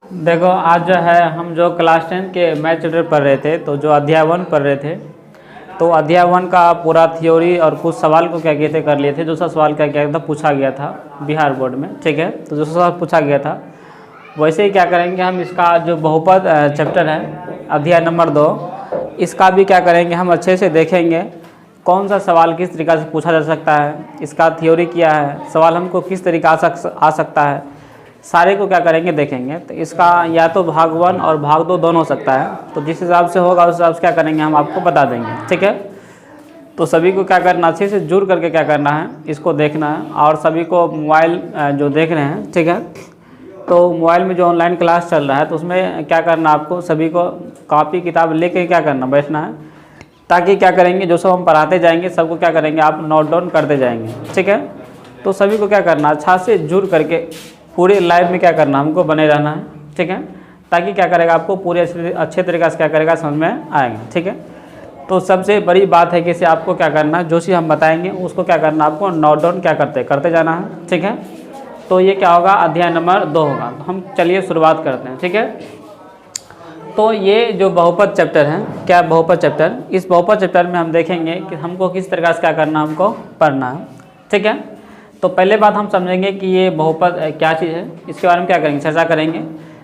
देखो आज जो है हम जो क्लास 10 के मैथ चैप्टर पढ़ रहे थे, तो जो अध्याय 1 पढ़ रहे थे, तो अध्याय 1 का पूरा थ्योरी और कुछ सवाल को क्या किए थे कर लिए थे। दूसरा सवाल क्या किया था, पूछा गया था बिहार बोर्ड में, ठीक है। तो दूसरा सवाल पूछा गया था, वैसे ही क्या करेंगे हम इसका जो बहुपद चैप्टर है अध्याय नंबर 2, इसका भी क्या करेंगे हम अच्छे से देखेंगे कौन सा सवाल किस तरीक़ा से पूछा जा सकता है, इसका थ्योरी क्या है, सवाल हमको किस तरीका आ सकता है, सारे को क्या करेंगे देखेंगे। तो इसका या तो भाग 1 और भाग 2 दोनों हो सकता है, तो जिस हिसाब से होगा उस हिसाब से क्या करेंगे हम आपको बता देंगे, ठीक है। तो सभी को क्या करना, अच्छे से जुड़ करके क्या करना है, इसको देखना है। और सभी को मोबाइल जो देख रहे हैं, ठीक है, तो मोबाइल में जो ऑनलाइन क्लास चल रहा है तो उसमें क्या करना, आपको सभी को कॉपी किताब लेके क्या करना, बैठना है, ताकि क्या करेंगे जो सब हम पढ़ाते जाएंगे सबको क्या करेंगे आप नोट डाउन करते जाएंगे, ठीक है। तो सभी को क्या करना, अच्छा से जुड़ करके पूरे लाइव में क्या करना, हमको बने रहना है, ठीक है, ताकि क्या करेगा आपको पूरे अच्छे तरीक़े से क्या करेगा समझ में आएगा, ठीक है। तो सबसे बड़ी बात है कि इसे आपको क्या करना, जो चीज़ हम बताएंगे उसको क्या करना, आपको नोट डाउन क्या करते जाना है, ठीक है। तो ये क्या होगा, अध्याय नंबर 2 होगा। तो हम चलिए शुरुआत करते हैं, ठीक है। तो ये जो बहुपद चैप्टर है, क्या बहुपद चैप्टर, इस बहुपद चैप्टर में हम देखेंगे कि हमको किस तरह से क्या करना, हमको पढ़ना है, ठीक है। तो पहले बात हम समझेंगे कि ये बहुपद क्या चीज़ है, इसके बारे में क्या करेंगे, चर्चा करेंगे।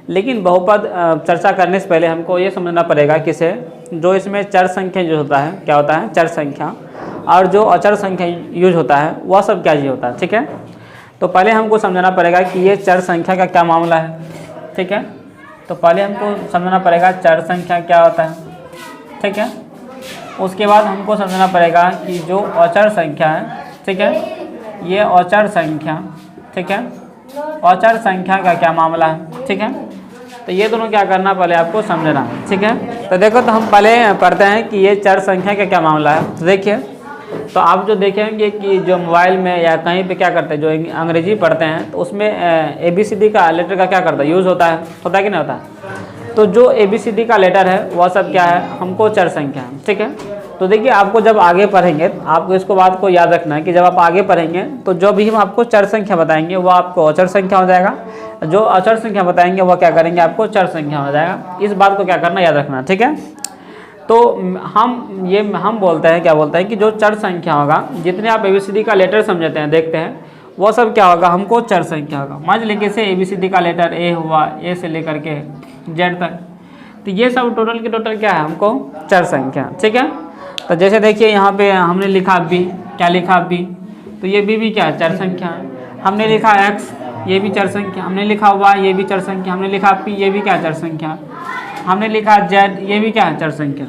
लेकिन बहुपद चर्चा करने से पहले हमको ये समझना पड़ेगा किसे, जो इसमें चर संख्या जो होता है, क्या होता है चर संख्या, और जो अचर संख्या यूज होता है वह सब क्या चीज़ होता है, ठीक है। तो पहले हमको समझना पड़ेगा कि ये चर संख्या का क्या मामला है, ठीक है। तो पहले हमको समझना पड़ेगा चर संख्या क्या होता है, ठीक है। उसके बाद हमको समझना पड़ेगा कि जो अचर संख्या है, ठीक है, ये अचर संख्या, ठीक है, अचर संख्या का क्या मामला है, ठीक है। तो ये दोनों क्या करना पहले आपको समझना है, ठीक है। तो देखो, तो हम पहले पढ़ते हैं कि ये चर संख्या का क्या मामला है। तो देखिए, तो आप जो देखेंगे कि जो मोबाइल में या कहीं पे क्या करते हैं, जो अंग्रेजी पढ़ते हैं तो उसमें ABCD का लेटर का क्या करता है, यूज़ होता है कि नहीं होता है। तो जो ABCD का लेटर है वह सब क्या है, हमको चर संख्या है, ठीक है। तो देखिए, आपको जब आगे पढ़ेंगे आपको इसको बात को याद रखना है कि जब आप आगे पढ़ेंगे तो जो भी हम आपको चर संख्या बताएंगे वो आपको अचर संख्या हो जाएगा, जो अचर संख्या बताएंगे वह क्या करेंगे, आपको चर संख्या हो जाएगा। इस बात को क्या करना, याद रखना, ठीक है। तो हम बोलते हैं, क्या बोलते हैं कि जो चर संख्या होगा, जितने आप ABCD का लेटर समझते हैं, देखते हैं, वो सब क्या होगा, हमको चर संख्या होगा। मान लीजिए से ABCD का लेटर A हुआ, A से लेकर के Z तक, तो ये सब टोटल के टोटल क्या है, हमको चर संख्या, ठीक है। तो जैसे देखिए यहाँ पे हमने लिखा B, क्या लिखा B, तो ये B भी क्या है, चर संख्या है। हमने लिखा X, ये भी चर संख्या। हमने लिखा Y, ये भी चर संख्या। हमने लिखा P, ये भी क्या चर संख्या। हमने लिखा Z, ये भी क्या है, चर संख्या।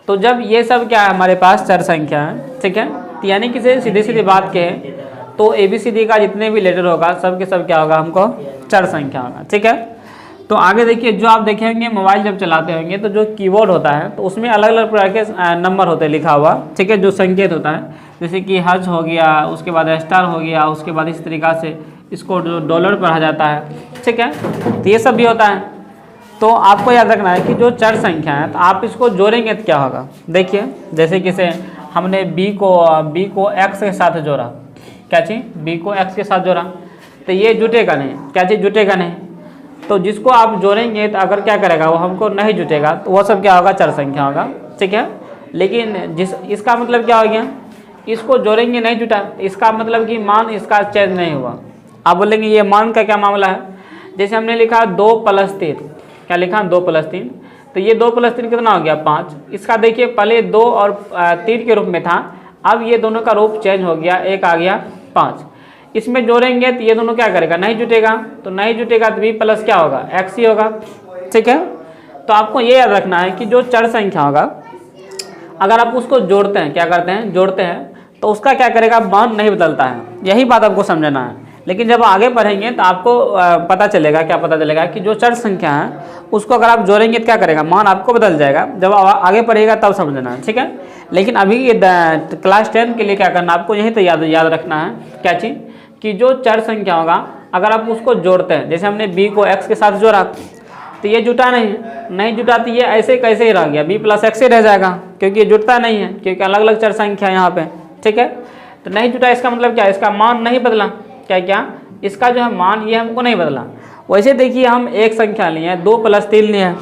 तो जब ये सब क्या है हमारे पास चर संख्या है, ठीक है, तो यानी कि सीधी सीधी बात कहें तो ABCD का जितने भी लेटर होगा सब के सब क्या होगा, हमको चर संख्या होगा, ठीक है। तो आगे देखिए, जो आप देखेंगे मोबाइल जब चलाते होंगे तो जो कीबोर्ड होता है तो उसमें अलग अलग प्रकार के नंबर होते हैं लिखा हुआ, ठीक है, जो संकेत होता है, जैसे कि हज हो गया, उसके बाद स्टार हो गया, उसके बाद इस तरीक़ा से इसको जो डॉलर पढ़ा जाता है, ठीक है। तो ये सब भी होता है। तो आपको याद रखना है कि जो चर संख्या है तो आप इसको जोड़ेंगे तो क्या होगा। देखिए, जैसे कि से हमने B को X के साथ जोड़ा, क्या चीज़, B को X के साथ जोड़ा, तो ये जुटेगा नहीं, क्या चीज़ जुटेगा नहीं। तो जिसको आप जोड़ेंगे तो अगर क्या करेगा वो हमको नहीं जुटेगा, तो वो सब क्या होगा, चर संख्या होगा, ठीक है। लेकिन इसका मतलब क्या हो गया, इसको जोड़ेंगे नहीं जुटा, इसका मतलब कि मान इसका चेंज नहीं हुआ। आप बोलेंगे ये मान का क्या मामला है। जैसे हमने लिखा 2 + 3, क्या लिखा 2 + 3, तो ये 2 + 3 कितना हो गया, 5। इसका देखिए पहले 2 और 3 के रूप में था, अब ये दोनों का रूप चेंज हो गया, एक आ गया 5। इसमें जोड़ेंगे तो ये दोनों क्या करेगा, नहीं जुटेगा। तो नहीं जुटेगा तो B प्लस क्या होगा, X ही होगा, ठीक है। तो आपको ये याद रखना है कि जो चर संख्या होगा अगर आप उसको जोड़ते हैं, क्या करते हैं, जोड़ते हैं, तो उसका क्या करेगा, मान नहीं बदलता है। यही बात आपको समझना है। लेकिन जब आगे पढ़ेंगे तो आपको पता चलेगा, क्या पता चलेगा कि जो चर संख्या है उसको अगर आप जोड़ेंगे तो क्या करेगा, मान आपको बदल जाएगा। जब आगे पढ़ेगा तब समझना है, ठीक है। लेकिन अभी ये क्लास 10 के लिए क्या करना, आपको यही तो याद रखना है, क्या चीज़, कि जो चर संख्या होगा अगर आप उसको जोड़ते हैं, जैसे हमने B को X के साथ जोड़ा तो ये जुटा नहीं जुटा, तो ये ऐसे कैसे ही रह गया, B + X ही रह जाएगा, क्योंकि ये जुटता नहीं है, क्योंकि अलग अलग चर संख्या यहाँ पे, ठीक है। तो नहीं जुटा, इसका मतलब क्या, इसका मान नहीं बदला, क्या इसका जो है मान ये हमको नहीं बदला। वैसे देखिए हम एक संख्या लिए हैं, 2 + 3 लिए हैं,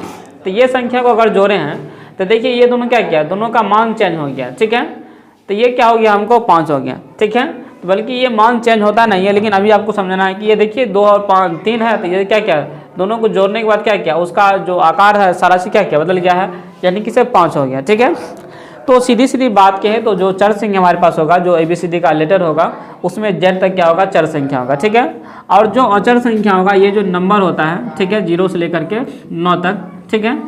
तो ये संख्या को अगर जोड़े हैं तो देखिए ये दोनों क्या किया, दोनों का मान चेंज हो गया, ठीक है। तो ये क्या हो गया, हमको 5 हो गया, ठीक है। तो बल्कि ये मान चेंज होता नहीं है, लेकिन अभी आपको समझना है कि ये देखिए 2 और 5 3 है, तो ये क्या क्या दोनों को जोड़ने के बाद क्या किया, उसका जो आकार है सारा से क्या किया, बदल गया है, यानी कि सिर्फ 5 हो गया, ठीक है। तो सीधी सीधी बात कहें तो जो चर संख्या हमारे पास होगा, जो ABCD का लेटर होगा, उसमें Z तक क्या होगा, चर संख्या होगा, ठीक है। और जो अचर संख्या होगा, ये जो नंबर होता है, ठीक है, 0 से लेकर के 9 तक, ठीक है।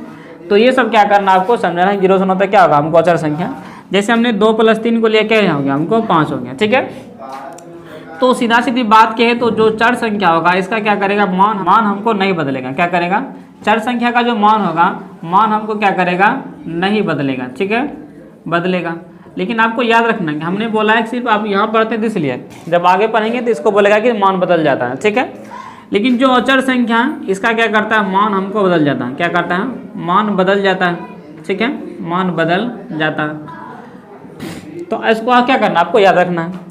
तो ये सब क्या करना आपको समझना है, 0 से 9 तक क्या होगा हमको अचर संख्या। जैसे हमने 2 + 3 को लिया, क्या हो गया, हमको 5 हो गया, ठीक है। तो सीधा सीधी बात कहे तो जो चर संख्या होगा इसका क्या करेगा, मान हमको नहीं बदलेगा, क्या करेगा, चर संख्या का जो मान होगा, मान हमको क्या करेगा, नहीं बदलेगा, ठीक है, बदलेगा। लेकिन आपको याद रखना कि हमने बोला है कि सिर्फ आप यहाँ पढ़ते थे इसलिए, जब आगे पढ़ेंगे तो इसको बोलेगा कि मान बदल जाता है, ठीक है। लेकिन जो अचर संख्या है इसका क्या करता है, मान हमको बदल जाता है, क्या करता है, मान बदल जाता है, ठीक है, मान बदल जाता है। तो इसको क्या करना आपको याद रखना है।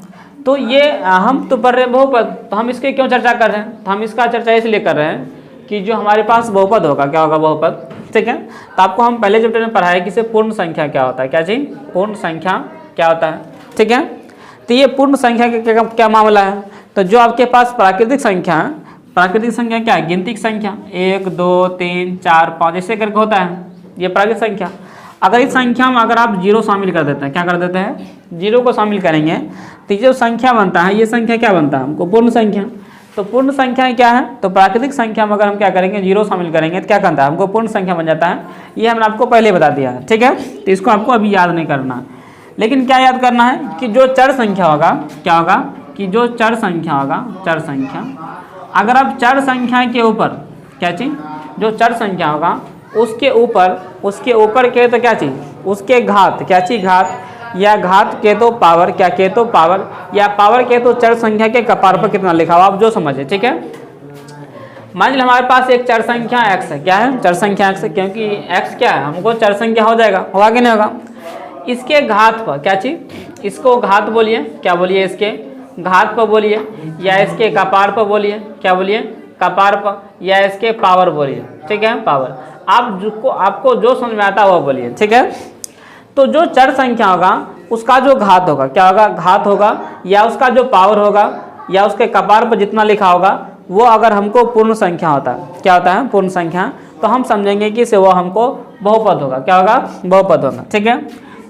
तो ये हम तो पढ़ रहे हैं बहुपद, तो हम इसके क्यों चर्चा कर रहे हैं, तो हम इसका चर्चा इसलिए कर रहे हैं कि जो हमारे पास बहुपद होगा, क्या होगा, बहुपद, ठीक है। तो आपको हम पहले चैप्टर में पढ़ाए कि पूर्ण संख्या क्या होता है, क्या चीज, पूर्ण संख्या क्या होता है, ठीक है। तो ये पूर्ण संख्या का क्या मामला है, तो जो आपके पास प्राकृतिक संख्या है, प्राकृतिक संख्या क्या है, गिनती संख्या 1 2 3 4 5 ऐसे करके होता है, ये प्राकृतिक संख्या। अगर इस संख्या में अगर आप 0 शामिल कर देते हैं, क्या कर देते हैं, 0 को शामिल करेंगे, तो जो संख्या बनता है, ये संख्या क्या बनता है हमको, पूर्ण संख्या। तो पूर्ण संख्या क्या है, तो प्राकृतिक संख्या में अगर हम क्या करेंगे, 0 शामिल करेंगे तो क्या करता है, हमको पूर्ण संख्या बन जाता है। ये हमने आपको पहले बता दिया है, ठीक है। तो इसको आपको अभी याद नहीं करना, लेकिन क्या याद करना है कि जो चर संख्या होगा, क्या होगा, कि जो चर संख्या होगा, चर संख्या, अगर आप चर संख्या के ऊपर क्या चीज, जो चर संख्या होगा उसके ऊपर के तो क्या चीज, उसके घात, क्या चीज, घात, या घात के तो पावर, क्या के तो पावर, या पावर के तो चर संख्या के कपार पर कितना लिखा हुआ, आप जो समझे, ठीक है। मान लीजिए हमारे पास एक चर संख्या x है, क्या है, चर संख्या x है, क्योंकि x क्या है, हमको चर संख्या हो जाएगा, होगा कि नहीं होगा। इसके घात पर क्या चीज, इसको घात बोलिए, क्या बोलिए, इसके घात पर बोलिए, या इसके कपार पर बोलिए, क्या बोलिए, कपार पर, या इसके पावर बोलिए, ठीक है, पावर। आपको जो समझ में आता है वो बोलिए, ठीक है। तो जो चर संख्या होगा उसका जो घात होगा, क्या होगा, घात होगा, या उसका जो पावर होगा, या उसके कपार पर जितना लिखा होगा, वो अगर हमको पूर्ण संख्या होता है, क्या होता है, पूर्ण संख्या, तो हम समझेंगे कि वो हमको बहुपद होगा, क्या होगा, बहुपद होगा, ठीक है।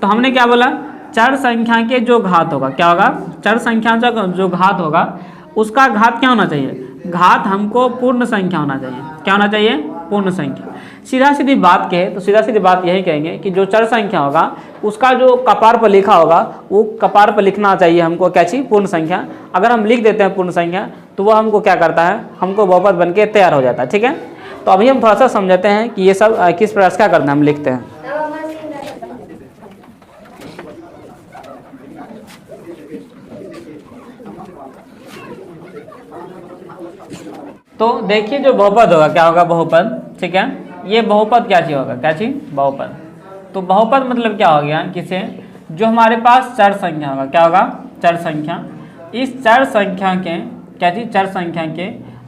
तो हमने क्या बोला, चर संख्या के जो घात होगा, क्या होगा, चर संख्या जो घात होगा उसका घात क्या होना चाहिए, घात हमको पूर्ण संख्या होना चाहिए, क्या होना चाहिए, पूर्ण संख्या। सीधा सीधी बात कहे तो सीधा सीधी बात यही कहेंगे कि जो चर संख्या होगा उसका जो कपार पर लिखा होगा, वो कपार पर लिखना चाहिए हमको, क्या चाहिए, पूर्ण संख्या। अगर हम लिख देते हैं पूर्ण संख्या तो वह हमको क्या करता है, हमको बहुपद बन के तैयार हो जाता है, ठीक है। तो अभी हम थोड़ा सा समझाते हैं कि ये सब किस प्रकार से क्या करते हैं, हम लिखते हैं। तो देखिए जो बहुपद होगा, क्या होगा, बहुपद, ठीक है। ये बहुपद क्या चीज होगा, क्या चीज, बहुपद। तो बहुपद मतलब क्या हो गया, किसे, जो हमारे पास चर संख्या होगा, क्या होगा, चर संख्या। इस चर संख्या के क्या चीज, चर संख्या के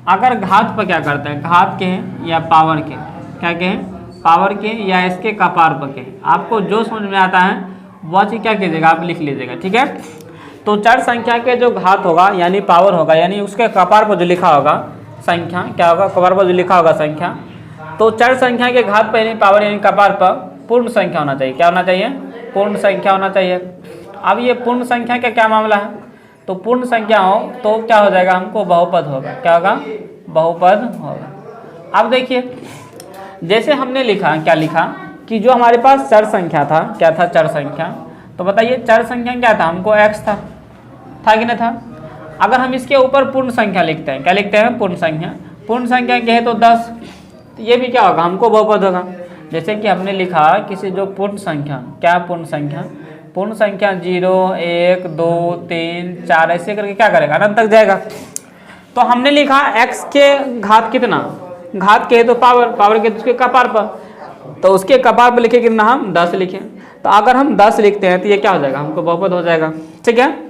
अगर घात पर क्या करते हैं, घात के या पावर के, क्या के, पावर के, या इसके कपार पर के, आपको जो समझ में आता है वह चीज क्या कीजिएगा, आप लिख लीजिएगा, ठीक है। तो चर संख्या के जो घात होगा यानी पावर होगा, यानी उसके कपार पर जो लिखा होगा संख्या, क्या होगा, कपार पर जो लिखा होगा संख्या, तो चर संख्या के घात पर यानी पावर यानी कपार पर पूर्ण संख्या होना चाहिए, क्या होना चाहिए, पूर्ण संख्या होना चाहिए। अब ये पूर्ण संख्या का क्या मामला है, तो पूर्ण संख्या हो तो क्या हो जाएगा, हमको बहुपद होगा, क्या होगा, बहुपद होगा। अब देखिए जैसे हमने लिखा, क्या लिखा कि जो हमारे पास चर संख्या था, क्या था, चर संख्या, तो बताइए चर संख्या क्या था, हमको x था कि नहीं था। अगर हम इसके ऊपर पूर्ण संख्या लिखते हैं, क्या लिखते हैं, पूर्ण संख्या, पूर्ण संख्या कहे तो 10, तो ये भी क्या होगा, हमको बहुपद होगा। जैसे कि हमने लिखा किसी जो पूर्ण संख्या, क्या पूर्ण संख्या, पूर्ण संख्या 0 1 2 3 4 ऐसे करके क्या करेगा, अनंत तक जाएगा। तो हमने लिखा x के घात कितना, घात के तो पावर, पावर के तो उसके कपार पर, तो उसके कपार पर लिखे कितना, हम 10 लिखे। तो अगर हम 10 लिखते हैं तो ये क्या हो जाएगा, हमको बहुपद हो जाएगा, ठीक है।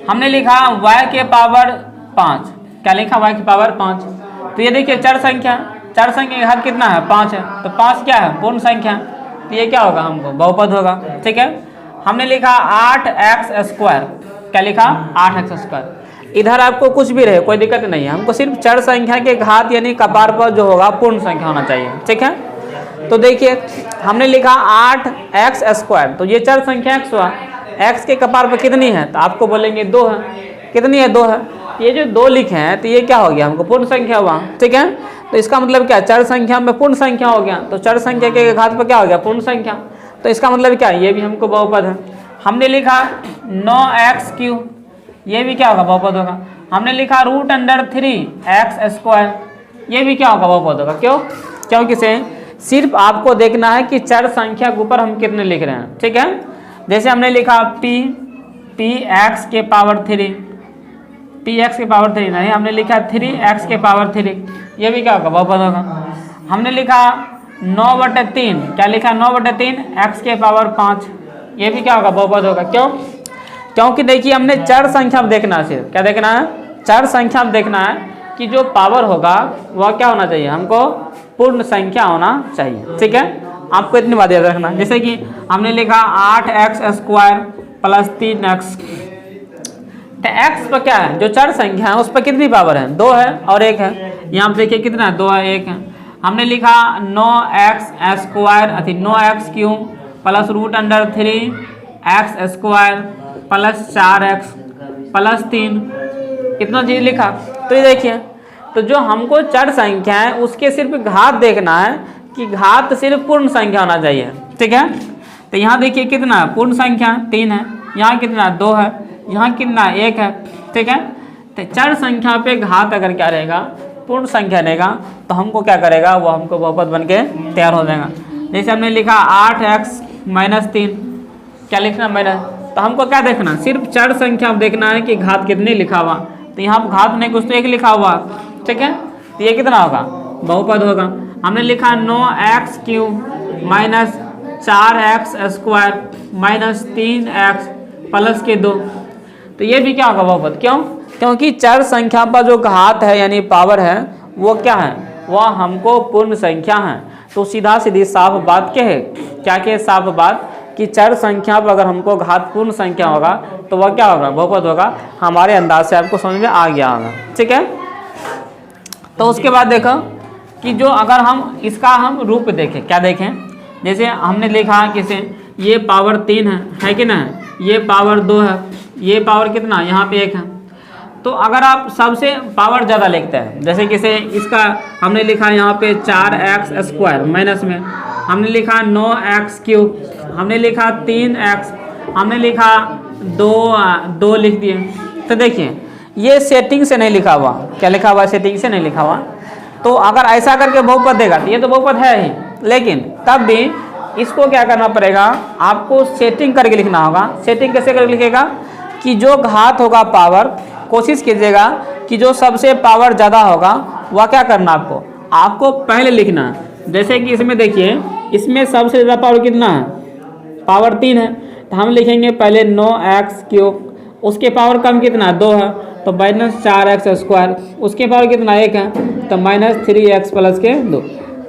हमने लिखा y के पावर 5, क्या लिखा, y की पावर 5, तो ये देखिए चर संख्या का घात कितना है 5 है, तो 5 क्या है पूर्ण संख्या, तो ये क्या होगा हमको बहुपद होगा। ठीक है, हमने लिखा 8x², क्या लिखा 8x²। इधर आपको कुछ भी रहे कोई दिक्कत नहीं है, हमको सिर्फ चर संख्या के घात यानी कपार पर जो होगा पूर्ण संख्या होना चाहिए। ठीक है, तो देखिए हमने लिखा 8x², तो ये चर संख्या x हुआ, x के कपार पर कितनी है, तो आपको बोलेंगे 2 है। कितनी है 2 है, ये जो 2 लिखे हैं तो ये क्या हो गया हमको पूर्ण संख्या हुआ। ठीक है, तो इसका मतलब क्या चर संख्या में पूर्ण संख्या हो गया, तो चर संख्या के घात पर क्या हो गया पूर्ण संख्या, तो इसका मतलब क्या ये भी हमको बहुपद है। हमने लिखा 9x³, ये भी क्या होगा बहुपद होगा। हमने लिखा √3x², ये भी क्या होगा बहुपद होगा। क्यों, क्योंकि से सिर्फ आपको देखना है कि चर संख्या के ऊपर हम कितने लिख रहे हैं। ठीक है, जैसे हमने लिखा px के पावर 3, px के पावर 3 नहीं, हमने लिखा 3x के पावर 3, ये भी क्या होगा बहुपद होगा। हमने लिखा 9/3, क्या लिखा 9/3 x के पावर 5, ये भी क्या होगा बहुपद होगा। क्यों, क्योंकि देखिए हमने चर संख्या में देखना है, सिर्फ क्या देखना है चर संख्या में देखना है कि जो पावर होगा वह क्या होना चाहिए हमको पूर्ण संख्या होना चाहिए। ठीक है, आपको इतनी बात याद रखना। जैसे कि हमने लिखा 8x² + 3x, तो x पर क्या है जो चर संख्या है उस पर कितनी पावर है 2 है और 1 है। यहाँ पे देखिए कितना है 2 है 1 है। हमने लिखा 9x² अथी 9x³ + √3x² + 4x + 3, कितना चीज़ लिखा। तो ये देखिए, तो जो हमको चर संख्या है उसके सिर्फ घात देखना है कि घात सिर्फ पूर्ण संख्या होना चाहिए। ठीक है, तो यहाँ देखिए कितना पूर्ण संख्या 3 है, यहाँ कितना 2 है, यहाँ कितना 1 है। ठीक है, तो चर संख्या पे घात अगर क्या रहेगा पूर्ण संख्या रहेगा तो हमको क्या करेगा वो हमको बहुपद बन के तैयार हो जाएगा। जैसे हमने लिखा 8x-3, क्या लिखना माइनस, तो हमको क्या देखना सिर्फ चर संख्या में देखना है कि घात कितनी लिखा हुआ, तो यहाँ घात नहीं कुछ तो 1 लिखा हुआ। ठीक है, तो ये कितना होगा बहुपद होगा। हमने लिखा 9x³ - 4x² - 3x + 2, तो ये भी क्या होगा बहुपद। क्यों, क्योंकि चर संख्या पर जो घात है यानी पावर है वो क्या है वह हमको पूर्ण संख्या है। तो सीधा सीधी साफ बात क्या है, क्या क्या साफ बात कि चर संख्या पर अगर हमको घात पूर्ण संख्या होगा तो वह क्या होगा बहुपद होगा। हमारे अंदाज से आपको समझ में आ गया होगा। ठीक है, तो उसके बाद देखो कि जो अगर हम इसका हम रूप देखें, क्या देखें, जैसे हमने लिखा किसे ये पावर 3 है कि ना, ये पावर 2 है, ये पावर कितना यहाँ पे 1 है। तो अगर आप सबसे पावर ज़्यादा लिखते हैं, जैसे किसे इसका हमने लिखा यहाँ पे 4x² माइनस में, हमने लिखा 9x³, हमने लिखा 3x, हमने लिखा 2 लिख दिए। तो देखिए ये सेटिंग से नहीं लिखा हुआ, क्या लिखा हुआ सेटिंग से नहीं लिखा हुआ। तो अगर ऐसा करके बहुपद देगा तो ये तो बहुपद है ही, लेकिन तब भी इसको क्या करना पड़ेगा आपको सेटिंग करके लिखना होगा। सेटिंग कैसे करके लिखेगा कि जो घात होगा पावर, कोशिश कीजिएगा कि जो सबसे पावर ज़्यादा होगा वह क्या करना आपको पहले लिखना है। जैसे कि इसमें देखिए इसमें सबसे ज़्यादा पावर कितना है पावर 3 है, तो हम लिखेंगे पहले 9x³, उसके पावर कम कितना 2 है तो -4x², उसके पावर कितना 1 है तो -3x + 2।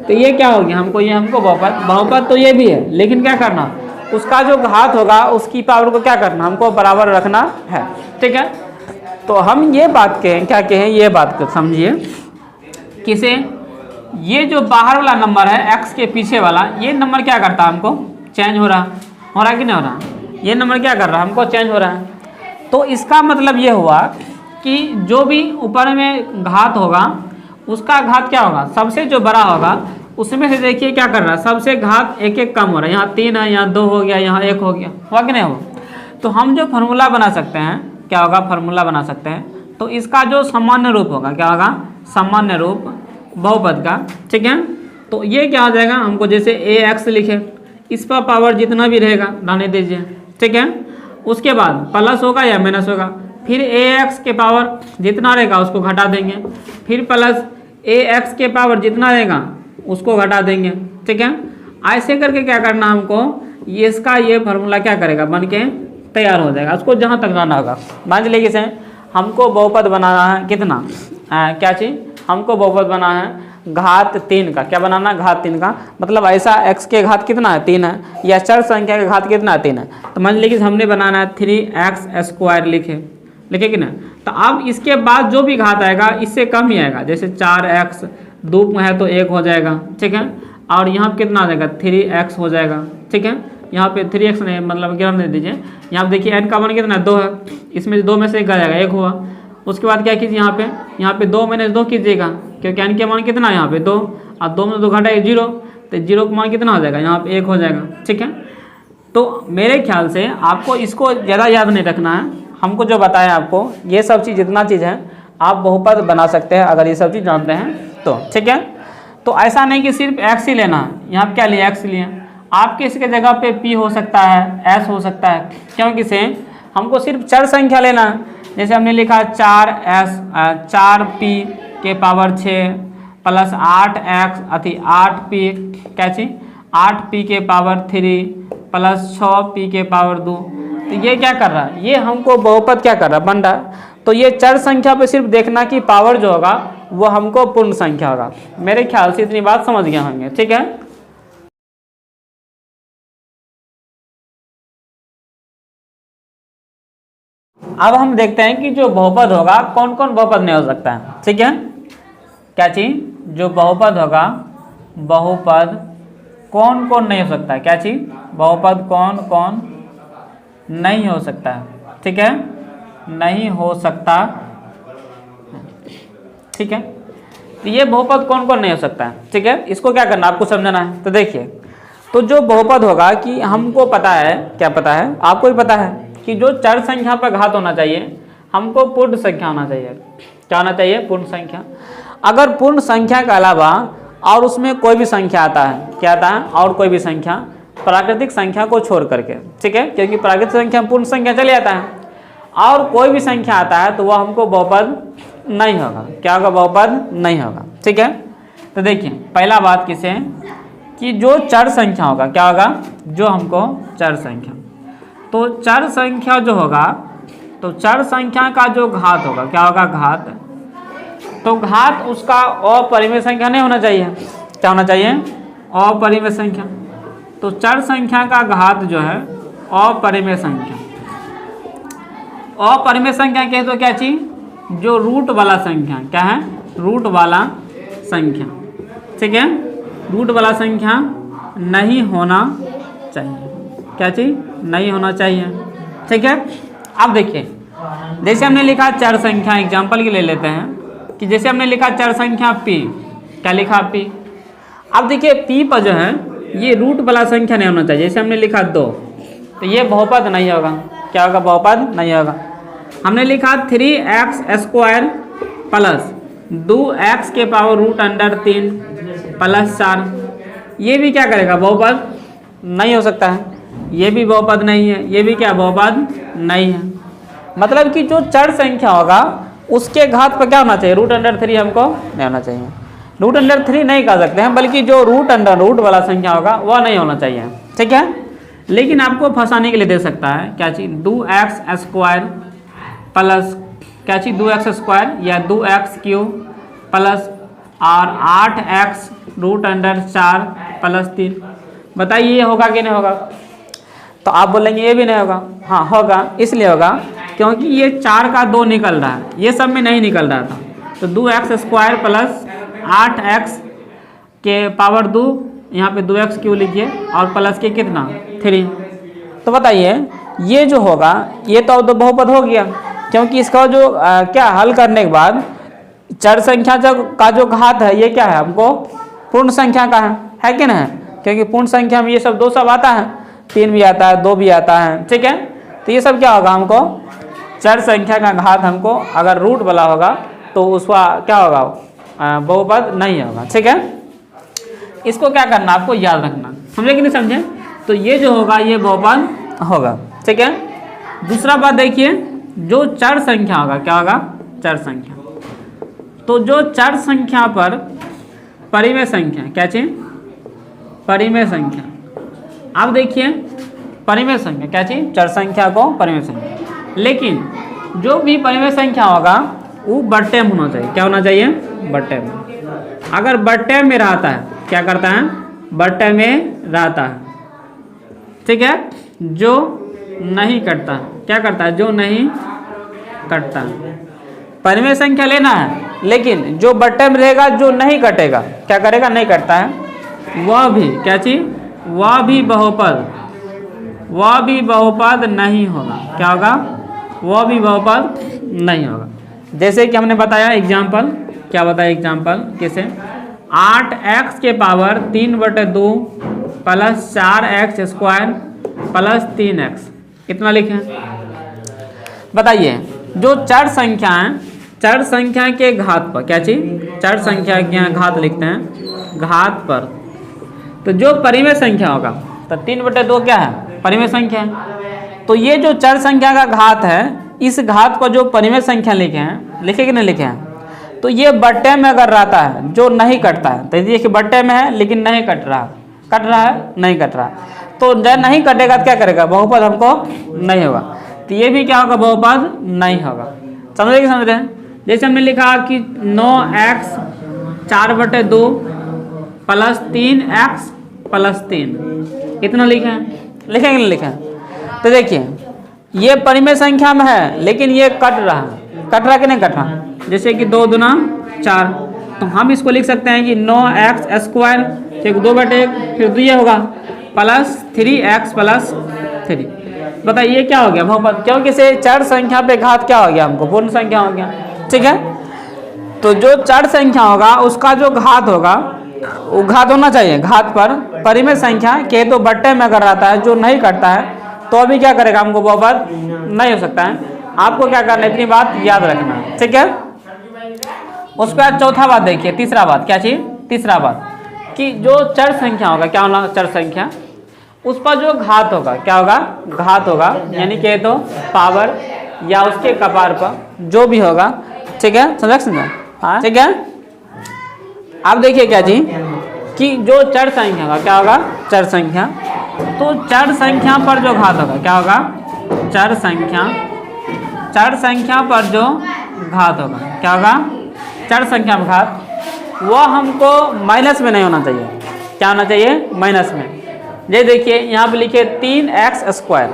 तो ये क्या हो गया हमको, ये हमको बहुपद तो ये भी है, लेकिन क्या करना उसका जो घात होगा उसकी पावर को क्या करना हमको बराबर रखना है। ठीक है, तो हम ये बात कहें क्या कहें, ये बात को समझिए किसे ये जो बाहर वाला नंबर है x के पीछे वाला, ये नंबर क्या करता है हमको चेंज हो रहा कि नहीं हो रहा, ये नंबर क्या कर रहा है हमको चेंज हो रहा है। तो इसका मतलब ये हुआ कि जो भी ऊपर में घात होगा उसका घात क्या होगा सबसे जो बड़ा होगा उसमें से देखिए क्या कर रहा है सबसे घात 1 कम हो रहा है। यहाँ 3 है, यहाँ 2 हो गया, यहाँ 1 हो गया, हुआ कि नहीं हो। तो हम जो फार्मूला बना सकते हैं क्या होगा, फार्मूला बना सकते हैं। तो इसका जो सामान्य रूप होगा क्या होगा सामान्य रूप बहुपद का। ठीक है, तो ये क्या हो जाएगा हमको जैसे ax लिखे, इस पर पावर जितना भी रहेगा रहने दीजिए। ठीक है, उसके बाद प्लस होगा या माइनस होगा, फिर ax के पावर जितना रहेगा उसको घटा देंगे, फिर प्लस ax के पावर जितना रहेगा उसको घटा देंगे। ठीक है, ऐसे करके क्या करना हमको ये इसका ये फार्मूला क्या करेगा बन के तैयार हो जाएगा। उसको जहाँ तक जाना होगा मान लीजिए से हमको बहुपद बनाना है कितना क्या चीज़ हमको बहुपद बना है घात 3 का। क्या बनाना? घात 3 का। मतलब ऐसा x के घात कितना है? 3 है, या चर संख्या का घात कितना है? 3 है। तो मान लीजिए हमने बनाना है 3x² लिखे कि ना। तो अब इसके बाद जो भी घात आएगा इससे कम ही आएगा, जैसे 4x 2 में है तो 1 हो जाएगा, ठीक है। और यहाँ पे कितना आ जाएगा? 3x हो जाएगा, ठीक है। यहाँ पे 3x नहीं, मतलब गिरान दे दीजिए। यहाँ पे देखिए n का मान कितना है? 2 है, इसमें 2 में से 1 आ जाएगा, 1 हुआ। उसके बाद क्या कीजिए, यहाँ पे 2 - 2 कीजिएगा, क्योंकि n के मान कितना है यहाँ पे? 2, और 2 में 2 घटाए 0, तो 0 का मान कितना हो जाएगा? यहाँ पे 1 हो जाएगा, ठीक है। तो मेरे ख्याल से आपको इसको ज़्यादा याद नहीं रखना है, हमको जो बताया आपको ये सब चीज़, जितना चीज़ है आप बहुपद बना सकते हैं अगर ये सब चीज़ जानते हैं तो, ठीक है। तो ऐसा नहीं कि सिर्फ x ही लेना है, यहाँ पे क्या लिए? x लिए। आपके इसके जगह पे p हो सकता है, s हो सकता है, क्योंकि से हमको सिर्फ चर संख्या लेना है। जैसे हमने लिखा 4p के पावर 6 प्लस 8x अति 8p क्या चीज 8p के पावर 3 प्लस 6p के पावर 2। तो ये क्या कर रहा है? ये हमको बहुपद क्या कर रहा है? बन रहा है। तो ये चर संख्या पे सिर्फ देखना कि पावर जो होगा वो हमको पूर्ण संख्या होगा। मेरे ख्याल से इतनी बात समझ गए होंगे, ठीक है। अब हम देखते हैं कि जो बहुपद होगा कौन कौन बहुपद नहीं हो सकता है, ठीक है। क्या चीज? जो बहुपद होगा, बहुपद कौन कौन नहीं हो सकता है? क्या चीज? बहुपद कौन कौन नहीं हो सकता है, ठीक है, नहीं हो सकता, ठीक है। तो ये बहुपद कौन कौन नहीं हो सकता है, ठीक है। इसको क्या करना आपको समझना है। तो देखिए, तो जो बहुपद होगा कि हमको पता है, क्या पता है? आपको भी पता है कि जो चर संख्या पर घात होना चाहिए हमको पूर्ण संख्या होना चाहिए। क्या होना चाहिए? पूर्ण संख्या। अगर पूर्ण संख्या के अलावा और उसमें कोई भी संख्या आता है, क्या आता है? और कोई भी संख्या, प्राकृतिक संख्या को छोड़ करके, ठीक है, क्योंकि प्राकृतिक संख्या पूर्ण संख्या चले जाता है, और कोई भी संख्या आता है तो वह हमको बहुपद नहीं होगा। क्या होगा? बहुपद नहीं होगा, ठीक है। तो देखिए, पहला बात किसे है कि जो चर संख्या होगा, क्या होगा? जो हमको चर संख्या, तो चर संख्या जो होगा, तो चर संख्या का जो घात होगा, क्या होगा? घात। तो घात उसका अपरिमेय संख्या नहीं होना चाहिए। क्या होना चाहिए? अपरिमेय संख्या। तो चर संख्या का घात जो है अपरिमेय संख्या। अपरिमेय संख्या कहे तो क्या चीज? जो रूट वाला संख्या, क्या है? रूट वाला संख्या, ठीक है। रूट वाला संख्या नहीं होना चाहिए। क्या चीज? नहीं होना चाहिए, ठीक है। अब देखिए, जैसे हमने लिखा चर संख्या, एग्जाम्पल के ले लेते हैं कि जैसे हमने लिखा चर संख्या p, क्या लिखा? p। अब देखिए p पर जो है ये रूट वाला संख्या नहीं होना चाहिए। जैसे हमने लिखा 2, तो ये बहुपद नहीं होगा। क्या होगा? बहुपद नहीं होगा। हमने लिखा 3x² प्लस 2x के पावर √3 प्लस 4, ये भी क्या करेगा? बहुपद नहीं हो सकता है। ये भी बहुपद नहीं है, ये भी क्या? बहुपद नहीं है। मतलब कि जो चर संख्या होगा उसके घात पर क्या होना चाहिए? √3 हमको नहीं होना चाहिए। √3 नहीं कह सकते हैं, बल्कि जो रूट वाला संख्या होगा वह नहीं होना चाहिए, ठीक है। लेकिन आपको फंसाने के लिए दे सकता है क्या चीज़? 2x² प्लस क्या चीज़? 2x² या 2x³ प्लस और 8x √4 प्लस 3। बताइए ये होगा कि नहीं होगा? तो आप बोलेंगे ये भी नहीं होगा। हाँ होगा, इसलिए होगा क्योंकि ये 4 का 2 निकल रहा है, ये सब में नहीं निकल रहा था। तो 2x² प्लस 8x के पावर 2, यहाँ पे 2x³ लिखिए और प्लस के कितना? 3। तो बताइए ये जो होगा ये तो बहुपद हो गया, क्योंकि इसका जो क्या हल करने के बाद चर संख्या का जो घात है ये क्या है? हमको पूर्ण संख्या का है कि नहीं? क्योंकि पूर्ण संख्या में ये सब 2 सब आता है, 3 भी आता है, 2 भी आता है, ठीक है। तो ये सब क्या होगा? हमको चर संख्या का घात हमको अगर रूट वाला होगा तो उसका क्या होगा? बहुपद नहीं होगा, ठीक है। इसको क्या करना? आपको याद रखना। समझे कि नहीं समझे? तो ये जो होगा ये बहुपद होगा, ठीक है। दूसरा बात देखिए, जो चर संख्या होगा, क्या होगा? चर संख्या। तो जो चर संख्या पर परिमेय संख्या, क्या चीज? परिमेय संख्या। अब देखिए परिमेय संख्या क्या चीज? चर संख्या को परिमेय संख्या। लेकिन जो भी परिमेय संख्या होगा वो बट्टे में होना चाहिए। क्या होना चाहिए? बट्टे में। अगर बट्टे में रहता है क्या करता है, बट्टे में रहता है, ठीक है, जो नहीं कटता, क्या करता है, जो नहीं कटता। परिमेय संख्या लेना है, लेकिन जो बट्टे में रहेगा जो नहीं कटेगा, क्या करेगा, नहीं कटता है, वह भी क्या चीज, वह भी बहुपद, वह भी बहुपद नहीं होगा। क्या होगा, वह भी बहुपद नहीं होगा। जैसे कि हमने बताया एग्जाम्पल, क्या बताया एग्जाम्पल, कैसे 8x के power 3/2 plus 4x square plus 3x, कितना लिखें, बताइए। जो चर संख्या है, चर संख्या के घात पर, क्या चीज, चर संख्या के यहाँ घात लिखते हैं, घात पर, तो जो परिमेय संख्या होगा, तो 3/2 क्या है, परिमेय संख्या है। तो ये जो चर संख्या का घात है, इस घात को जो परिमेय संख्या लिखे हैं, लिखे कि नहीं लिखे हैं, तो ये बट्टे में अगर रहता है जो नहीं कटता है, तो देखिए बट्टे में है लेकिन नहीं कट रहा, कट रहा है, नहीं कट रहा, तो जब नहीं कटेगा तो क्या करेगा, बहुपद हमको नहीं होगा। तो ये भी क्या होगा, बहुपद नहीं होगा। समझे कि समझ रहे हैं। जैसे हमने लिखा कि 9x 4/2 प्लस 3x प्लस 3, इतना लिखे हैं, लिखे कि नहीं लिखे हैं। तो देखिए ये परिमेय संख्या में है लेकिन ये कट रहा है, कट रहा कि नहीं कट रहा, जैसे कि 2 दूना 4, तो हम इसको लिख सकते हैं कि 9x स्क्वायर, 2/1, फिर तो ये होगा प्लस 3x प्लस 3। बताइए क्या हो गया, बहुपद, क्योंकि से चर संख्या पे घात क्या हो गया, हमको पूर्ण संख्या हो गया, ठीक है। तो जो चर संख्या होगा उसका जो घात होगा वो घात होना चाहिए, घात पर परिमेय संख्या के तो बट्टे में अगर रहता है जो नहीं कटता है तो अभी क्या करेगा, हमको बहुपद नहीं हो सकता है। आपको क्या करना है, इतनी बात याद रखना है, ठीक है। उसके बाद चौथा बात देखिए, तीसरा बात, क्या चाहिए, तीसरा बात कि जो चर संख्या होगा, क्या होगा, चर संख्या, उस पर जो घात होगा, क्या होगा, घात होगा, यानी कि तो पावर या उसके कपार पर जो भी होगा, ठीक है, समझ, हाँ ठीक है। आप देखिए क्या जी कि जो चर संख्या होगा, क्या होगा, चर संख्या, तो चर संख्या पर जो घात होगा, क्या होगा, चर संख्या पर जो घात होगा, क्या होगा, चर संख्या में घात, वह हमको माइनस में नहीं होना चाहिए। क्या होना चाहिए, माइनस में। ये देखिए यहाँ पे लिखे 3x स्क्वायर,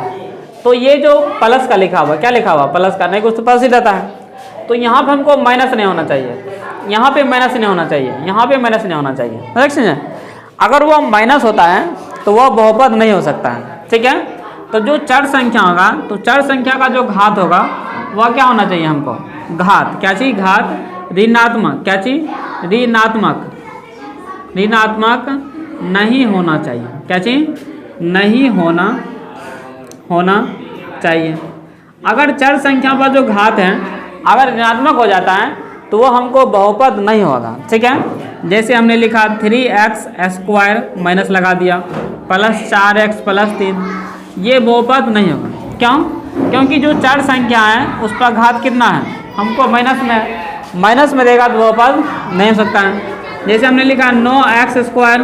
तो ये जो प्लस का लिखा हुआ, क्या लिखा हुआ, प्लस का, नहीं कुछ तो प्लस ही रहता है, तो यहाँ पे हमको माइनस नहीं होना चाहिए, यहाँ पे माइनस नहीं होना चाहिए, यहाँ पे माइनस नहीं होना चाहिए, समझे। अगर वह माइनस होता है तो वह बहुपद नहीं हो सकता है, ठीक है। तो जो चर संख्या होगा, तो चर संख्या का जो घात होगा वह क्या होना चाहिए हमको, घात, क्या चीज, घात ऋणात्मक, क्या चीज, ऋणात्मक, ऋणात्मक नहीं होना चाहिए, क्या चीज, नहीं होना चाहिए। अगर चर संख्या पर जो घात है अगर ऋणात्मक हो जाता है तो वो हमको बहुपद नहीं होगा, ठीक है। जैसे हमने लिखा 3x स्क्वायर माइनस लगा दिया प्लस 4x प्लस 3, ये बहुपद नहीं होगा। क्यों, क्योंकि जो चर संख्या है उस पर घात कितना है, हमको माइनस में देगा तो बहुपद नहीं हो सकता है। जैसे हमने लिखा 9x square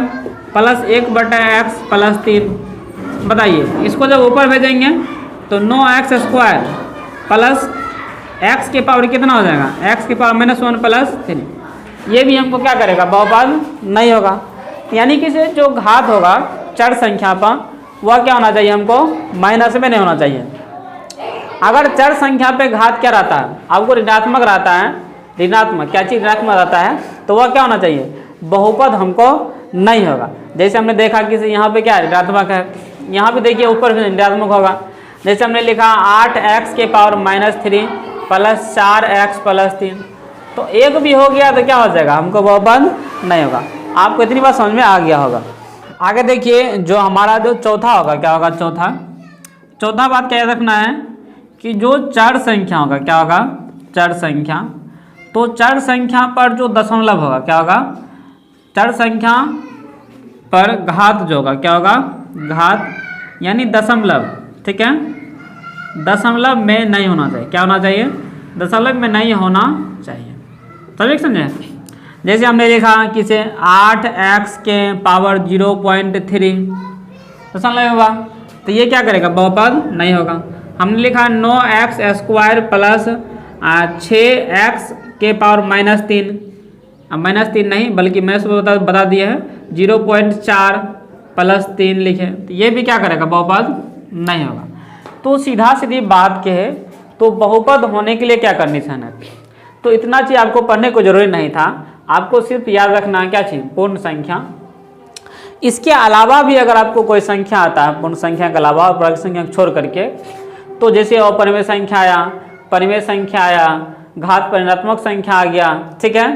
plus 1/x plus 3, बताइए इसको जब ऊपर भेजेंगे तो 9x स्क्वायर प्लस x के पावर कितना हो जाएगा, x के पावर -1 प्लस 3, ये भी हमको क्या करेगा, बहुपद नहीं होगा। यानी कि से जो घात होगा चर संख्या पर वह क्या होना चाहिए, हमको माइनस में नहीं होना चाहिए। अगर चर संख्या पे घात क्या रहता है, आपको ऋणात्मक रहता है, ऋणात्मक, क्या चीज़ ऋणात्मक रहता है, तो वह क्या होना चाहिए, बहुपद हमको नहीं होगा। जैसे हमने देखा कि यहाँ पे क्या ऋणात्मक है, यहाँ पे देखिए ऊपर ऋणात्मक होगा। जैसे हमने लिखा 8x के पावर -3 प्लस 4x प्लस 3, तो एक भी हो गया तो क्या हो जाएगा, हमको बहुपद नहीं होगा। आपको इतनी बात समझ में आ गया होगा। आगे देखिए जो हमारा जो चौथा होगा, क्या होगा, चौथा बात क्या रखना है कि जो चर संख्या होगा, क्या होगा, चर संख्या, तो चर संख्या पर जो दशमलव होगा, क्या होगा, चर संख्या पर घात जो होगा, क्या होगा, घात यानी दशमलव, ठीक है, दशमलव में नहीं होना चाहिए। क्या होना चाहिए, दशमलव में नहीं होना चाहिए, तभी समझे। जैसे हमने लिखा कि से 8x के पावर 0.3 दशमलव होगा, तो ये क्या करेगा, बहुपद नहीं होगा। हमने लिखा 9x स्क्वायर प्लस 6x के पावर -3, -3 नहीं, बल्कि मैंने उसको बता दिया है 0.4 + 3 लिखे, तो ये भी क्या करेगा, बहुपद नहीं होगा। तो सीधा सीधी बात कहे तो बहुपद होने के लिए क्या कंडीशन है, तो इतना चीज़ आपको पढ़ने को जरूरी नहीं था, आपको सिर्फ याद रखना क्या चीज़, पूर्ण संख्या। इसके अलावा भी अगर आपको कोई संख्या आता है पूर्ण संख्या के अलावा और पूर्ण संख्या छोड़ करके, तो जैसे अपरिमेय संख्या आया, परिमेय संख्या आया, घात परिणात्मक संख्या आ गया, ठीक है,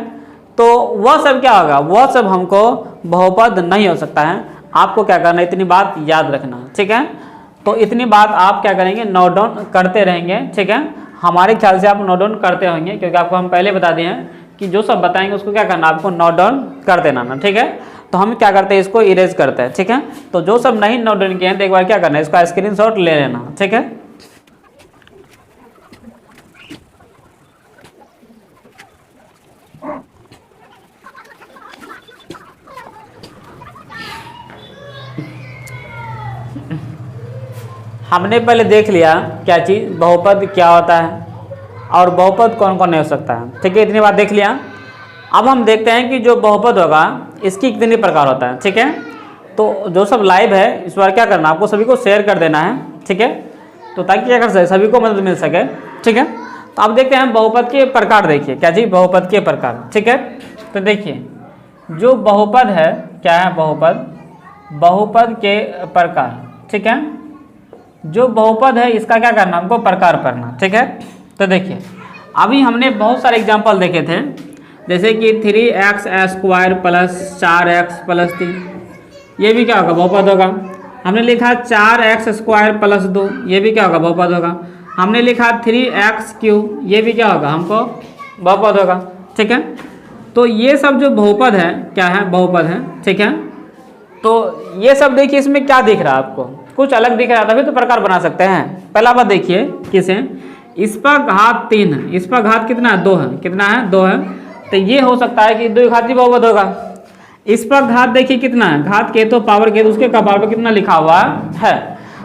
तो वह सब क्या होगा, वह सब हमको बहुपद नहीं हो सकता है। आपको क्या करना है, इतनी बात याद रखना, ठीक है। तो इतनी बात आप क्या करेंगे, नोट डाउन करते रहेंगे, ठीक है। हमारे ख्याल से आप नोट डाउन करते होंगे, क्योंकि आपको हम पहले बता दिए हैं कि जो सब बताएंगे उसको क्या करना, आपको नोट डाउन कर देना ना, ठीक है। तो हम क्या करते हैं, इसको इरेज करते हैं, ठीक है। तो जो सब नहीं नोट डाउन किए हैं तो एक बार क्या करना है, इसका स्क्रीनशॉट ले लेना, ठीक है। हमने पहले देख लिया क्या चीज़, बहुपद क्या होता है और बहुपद कौन कौन नहीं हो सकता है, ठीक है, इतनी बात देख लिया। अब हम देखते हैं कि जो बहुपद होगा इसकी कितने प्रकार होता है, ठीक है। तो जो सब लाइव है इस बार क्या करना, आपको सभी को शेयर कर देना है, ठीक है, तो ताकि क्या कर सके, सभी को मदद मिल सके, ठीक है। तो अब देखते हैं बहुपद के प्रकार, देखिए क्या जी, बहुपद के प्रकार, ठीक है। तो देखिए जो बहुपद है क्या है, बहुपद, बहुपद के प्रकार, ठीक है। जो बहुपद है इसका क्या करना, हमको प्रकार पढ़ना, ठीक है। तो देखिए अभी हमने बहुत सारे एग्जाम्पल देखे थे, जैसे कि 3x² + 4x + 3, ये भी क्या होगा, बहुपद होगा। हमने लिखा 4x² + 2, ये भी क्या होगा, बहुपद होगा। हमने लिखा 3x³, ये भी क्या होगा, हमको बहुपद होगा, ठीक है। तो ये सब जो बहुपद है क्या है, बहुपद है, ठीक है। तो ये सब देखिए, इसमें क्या दिख रहा है आपको, कुछ अलग दिख रहा है, तभी तो प्रकार बना सकते हैं। पहला बात देखिए किसे, इस पर घात 3 है, इस पर घात कितना है, 2 है, कितना है, 2 है, तो ये हो सकता है कि 2 घाती बहुपद होगा। इस पर घात देखिए कितना है, घात के तो पावर के तो उसके का पावर कितना लिखा हुआ है,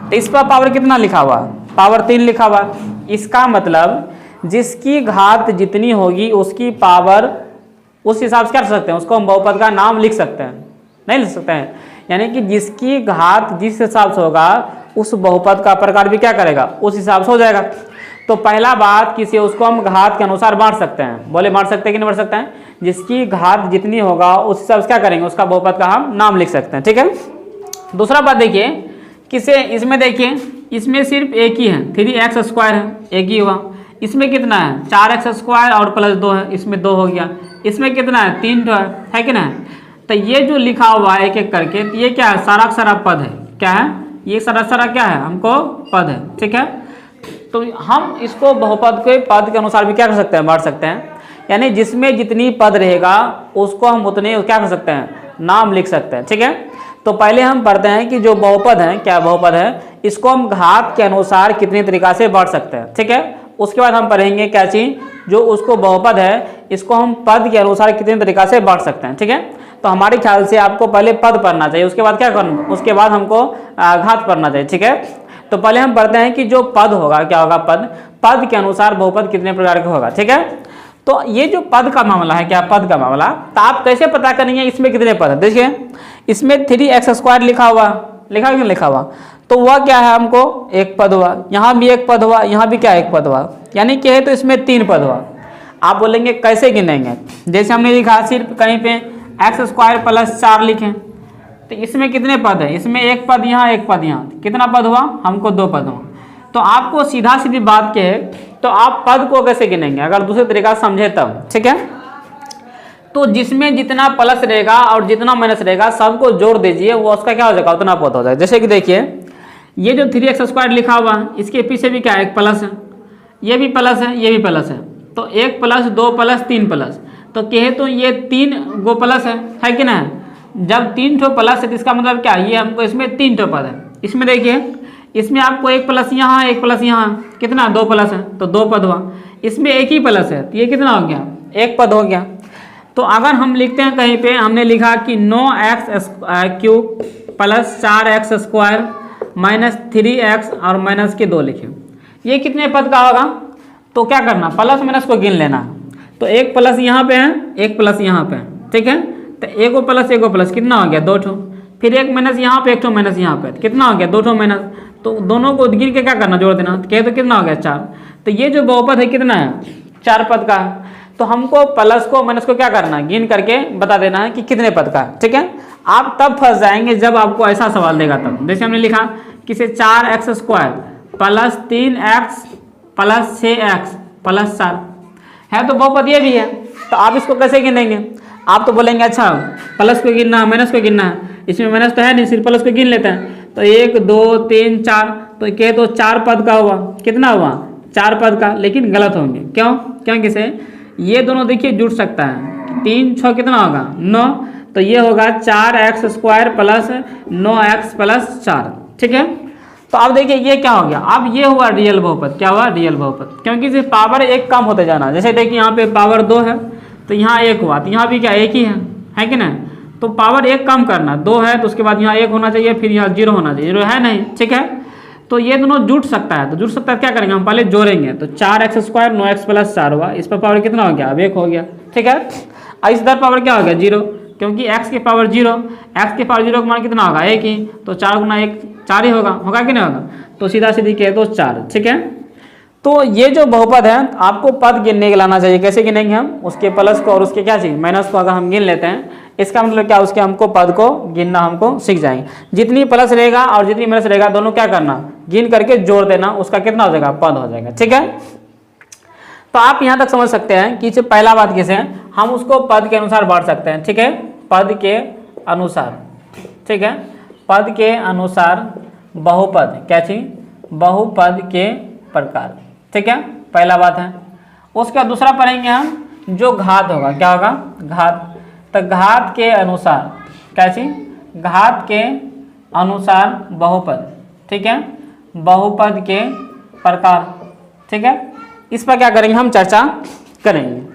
तो इस पर पावर कितना लिखा हुआ, पावर 3 लिखा हुआ। इसका मतलब जिसकी घात जितनी होगी उसकी पावर उस हिसाब से क्या कर सकते हैं, उसको हम बहुपद का नाम लिख सकते हैं, नहीं लिख सकते हैं, यानी कि जिसकी घात जिस हिसाब से होगा उस बहुपद का प्रकार भी क्या करेगा, उस हिसाब से हो जाएगा। तो पहला बात किसी उसको हम घात के अनुसार बांट सकते हैं, बोले बांट सकते हैं कि नहीं बांट सकते हैं, जिसकी घात जितनी होगा उस हिसाब से क्या करेंगे, उसका बहुपद का हम नाम लिख सकते हैं, ठीक है। दूसरा बात देखिए किसे, इसमें देखिए इसमें सिर्फ एक ही है, 3x² है, एक ही हुआ। इसमें कितना है, 4x² और +2 है, इसमें 2 हो गया। इसमें कितना है, 3 है कि नहीं। तो ये जो लिखा हुआ है एक एक करके, तो ये क्या है, सारा सारा पद है, क्या है, ये सारा सारा क्या है, हमको पद है, ठीक है। तो हम इसको बहुपद के पद के अनुसार भी क्या कर सकते हैं, बांट सकते हैं, यानी जिसमें जितनी पद रहेगा उसको हम उतने क्या कर सकते हैं, नाम लिख सकते हैं, ठीक है। तो पहले हम पढ़ते हैं कि जो बहुपद है, क्या बहुपद है, इसको हम घात के अनुसार कितनी तरीका से बांट सकते हैं, ठीक है। उसके बाद हम पढ़ेंगे क्या चीज़, जो उसको बहुपद है इसको हम पद के अनुसार कितने तरीका से बांट सकते हैं, ठीक है। तो हमारे ख्याल से आपको पहले पद पढ़ना चाहिए, उसके बाद क्या करना, उसके बाद हमको घात पढ़ना चाहिए, ठीक है। तो पहले हम पढ़ते हैं कि जो पद होगा क्या होगा, पद, पद के अनुसार बहुपद कितने प्रकार का होगा, ठीक है। तो ये जो पद का मामला है, क्या पद का मामला, तो आप कैसे पता करेंगे इसमें कितने पद है। देखिए इसमें 3x² लिखा हुआ, लिखा क्यों लिखा हुआ, तो वह क्या है, हमको एक पद हुआ, यहाँ भी एक पद हुआ, यहाँ भी क्या एक पद हुआ, यानी कि है तो इसमें 3 पद हुआ। आप बोलेंगे कैसे गिनेंगे, जैसे हमने लिखा सिर्फ कहीं पे x² + 4 लिखें, तो इसमें कितने पद है, इसमें एक पद यहाँ, एक पद यहाँ, कितना पद हुआ, हमको 2 पद हुआ। तो आपको सीधा सीधी बात के तो आप पद को कैसे गिनेंगे, अगर दूसरे तरीका से समझे तब, ठीक है। तो जिसमें जितना प्लस रहेगा और जितना माइनस रहेगा सबको जोड़ दीजिए, वो उसका क्या हो जाएगा, उतना पद हो जाएगा। जैसे कि देखिए ये जो 3x² लिखा हुआ है इसके पीछे भी क्या है, एक प्लस है, ये भी प्लस है, ये भी प्लस है, तो 1 + 2 + 3 प्लस, तो कहे तो ये 3 गो प्लस है कि ना। जब 3 ठो प्लस है तो इसका मतलब क्या, ये हमको इसमें 3 ठो पद है। इसमें देखिए इसमें आपको एक प्लस यहाँ, एक प्लस यहाँ, कितना 2 प्लस है, तो 2 पद हुआ। इसमें एक ही प्लस है तो ये कितना हो गया, 1 पद हो गया। तो अगर हम लिखते हैं कहीं पे, हमने लिखा कि 9x³ + 4x² - 3x और -2 लिखे, ये कितने पद का होगा, तो क्या करना, प्लस माइनस को गिन लेना। तो एक प्लस यहाँ पे है, एक प्लस यहाँ पे है, ठीक है। तो एगो प्लस कितना हो गया, 2 ठो, फिर एक माइनस यहाँ पे, एक ठो माइनस यहाँ पे, कितना हो गया, 2 ठो माइनस। तो दोनों को गिन के क्या करना, जोड़ देना, कहे तो कितना हो गया, 4। तो ये जो बहुपद है कितना है, 4 पद का है। तो हमको प्लस को माइनस को क्या करना है, गिन करके बता देना है कि कितने पद का है, ठीक है। आप तब फंस जाएंगे जब आपको ऐसा सवाल देगा तब। जैसे हमने लिखा किसे 4x² plus 3x plus 6x plus 4 है, तो बहुपद ये भी है। तो आप इसको कैसे गिनेंगे, आप तो बोलेंगे अच्छा प्लस को गिनना है माइनस को गिनना है, इसमें माइनस तो है नहीं, सिर्फ प्लस को गिन लेते हैं। तो 1 2 3 4, तो कहे तो 4 पद का हुआ, कितना हुआ, 4 पद का, लेकिन गलत होंगे। क्यों, क्योंकि से ये दोनों देखिए जुड़ सकता है, 3 6 कितना होगा, 9। तो ये होगा 4x² प्लस 9x प्लस 4, ठीक है। तो अब देखिए ये क्या हो गया, अब ये हुआ रियल बहुपद, क्या हुआ, रियल बहुपद, क्योंकि सिर्फ पावर एक कम होते जाना। जैसे देखिए यहाँ पे पावर 2 है, तो यहाँ 1 हुआ, तो यहाँ भी क्या एक ही है कि नहीं। तो पावर एक कम करना, 2 है तो उसके बाद यहाँ 1 होना चाहिए, फिर यहाँ 0 होना चाहिए, 0 है नहीं, ठीक है। तो ये दोनों जुड़ सकता है, तो जुड़ सकता है क्या करेंगे हम, पहले जोड़ेंगे। तो 4x² 9x प्लस 4 हुआ, इस पर पावर कितना हो गया, अब 1 हो गया, ठीक है। इस इधर पावर क्या हो गया, 0, क्योंकि x के पावर 0, x के पावर 0 का मान कितना होगा, 1 ही। तो 4 गुना 1 4 ही होगा कि नहीं होगा। तो सीधा सीधी कहे तो 4, ठीक है। तो ये जो बहुपद है आपको पद गिनने के लाना चाहिए। कैसे गिनेंगे हम, उसके प्लस को और उसके क्या चाहिए, माइनस को अगर हम गिन लेते हैं, इसका मतलब क्या, उसके हमको पद को गिनना हमको सीख जाएंगे। जितनी प्लस रहेगा और जितनी माइनस रहेगा दोनों क्या करना, गिन करके जोड़ देना, उसका कितना हो जाएगा, पद हो जाएगा, ठीक है। तो आप यहाँ तक समझ सकते हैं कि जो पहला बात किसे है, हम उसको पद के अनुसार बांट सकते हैं, ठीक है, पद के अनुसार, ठीक है। पद के अनुसार बहुपद क्या चाहिए, बहुपद के प्रकार, ठीक है, पहला बात है। उसका दूसरा पढ़ेंगे हम जो घात होगा, क्या होगा, घात। तो घात के अनुसार क्या चीज, घात के अनुसार बहुपद, ठीक है, बहुपद के प्रकार, ठीक है। इस पर क्या करेंगे हम, चर्चा करेंगे।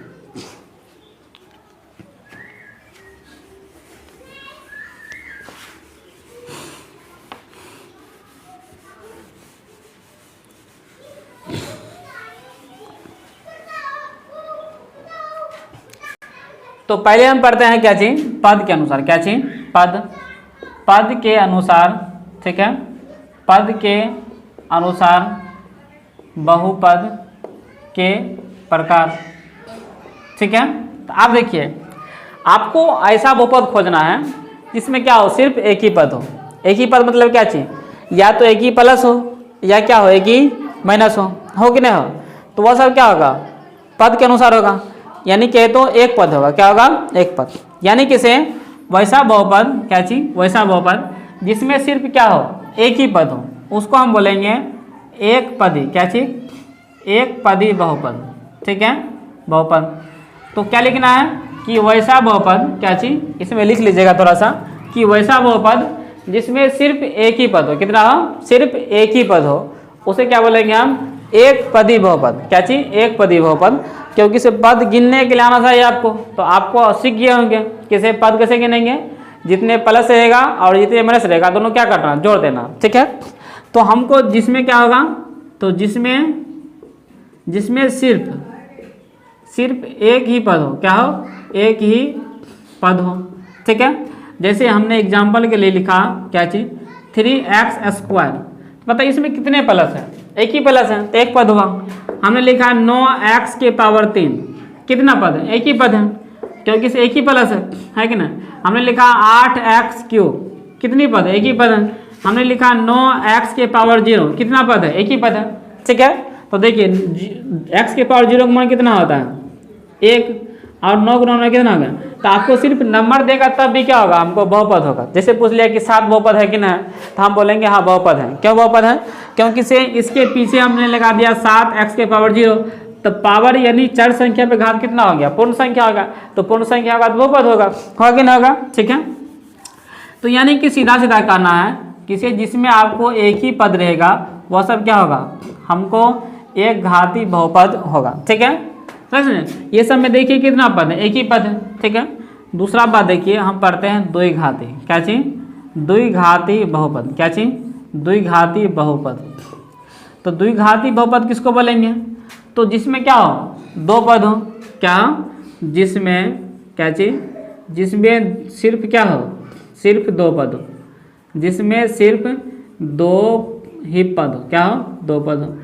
तो पहले हम पढ़ते हैं क्या चीज, पद के अनुसार, क्या चीज, पद, पद के अनुसार, ठीक है, पद के अनुसार बहुपद के प्रकार, ठीक है। तो आप देखिए आपको ऐसा बहुपद खोजना है जिसमें क्या हो, सिर्फ एक ही पद हो। एक ही पद मतलब क्या चीज, या तो एक ही प्लस हो या क्या हो, एक ही माइनस हो कि नहीं हो। तो वह सब क्या होगा, पद के अनुसार होगा, यानी कहे तो एक पद होगा, क्या होगा, एक पद। यानी किसे, वैसा बहुपद, क्या चीज, वैसा बहुपद जिसमें सिर्फ क्या हो, एक ही पद हो, उसको हम बोलेंगे एक पदी, क्या चीज, एक पदी बहुपद, ठीक है, बहुपद। तो क्या लिखना है कि वैसा बहुपद, क्या चीज, इसमें लिख लीजिएगा थोड़ा सा, कि वैसा बहुपद जिसमें सिर्फ एक ही पद हो, कितना हो, सिर्फ एक ही पद हो, उसे क्या बोलेंगे हम, एक पदी बहुपद, क्या चीज, एक पदी बहुपद। क्योंकि से पद गिनने के लिए आना चाहिए आपको, तो आपको सीख गए होंगे किसे पद कैसे गिनेंगे, जितने प्लस रहेगा और जितने माइनस रहेगा दोनों क्या करना, जोड़ देना, ठीक है। तो हमको जिसमें क्या होगा, तो जिसमें सिर्फ एक ही पद हो, क्या हो, एक ही पद हो, ठीक है। जैसे हमने एग्जाम्पल के लिए लिखा क्या चीज, 3x², बताइए इसमें कितने प्लस है, एक ही प्लस है, तो एक पद हुआ। हमने लिखा 9x के पावर 3, कितना पद है, एक ही पद है, क्योंकि इसे एक ही प्लस है कि ना। हमने लिखा 8x3, कितनी पद है, एक ही पद है। हमने लिखा 9x के पावर 0, कितना पद है, एक ही पद है, ठीक है। तो देखिए x के पावर 0 का मान कितना होता है, 1, और 9 गुना 9 कितना होगा। तो आपको सिर्फ नंबर देगा तब भी क्या होगा, हमको बहुपद होगा। जैसे पूछ लिया कि 7 बहुपद है कि ना, तो हम बोलेंगे हाँ बहुपद है। क्यों बहुपद है, क्योंकि से इसके पीछे हमने लगा दिया 7x के पावर 0, तो पावर यानी चर संख्या पे घात कितना हो गया, पूर्ण संख्या होगा। तो पूर्ण संख्या होगा तो बहुपद होगा कि ना होगा, ठीक है। तो यानी कि सीधा सीधा करना है किसी जिसमें आपको एक ही पद रहेगा वह सब क्या होगा, हमको एक घाती बहुपद होगा, ठीक है। ये सब में देखिए कितना पद है, एक ही पद है, ठीक है। दूसरा बात देखिए हम पढ़ते हैं द्विघाती, क्या चीज, द्विघाती बहुपद, क्या चीज, द्विघाती बहुपद। तो द्विघाती बहुपद किसको बोलेंगे, तो जिसमें क्या हो, दो पद हो, क्या जिसमें क्या चीज, जिसमें सिर्फ क्या हो, सिर्फ दो पद हो, जिसमें सिर्फ दो ही पद हो, क्या हो, दो पद हो।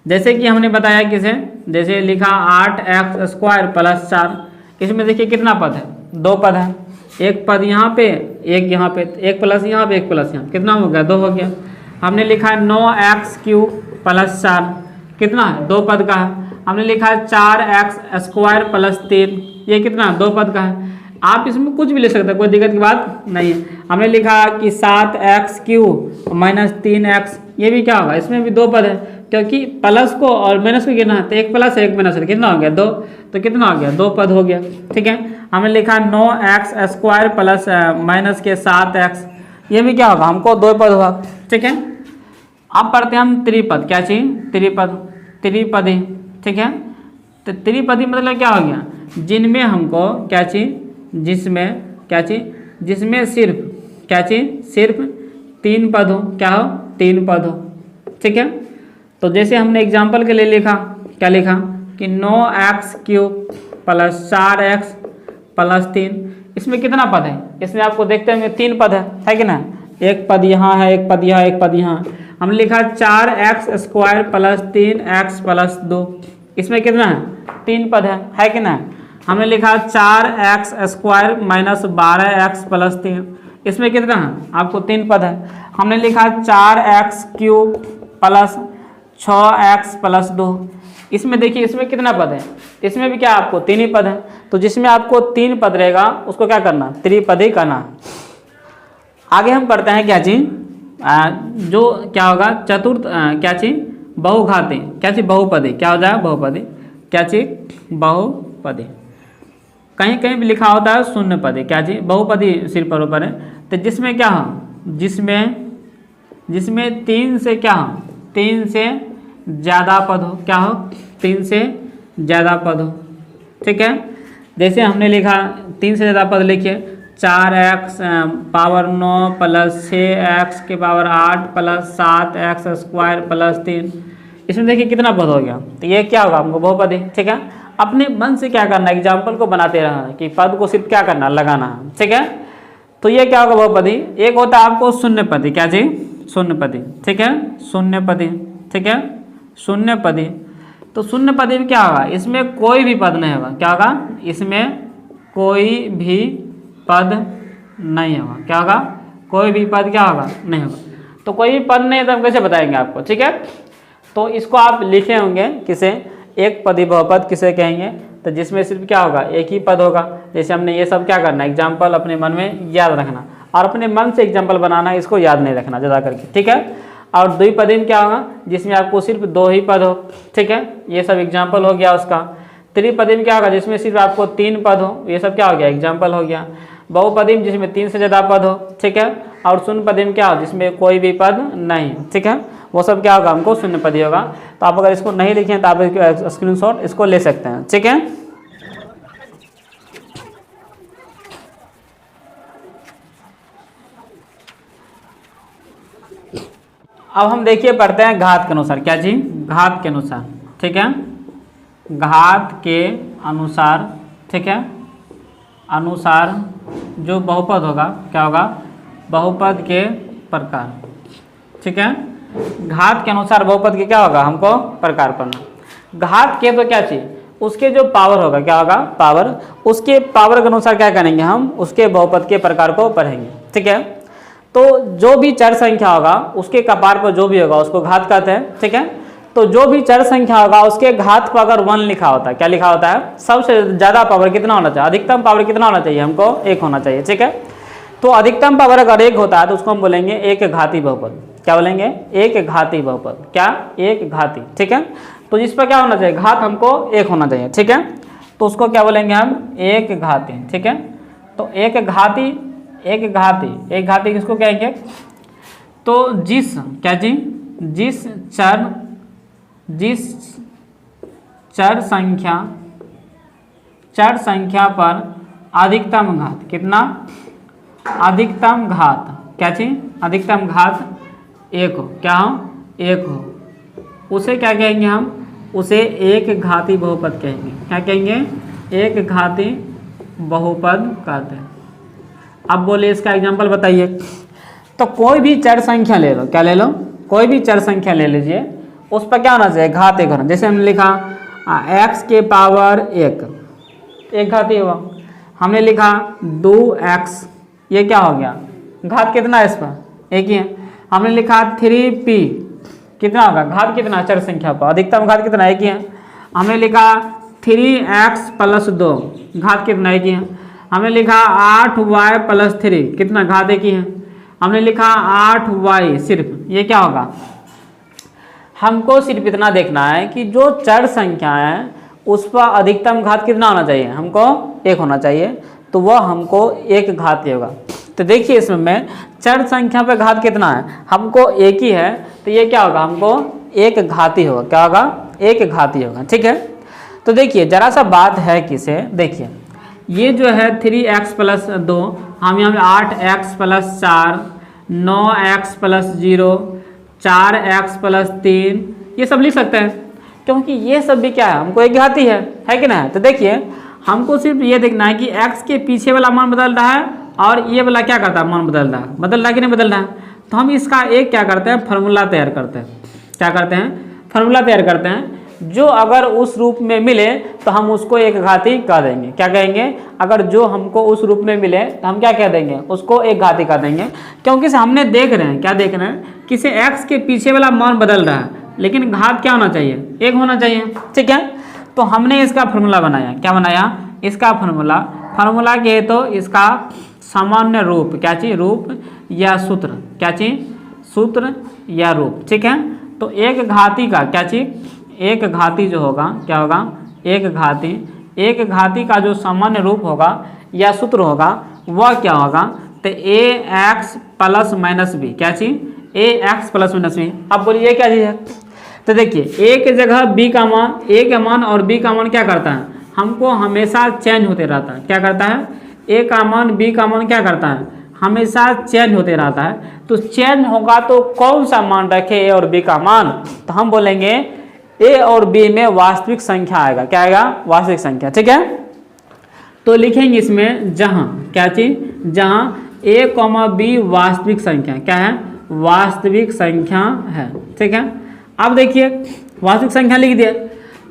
जैसे कि हमने बताया किसे, जैसे लिखा 8x² प्लस 4, इसमें देखिए कितना पद है, दो पद है, एक पद यहाँ पे, एक यहाँ पे, एक प्लस यहाँ पे, एक प्लस यहाँ, कितना हो गया, दो हो गया। हमने लिखा है 9x³ प्लस 4, कितना है, दो पद का है। हमने लिखा है 4x² प्लस 3, ये कितना, दो पद का है। आप इसमें कुछ भी ले सकते हैं, कोई दिक्कत की बात नहीं है। हमने लिखा कि 7x³ माइनस 3x, ये भी क्या होगा, इसमें भी दो पद है, क्योंकि प्लस को और माइनस को गिना है, तो एक प्लस एक माइनस है, कितना हो गया, दो, तो कितना हो गया, दो पद हो गया। ठीक है, हमने लिखा 9x² प्लस माइनस के 7x, ये भी क्या होगा, हमको दो पद होगा। ठीक है, अब पढ़ते हैं हम त्रिपद, क्या चाहिए, त्रिपद, त्रिपदी। ठीक है, तो त्रिपदी मतलब क्या हो गया, जिनमें हमको क्या चाहिए, जिसमें क्या चाहिए, जिसमें सिर्फ क्या चाहिए, सिर्फ तीन पद हो, क्या हो, तीन पद हो। ठीक है, तो जैसे हमने एग्जाम्पल के लिए लिखा, क्या लिखा कि 9x³ प्लस 4x प्लस 3, इसमें कितना पद है, इसमें आपको देखते होंगे तीन पद है कि ना, एक पद यहाँ है, एक पद यहाँ, एक पद यहाँ। हमने लिखा 4x² प्लस 3x प्लस 2, इसमें कितना है, तीन पद है कि ना। हमने लिखा 4x² माइनस 12x प्लस 3, इसमें कितना है, आपको तीन पद है। हमने लिखा 4x³ प्लस 6x प्लस 2, इसमें देखिए इसमें कितना पद है, इसमें भी क्या आपको तीन ही पद है। तो जिसमें आपको तीन पद रहेगा उसको क्या करना, त्रिपदी करना। आगे हम पढ़ते हैं क्या चीज, जो क्या होगा चतुर्थ, क्या चीज, बहुघाती, क्या चीज, बहुपदी, क्या हो जाएगा, बहुपदी, क्या चीज, बहुपदी। कहीं कहीं भी लिखा होता है शून्य पदी, क्या चीज, बहुपदी सिर पर ऊपर है। तो जिसमें क्या हो, जिसमें तीन से क्या हो, तीन से ज़्यादा पद हो, क्या हो, तीन से ज़्यादा पद हो। ठीक है, जैसे हमने लिखा तीन से ज़्यादा पद लिखिए, 4x पावर 9 प्लस 6x के पावर 8 प्लस 7x² प्लस 3, इसमें देखिए कितना पद हो गया, तो ये क्या होगा, हमको बहुपदी। ठीक है, अपने मन से क्या करना है, एग्जाम्पल को बनाते रहना कि पद को सिर्फ क्या करना, लगाना है। ठीक है, तो ये क्या होगा, बहुपदी। एक होता है आपको शून्यपदी, क्या चाहिए, शून्यपदी। ठीक है, शून्यपदी। ठीक है, शून्यपदी। तो शून्यपदी में क्या होगा, इसमें कोई भी पद नहीं होगा, क्या होगा, इसमें कोई भी पद नहीं होगा, क्या होगा, कोई भी पद क्या होगा, नहीं होगा। तो कोई भी पद नहीं है तो हम कैसे बताएंगे आपको। ठीक है, तो इसको आप लिखे होंगे किसे, एक पदी बहुपद किसे कहेंगे, तो जिसमें सिर्फ क्या होगा, एक ही पद होगा। जैसे हमने ये सब क्या करना है, एग्जाम्पल अपने मन में याद रखना, और अपने मन से एग्जाम्पल बनाना, इसको याद नहीं रखना ज़्यादा करके। ठीक है, और द्विपदी में क्या होगा, जिसमें आपको सिर्फ दो ही पद हो। ठीक है, ये सब एग्जाम्पल हो गया उसका। त्रिपदी में क्या होगा, जिसमें सिर्फ आपको तीन पद हो, ये सब क्या हो गया, एग्जाम्पल हो गया। बहुपदी में जिसमें तीन से ज़्यादा पद हो। ठीक है, और शून्यपदी में क्या हो, जिसमें कोई भी पद नहीं। ठीक है, वो सब क्या होगा, हमको शून्यपदी होगा। तो आप अगर इसको नहीं लिखें तो आप स्क्रीनशॉट इसको ले सकते हैं। ठीक है, अब हम देखिए पढ़ते हैं घात के अनुसार, क्या जी, घात के अनुसार। ठीक है, घात के अनुसार। ठीक है, अनुसार जो बहुपद होगा, क्या होगा, बहुपद के प्रकार। ठीक है, घात के अनुसार बहुपद के क्या होगा, हमको प्रकार पढ़ना। घात के तो क्या चाहिए, उसके जो पावर होगा, क्या होगा, पावर, उसके पावर के अनुसार क्या करेंगे हम, उसके बहुपद के प्रकार को पढ़ेंगे। ठीक है, तो जो भी चर संख्या होगा उसके कपार पर जो भी होगा उसको घात कहते हैं। ठीक है, तो जो भी चर संख्या होगा उसके घात पर अगर 1 लिखा होता है, क्या लिखा होता है, सबसे ज़्यादा पावर कितना होना चाहिए, अधिकतम पावर कितना होना चाहिए, हमको 1 होना चाहिए। ठीक है, तो अधिकतम पावर अगर 1 होता है तो उसको हम बोलेंगे एक घाती बहुपद। क्या बोलेंगे, एक घाती बहुपद, क्या, एक घाती। ठीक है, तो जिस पर क्या होना चाहिए, घात हमको 1 होना चाहिए। ठीक है, तो उसको क्या बोलेंगे हम, एक घाती। ठीक है, तो एक घाती, एक घाती, एक घाती किसको कहेंगे, तो जिस, क्या जी, जिस चर संख्या पर अधिकतम घात, कितना, अधिकतम घात, क्या चीज, अधिकतम घात 1 हो, क्या हो, 1 हो, उसे क्या कहेंगे हम, उसे एक घाती बहुपद कहेंगे। क्या कहेंगे, एक घाती बहुपद कहते हैं। अब बोलिए इसका एग्जांपल बताइए। तो कोई भी चर संख्या ले लो, क्या ले लो, कोई भी चर संख्या ले लीजिए, उस पर क्या होना चाहिए, घात एक होना। जैसे हमने लिखा x के पावर एक घाती हुआ। हमने लिखा 2x, ये क्या हो गया, घात कितना है इस पर, एक ही है। हमने लिखा 3p, कितना होगा, घात कितना, चर संख्या पर अधिकतम घात कितना, एक ही है। हमने लिखा 3x + 2, घात कितना, एक ही है। हमने लिखा 8y + 3, कितना, घात एक ही है। हमने लिखा 8y सिर्फ, ये क्या होगा। हमको सिर्फ इतना देखना है कि जो चर संख्या है उस पर अधिकतम घात कितना होना चाहिए, हमको एक होना चाहिए, तो वह हमको एक घाती होगा। तो देखिए इसमें मैं चर संख्या पे घात कितना है, हमको एक ही है, तो ये क्या होगा, हमको एक घाती होगा, क्या होगा, एक घाती होगा। ठीक है, तो देखिए जरा सा बात है किसे, देखिए ये जो है 3x + 2, हम यहाँ पे 8x + 4, 9x + 0, 4x + 3, ये सब लिख सकते हैं, क्योंकि ये सब भी क्या है, हमको एक घाती है कि नहीं। तो देखिए हमको सिर्फ ये देखना है कि x के पीछे वाला मान बदल रहा है और ये वाला क्या करता है, मान बदल रहा है कि नहीं बदल रहा है। तो हम इसका एक क्या करते हैं, फार्मूला तैयार करते हैं। क्या करते हैं, फार्मूला तैयार करते हैं। जो अगर उस रूप में मिले तो हम उसको एक घाती कह देंगे। क्या कहेंगे, अगर जो हमको उस रूप में मिले तो हम क्या कह देंगे, उसको एक घाती कह देंगे। क्योंकि हमने देख रहे हैं, क्या देख रहे हैं, किसी x के पीछे वाला मान बदल रहा है, लेकिन घात क्या होना चाहिए, एक होना चाहिए। ठीक है, तो हमने इसका फार्मूला बनाया। क्या बनाया, इसका फार्मूला के तो इसका सामान्य रूप, क्या चीज, रूप या सूत्र, क्या चीज, सूत्र या रूप। ठीक है, तो एक घाती का क्या चीज, एक घाती जो होगा, क्या होगा, एक घाती का जो सामान्य रूप होगा या सूत्र होगा वह क्या होगा, तो ax + -b, क्या चीज, ax + -b। अब बोलिए क्या चीज है। तो देखिए a की जगह b का मान, a का मान और b का मान क्या करता है, हमको हमेशा चेंज होते रहता है। क्या करता है, a का मान b का मान क्या करता है, हमेशा चेंज होते रहता है। तो चेंज होगा तो कौन सा मान रखे, a और b का मान, तो हम बोलेंगे a और b में वास्तविक संख्या आएगा। क्या आएगा, वास्तविक संख्या। ठीक है, तो लिखेंगे इसमें जहां, क्या चीज, जहां a, b वास्तविक संख्या, क्या है, वास्तविक संख्या है। ठीक है, अब देखिए वास्तविक संख्या लिख दिया,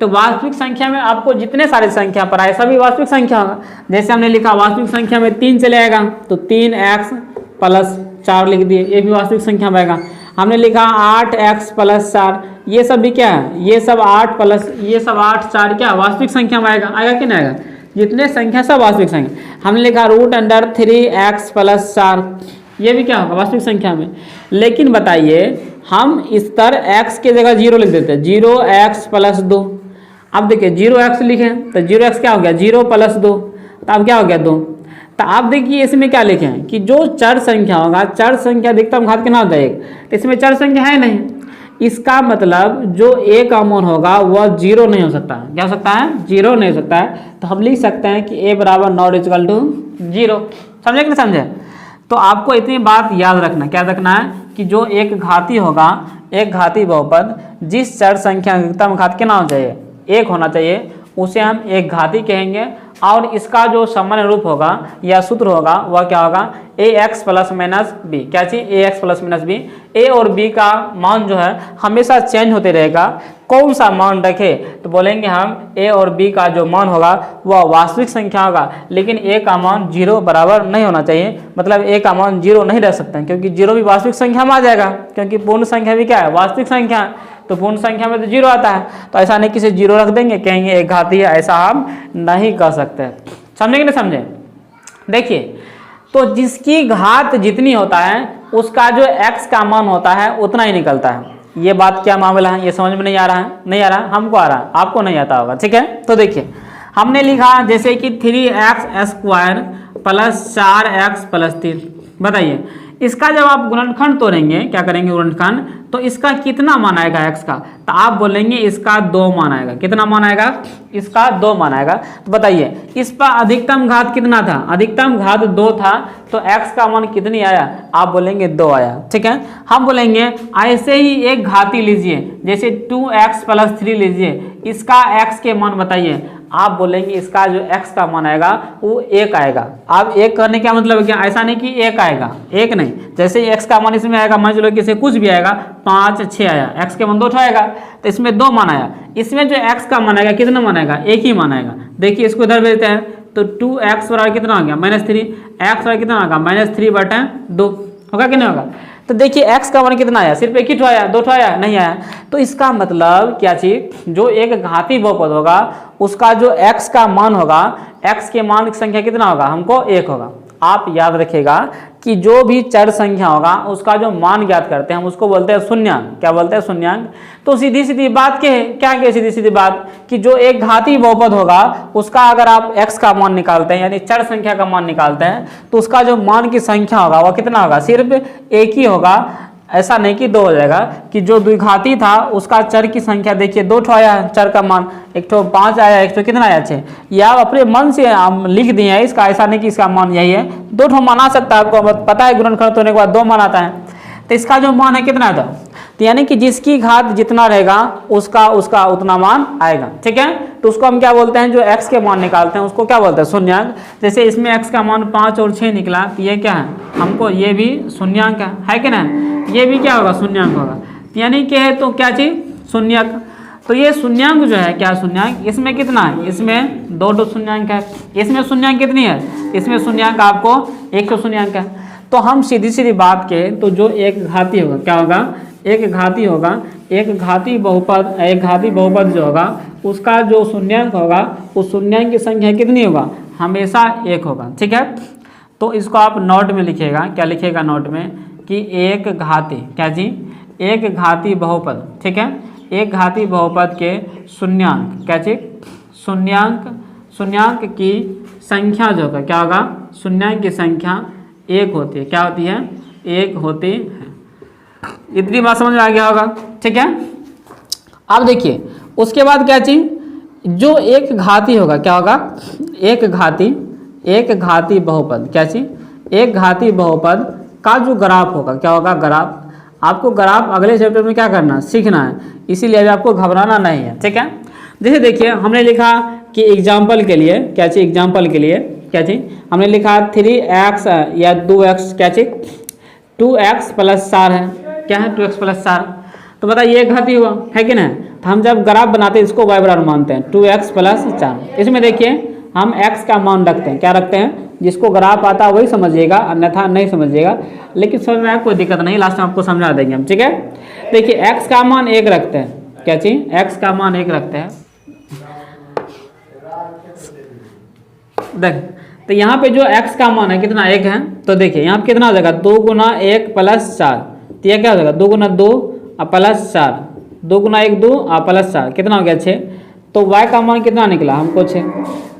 तो वास्तविक संख्या में आपको जितने सारे संख्या पर आए सभी वास्तविक संख्या होगा। जैसे हमने लिखा वास्तविक संख्या में 3 चले आएगा, तो 3x + 4 लिख दिए, ये भी वास्तविक संख्या में आएगा। हमने लिखा 8x + 4, ये सब भी क्या है, ये सब 8 + 4 क्या वास्तविक संख्या में आएगा, आएगा कि नहीं आएगा, जितने संख्या सब वास्तविक संख्या। हमने लिखा √3x + 4, ये भी क्या होगा, वास्तविक संख्या में। लेकिन बताइए हम इस पर x के जगह 0 लिख देते हैं, 0x + 2। अब देखिए 0x लिखें तो 0x क्या हो गया, 0 + 2, तो अब क्या हो गया, 2। तो आप देखिए इसमें क्या लिखें कि जो चर संख्या होगा, चर संख्या अधिकतम घात कितना होता है, 1। तो इसमें चर संख्या है नहीं, इसका मतलब जो a का मान होगा वह 0 नहीं हो सकता है। क्या हो सकता है, 0 नहीं हो सकता है। तो हम लिख सकते हैं कि a = ≠ 0। समझे कि नहीं समझे। तो आपको इतनी बात याद रखना, क्या रखना है कि जो एक घाती होगा, एक घाती बहुपद, जिस चर संख्या अधिकतम घात कितना होना चाहिए, 1 होना चाहिए, उसे हम एक घाती कहेंगे। और इसका जो सामान्य रूप होगा या सूत्र होगा वह क्या होगा, ax + b, क्या चीज, ax + b। a और b का मान जो है हमेशा चेंज होते रहेगा, कौन सा मान रखे, तो बोलेंगे हम a और b का जो मान होगा वह वास्तविक संख्या होगा, लेकिन a का मान 0 बराबर नहीं होना चाहिए। मतलब a का मान 0 नहीं रह सकता है, क्योंकि 0 भी वास्तविक संख्या में आ जाएगा, क्योंकि पूर्ण संख्या भी क्या है, वास्तविक संख्या है। तो पूर्ण संख्या में तो 0 आता है, तो ऐसा नहीं किसी 0 रख देंगे, कहेंगे एक घाती है, ऐसा हम नहीं कर सकते। समझे कि नहीं समझे। देखिए तो जिसकी घात जितनी होता है उसका जो x का मान होता है उतना ही निकलता है। ये बात क्या मामला है, ये समझ में नहीं आ रहा है, नहीं आ रहा है, हमको आ रहा है, आपको नहीं आता होगा। ठीक है, तो देखिए हमने लिखा जैसे कि 3x² + 4x + 3। बताइए इसका जब आप गुणनखंड तोड़ेंगे, क्या करेंगे गुणनखंड, तो इसका कितना मान आएगा x का, तो आप बोलेंगे इसका 2 मान आएगा। कितना मान आएगा, इसका 2 मान आएगा। तो बताइए इस पर अधिकतम घात कितना था, अधिकतम घात 2 था, तो x का मान कितनी आया, आप बोलेंगे 2 आया। ठीक है, हम बोलेंगे ऐसे ही एक घाती लीजिए, जैसे 2x + 3 लीजिए, इसका x के मान बताइए। आप बोलेंगे इसका जो x का मान आएगा वो 1 आएगा। अब 1 करने का मतलब है क्या, ऐसा नहीं कि 1 आएगा, 1 नहीं, जैसे x का मान इसमें आएगा, मान लो कि इसे कुछ भी आएगा 5 6 आया, x के मान 2 आएगा तो इसमें 2 मान आया। इसमें जो x का मान आएगा कितना मान आएगा, 1 ही मान आएगा। देखिए इसको इधर भेजते हैं तो 2x बराबर कितना आ गया -3, x बराबर कितना आ गया -3/2 होगा कि नहीं होगा। तो देखिए x का मान कितना आया, सिर्फ 1 ही आया, 2 आया नहीं आया। तो इसका मतलब क्या चीज, जो एक घाती बहुपद होगा उसका जो x का मान होगा, x के मान की संख्या कितना होगा, हमको 1 होगा। आप याद रखिएगा कि जो भी चर संख्या होगा उसका जो मान ज्ञात करते हैं हम उसको बोलते हैं शून्यांक। क्या बोलते हैं, शून्यांक। तो सीधी सीधी बात क्या है सीधी सीधी बात कि जो एक घाती बहुपद होगा उसका अगर आप x का मान निकालते हैं यानी चर संख्या का मान निकालते हैं तो उसका जो मान की संख्या होगा वह कितना होगा, सिर्फ 1 ही होगा। ऐसा नहीं कि 2 हो जाएगा, कि जो द्विघाती था उसका चर की संख्या देखिए 2 आया चर का मान, एक 5 आया, एक कितना आया 6। या आप अपने मन से हम लिख दिए हैं इसका, ऐसा नहीं कि इसका मान यही है, 2 मान आ सकता है। आपको पता है गुणनखंड होने के बाद 2 मान आता है, तो इसका जो मान है कितना था, तो यानी कि जिसकी घात जितना रहेगा उसका उतना मान आएगा। ठीक है, तो उसको हम क्या बोलते हैं, जो x के मान निकालते हैं उसको क्या बोलते हैं, शून्यांक। जैसे इसमें x का मान 5 और 6 निकला तो ये क्या है, हमको ये भी शून्यांक है कि ना, ये भी क्या होगा, शून्यांक होगा। यानी कि है तो क्या चीज, शून्यक। तो ये शून्यांक जो है क्या, शून्यांक इसमें कितना है, इसमें 2 शून्यांक है। इसमें शून्यांक कितनी है, इसमें शून्यांक आपको 100 शून्यांक है। तो हम सीधी सीधी बात कहें तो जो एक घाती होगा क्या होगा, एक घाती होगा, एक घाती बहुपद जो होगा उसका जो शून्यांक होगा उस शून्यांक की संख्या कितनी होगा, हमेशा 1 होगा। ठीक है, तो इसको आप नोट में लिखिएगा, क्या लिखिएगा नोट में कि एक घाती, क्या जी, एक घाती बहुपद। ठीक है, एक घाती बहुपद के शून्यांक, क्या चीज, शून्यांक की संख्या जो होगा क्या होगा, शून्यांक की संख्या 1 होती है। क्या होती है, 1 होती है। इतनी बात समझ में आ गया होगा। ठीक है, अब देखिए उसके बाद क्या चीज, जो एक घाती होगा क्या होगा, एक घाती बहुपद, क्या चीज, एक घाती बहुपद का जो ग्राफ होगा क्या होगा, ग्राफ। आपको ग्राफ अगले चैप्टर में क्या करना, सीखना है, इसीलिए अभी आपको घबराना नहीं है। ठीक है, जैसे देखिए हमने लिखा कि एग्जाम्पल के लिए क्या चीज, एग्जाम्पल के लिए क्या चीज, हमने लिखा 3x या 2x, क्या चीज 2x + 4 है, क्या है 2x + 4। तो बताइए ये घाती हुआ है कि नहीं, तो हम जब ग्राफ बनाते हैं इसको y बराबर मानते हैं 2x + 4। इसमें देखिए हम x का मान रखते हैं, क्या रखते हैं, जिसको ग्राफ आता है वही समझिएगा, अन्यथा नहीं समझिएगा। लेकिन समझ में आया, कोई दिक्कत नहीं, लास्ट में आपको समझा देंगे हम। ठीक है, देखिए x का मान 1 रखते हैं, क्या चीज, x का मान 1 रखते हैं। देख तो यहाँ पे जो x का मान है कितना, 1 है, तो देखिए यहाँ पे कितना हो जाएगा, 2 × 1 + 4। तो यह क्या हो जाएगा, 2 × 2 + 4, 2 × 1 2 + 4 कितना हो गया 6। तो y का मान कितना निकला, हमको 6।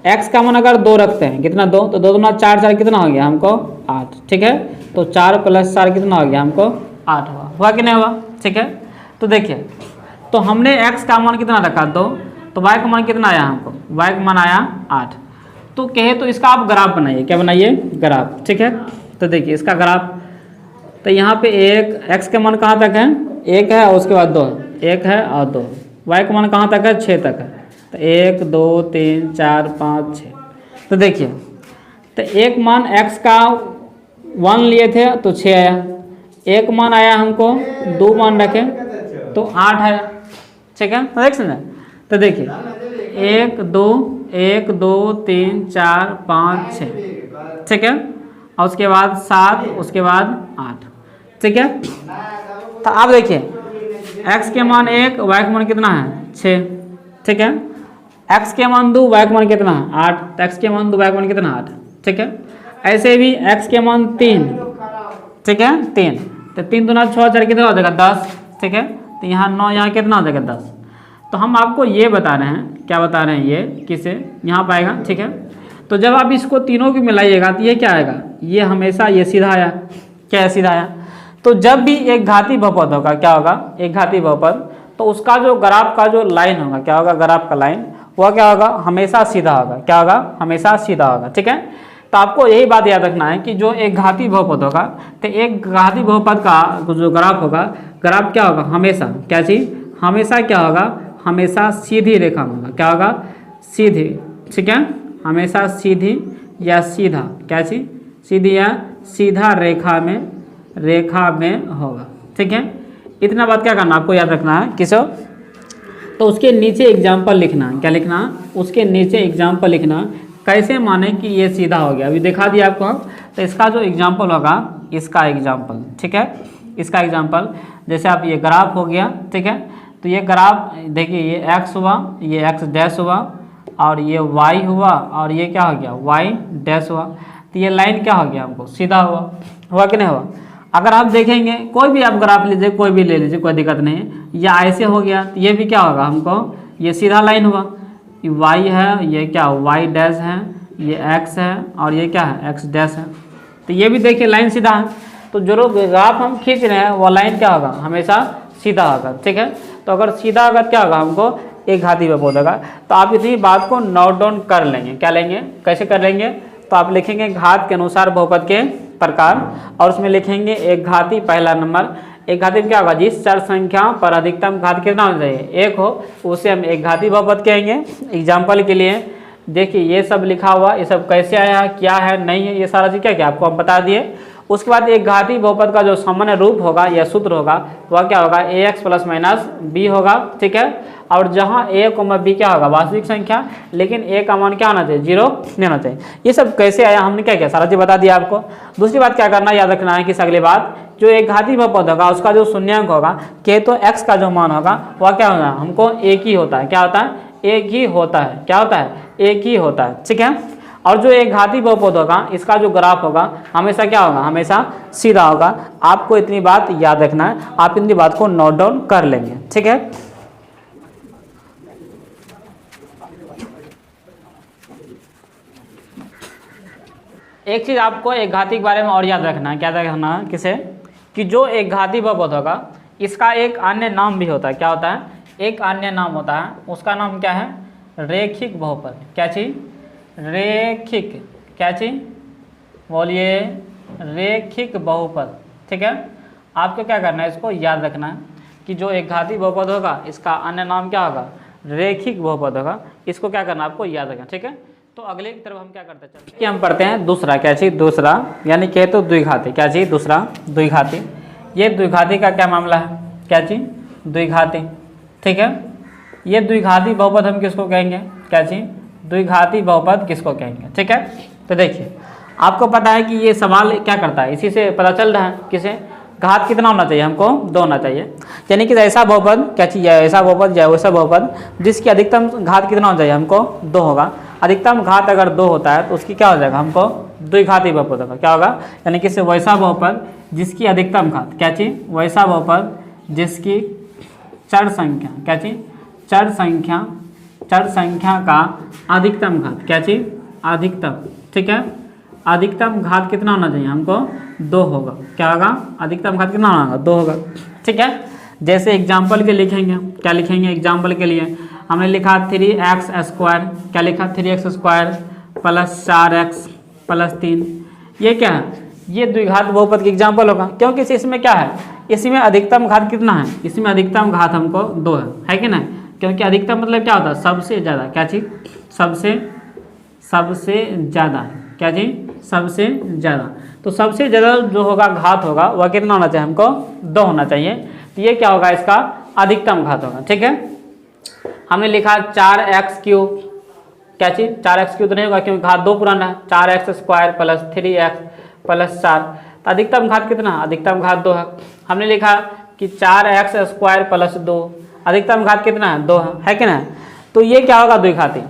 x का मान अगर 2 रखते हैं, कितना 2, तो 2 × 4 4 कितना हो गया हमको 8। ठीक है, तो 4 + 4 कितना हो गया हमको 8 हुआ कि नहीं हुआ। ठीक है, तो देखिए तो हमने x का मान कितना रखा 2, तो y का मान कितना आया हमको, y का मान आया 8। तो कहे तो इसका आप ग्राफ बनाइए, क्या बनाइए, ग्राफ। ठीक है, तो देखिए इसका ग्राफ, तो यहाँ पे x के मान कहाँ तक है, 1 है और उसके बाद 2, 1 है और 2। y का मान कहाँ तक है, 6 तक है, तो 1 2 3 4 5 6। तो देखिए तो एक मान x का 1 लिए थे तो 6 आया, एक मान आया हमको 2 मान रखे तो 8 आया। ठीक है, देख समझे। तो देखिए 1 2 3 4 5 6। ठीक है, और उसके बाद 7, उसके बाद 8। ठीक है, तो आप देखिए x के मान 1, y का मान कितना है 6। ठीक है, x के मान 2, y का मान कितना है 8, तो x के मान 2 y का मान कितना 8। ठीक है, ऐसे भी x के मान 3, ठीक है 3, तो 3 दूना 6 4 कितना हो जाएगा 10। ठीक है, तो यहाँ 9, यहाँ कितना हो जाएगा 10। तो हम आपको ये बता रहे हैं, क्या बता रहे हैं, ये किसे यहाँ पाएगा। ठीक है, तो जब आप इसको तीनों की मिलाइएगा तो ये क्या आएगा, ये हमेशा ये सीधा आया, क्या सीधा आया। तो जब भी एक घाती बहुपद होगा क्या होगा, एक घाती बहुपद, तो उसका जो ग्राफ का जो लाइन होगा क्या होगा, ग्राफ का लाइन वह क्या होगा, हमेशा सीधा होगा। क्या होगा, हमेशा सीधा होगा। ठीक है, तो आपको यही बात याद रखना है कि जो एक घाती बहुपद होगा तो एक घाती बहुपद का जो ग्राफ होगा, ग्राफ क्या होगा, हमेशा क्या चीज, हमेशा क्या होगा, हमेशा सीधी रेखा में होगा। क्या होगा? सीधी, ठीक है, हमेशा सीधी या सीधा, क्या चीज? सीधी या सीधा रेखा में होगा, ठीक है। इतना बात क्या करना आपको याद रखना है किसो, तो उसके नीचे एग्जाम्पल लिखना है। क्या लिखना? उसके नीचे एग्जाम्पल लिखना, कैसे माने कि ये सीधा हो गया। अभी दिखा दिया आपको, तो इसका जो एग्जाम्पल होगा, इसका एग्जाम्पल, ठीक है, इसका एग्जाम्पल जैसे आप ये ग्राफ हो गया, ठीक है, तो ये ग्राफ देखिए, ये x हुआ, ये x डैश हुआ, और ये y हुआ, और ये क्या हो गया? y डैश हुआ। तो ये लाइन क्या हो गया? हमको सीधा हुआ कि नहीं हुआ? अगर आप देखेंगे, कोई भी आप ग्राफ लीजिए, कोई भी ले लीजिए, कोई दिक्कत नहीं है, या ऐसे हो गया तो ये भी क्या होगा? हमको ये सीधा लाइन हुआ, ये y है, ये क्या y डैश है, ये x है, और ये क्या है? x डैश है। तो ये भी देखिए लाइन सीधा है। तो जो ग्राफ हम खींच रहे हैं वो लाइन क्या होगा? हमेशा सीधा होगा, ठीक है। तो अगर सीधा होगा क्या होगा? हमको एक घाती बहुपद होगा। तो आप इतनी बात को नोट डाउन कर लेंगे। क्या लेंगे? कैसे कर लेंगे? तो आप लिखेंगे घात के अनुसार बहुपद के प्रकार, और उसमें लिखेंगे एक घाती पहला नंबर। एक घाती में क्या होगा? जिस चर संख्या पर अधिकतम घात कितना होना चाहिए? एक हो, उसे हम एक घाती बहुपद कहेंगे। एग्जाम्पल के लिए देखिए ये सब लिखा हुआ, ये सब कैसे आया, क्या है, नहीं है, ये सारा चीज़ क्या आपको हम बता दिए। उसके बाद एक घाती बहुपद का जो सामान्य रूप होगा या सूत्र होगा वह क्या होगा? ax प्लस माइनस b होगा, ठीक है। और जहाँ a कोमा b क्या होगा? वास्तविक संख्या, लेकिन a का मान क्या होना चाहिए? 0 नहीं होना चाहिए। ये सब कैसे आया हमने क्या किया? सारा चीज़ बता दिया आपको। दूसरी बात क्या करना, याद रखना है कि अगली बात, जो एक घाती बहुपद होगा उसका जो शून्यांक होगा के, तो x का जो मान होगा वह क्या होगा? हमको एक ही होता है। क्या होता है? एक ही होता है। क्या होता है? एक ही होता है, ठीक है। और जो एक घाती बहुपद होगा इसका जो ग्राफ होगा हमेशा क्या होगा? हमेशा सीधा होगा। आपको इतनी बात याद रखना है, आप इतनी बात को नोट डाउन कर लेंगे, ठीक है। एक चीज आपको एक घाती के बारे में और याद रखना है। क्या याद रखना है? किसे? कि जो एक घाती बहुपद होगा इसका एक अन्य नाम भी होता है। क्या होता है? एक अन्य नाम होता है, उसका नाम क्या है? रेखिक बहुपद। क्या चीज? रेखिक, क्या चीज? बोलिए, रेखिक बहुपद, ठीक है। आपको क्या करना है? इसको याद रखना है कि जो एक घाती बहुपद होगा इसका अन्य नाम क्या होगा? रेखिक बहुपद होगा। इसको क्या करना आपको याद रखना, ठीक है। तो अगले की तरफ हम क्या करते हैं? कि हम पढ़ते हैं दूसरा। क्या चीज? दूसरा, यानी कहे तो द्विघाती। क्या चीज? दूसरा द्विघाती। ये द्विघाती का क्या मामला है? क्या चीज? द्विघाती, ठीक है। ये द्विघाती बहुपद हम किसको कहेंगे? क्या चीज? द्विघाती बहुपद किसको कहेंगे, ठीक है। तो देखिए आपको पता है कि ये सवाल क्या करता है, इसी से पता चल रहा है किसे? घात कितना होना चाहिए? हमको 2 होना चाहिए। यानी कि ऐसा बहुपद, क्या चीज? ऐसा बहुपद या वैसा बहुपद जिसकी अधिकतम घात कितना होना चाहिए? हमको 2 होगा। अधिकतम घात अगर 2 होता है तो उसकी क्या हो जाएगा? हमको द्विघाती बहुपद होगा। क्या होगा? यानी कि वैसा बहुपद जिसकी अधिकतम घात, क्या चीज? वैसा बहुपद जिसकी चर संख्या, क्या चीज? चर संख्या का अधिकतम घात, क्या चीज? अधिकतम, ठीक है। अधिकतम घात कितना होना चाहिए? हमको 2 होगा। क्या होगा? अधिकतम घात कितना होगा? 2 होगा, ठीक है। जैसे एग्जाम्पल के लिखेंगे, क्या लिखेंगे? एग्जाम्पल के लिए हमने लिखा 3x²। क्या लिखा? 3x² plus 4x plus 3। ये क्या है? ये द्विघात बहुपद की एग्जाम्पल होगा, क्योंकि इसमें क्या है? इसमें अधिकतम घात कितना है? इसमें अधिकतम घात हमको 2 है कि नहीं? क्योंकि अधिकतम मतलब क्या होता है? सबसे ज़्यादा। क्या चीज? सबसे ज़्यादा। क्या चीज? सबसे ज़्यादा। तो सबसे ज़्यादा जो होगा घात होगा वह कितना होना चाहिए? हमको 2 होना चाहिए। तो ये क्या होगा? इसका अधिकतम घात होगा, ठीक है। हमने लिखा 4x³ क्या चीज? 4x³ तो नहीं होगा क्योंकि घात 2 पुराना है। 4x² प्लस 3x प्लस 4, तो अधिकतम घात कितना? अधिकतम घात 2 है। हमने लिखा कि 4x² प्लस 2, अधिकतम घात कितना है? 2 है कि नहीं? तो ये क्या होगा? द्विघाती।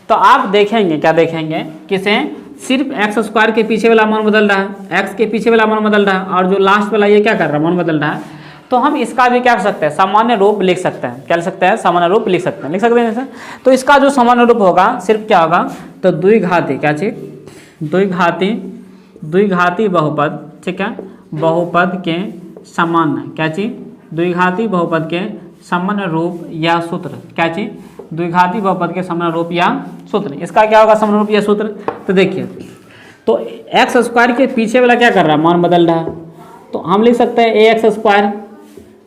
तो आप देखेंगे, क्या देखेंगे? किसे? सिर्फ x² के पीछे वाला मान बदल रहा है, x के पीछे वाला मान बदल रहा है, और जो लास्ट वाला ये क्या कर रहा है? मान बदल रहा है। तो हम इसका भी क्या कर सकते हैं? सामान्य रूप लिख सकते हैं। क्या लिख सकते हैं? सामान्य रूप लिख सकते हैं। जैसे तो इसका जो सामान्य रूप होगा सिर्फ क्या होगा? तो द्विघाती। क्या चीज? द्विघाती बहुपद, ठीक है। बहुपद के सामान्य, क्या चीज? द्विघाती बहुपद के सामान्य रूप या सूत्र। क्या चीज? द्विघाती बहुपद के सामान्य रूप या सूत्र। इसका क्या होगा सामान्य रूप या सूत्र? तो देखिए, तो x² के पीछे वाला क्या कर रहा है? मान बदल रहा है। तो हम लिख सकते हैं ax²।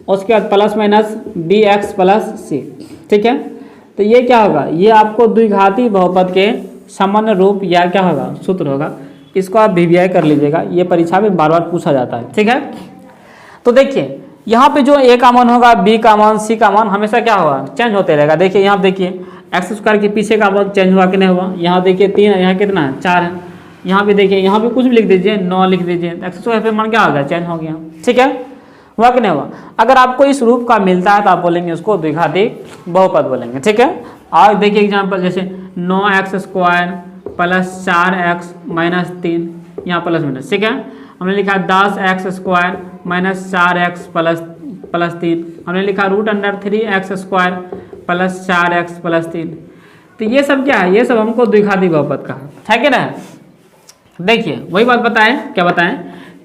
उसके बाद plus minus B X plus C, ठीक है। तो ये क्या होगा, ये आपको द्विघाती बहुपद के सामान्य रूप या क्या होगा, सूत्र होगा। इसको आप वीवीआई कर लीजिएगा, ये परीक्षा में बार बार पूछा जाता है, ठीक है। तो देखिए यहाँ पे जो ए का मान होगा, बी का मान, सी का मान हमेशा क्या होगा, चेंज होते रहेगा। देखिए यहाँ देखिए एक्स स्क्वायर के पीछे का मान चेंज हुआ कि नहीं हुआ। यहाँ देखिए 3 है, यहाँ कितना है 4 है। यहाँ भी देखिए, यहाँ भी कुछ भी लिख दीजिए 9 लिख दीजिए, एक्स स्क्वायर पे मान क्या हो गया, चेंज हो गया, ठीक है। हुआ कि नहीं हुआ। अगर आपको इस रूप का मिलता है तो आप बोलेंगे उसको द्विघाती बहुपद बोलेंगे, ठीक है। और देखिए एग्जाम्पल जैसे 9x square plus 4x minus 3, यहाँ प्लस माइनस, ठीक है। हमने लिखा 10x square minus 4x plus 3, हमने लिखा √3x square plus 4x plus 3। तो ये सब क्या है, ये सब हमको द्विघाती बहुपद का है कि ना। देखिए वही बात बताएं, क्या बताएं